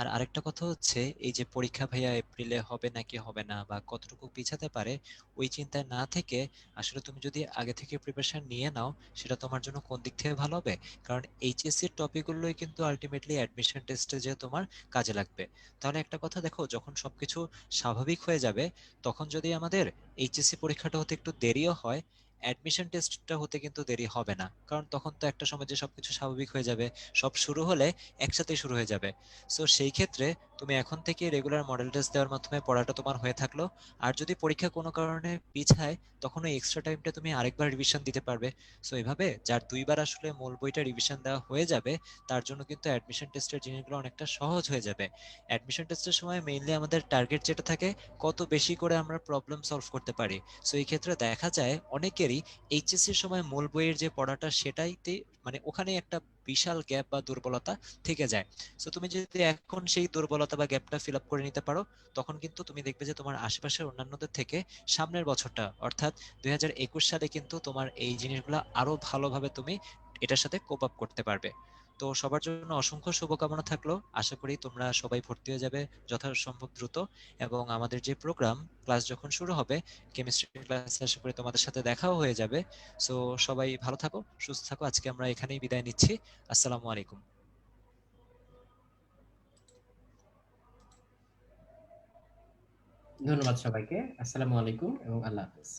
আর আরেকটা কথা হচ্ছে, এই যে পরীক্ষা ভাইয়া এপ্রিলে হবে নাকি হবে না বা কতটুকু পিছাতে পারে, ওই চিন্তায় না থেকে আসলে তুমি যদি আগে থেকে প্রিপারেশন নিয়ে নাও সেটা তোমার জন্য কোন দিক থেকে ভালো হবে। কারণ এইচএসসির টপিকগুলোই কিন্তু আলটিমেটলি অ্যাডমিশন টেস্টে যে তোমার কাজে লাগবে। তাহলে একটা কথা দেখো, যখন সবকিছু স্বাভাবিক হয়ে যাবে তখন যদি আমাদের এইচএসসি পরীক্ষাটা হতে একটু দেরিও হয়, অ্যাডমিশন টেস্টটা হতে কিন্তু দেরি হবে না, কারণ তখন তো একটা সময় যে সবকিছু স্বাভাবিক হয়ে যাবে, সব শুরু হলে একসাথে শুরু হয়ে যাবে। সো সেই ক্ষেত্রে তুমি এখন থেকে রেগুলার মডেল টেস্ট দেওয়ার মাধ্যমে পড়াটা তোমার হয়ে থাকলো। আর যদি পরীক্ষা কোনো কারণে পিছায় তখন ওই এক্সট্রা টাইমটা তুমি আরেকবার রিভিশন দিতে পারবে। সো এভাবে যার দুইবার আসলে মূল বইটা রিভিশন দেওয়া হয়ে যাবে তার জন্য কিন্তু অ্যাডমিশন টেস্টের জিনিসগুলো অনেকটা সহজ হয়ে যাবে। অ্যাডমিশন টেস্টের সময় মেইনলি আমাদের টার্গেট যেটা থাকে, কত বেশি করে আমরা প্রবলেম সলভ করতে পারি। সো এই ক্ষেত্রে দেখা যায় অনেকেরই এইচএসসির সময় মূল বইয়ের যে পড়াটা সেটাইতে মানে ওখানে একটা বিশাল গ্যাপ বা দুর্বলতা থেকে যায়। সো তুমি যদি এখন সেই দুর্বলতা বা গ্যাপটা ফিল আপ করে নিতে পারো তখন কিন্তু তুমি দেখবে যে তোমার আশেপাশের অন্যান্যদের থেকে সামনের বছরটা অর্থাৎ 2021 সালে কিন্তু তোমার এই জিনিসগুলো আরো ভালোভাবে তুমি এটার সাথে কোপ আপ করতে পারবে। তো সবার জন্য অসংখ্য শুভকামনা থাকলো। আশা করি তোমরা সবাই ভর্তি হয়ে যাবে যথাসম্ভব দ্রুত। এবং আমাদের যে প্রোগ্রাম ক্লাস যখন শুরু হবে, কেমিস্ট্রি ক্লাস, আশা করি তোমাদের সাথে দেখাও হয়ে যাবে। সো সবাই ভালো থাকো, সুস্থ থাকো। আজকে আমরা এখানেই বিদায় নিচ্ছি। আসসালামু আলাইকুম। ধন্যবাদ সবাইকে, আসসালামু আলাইকুম এবং আল্লাহ হাফেজ।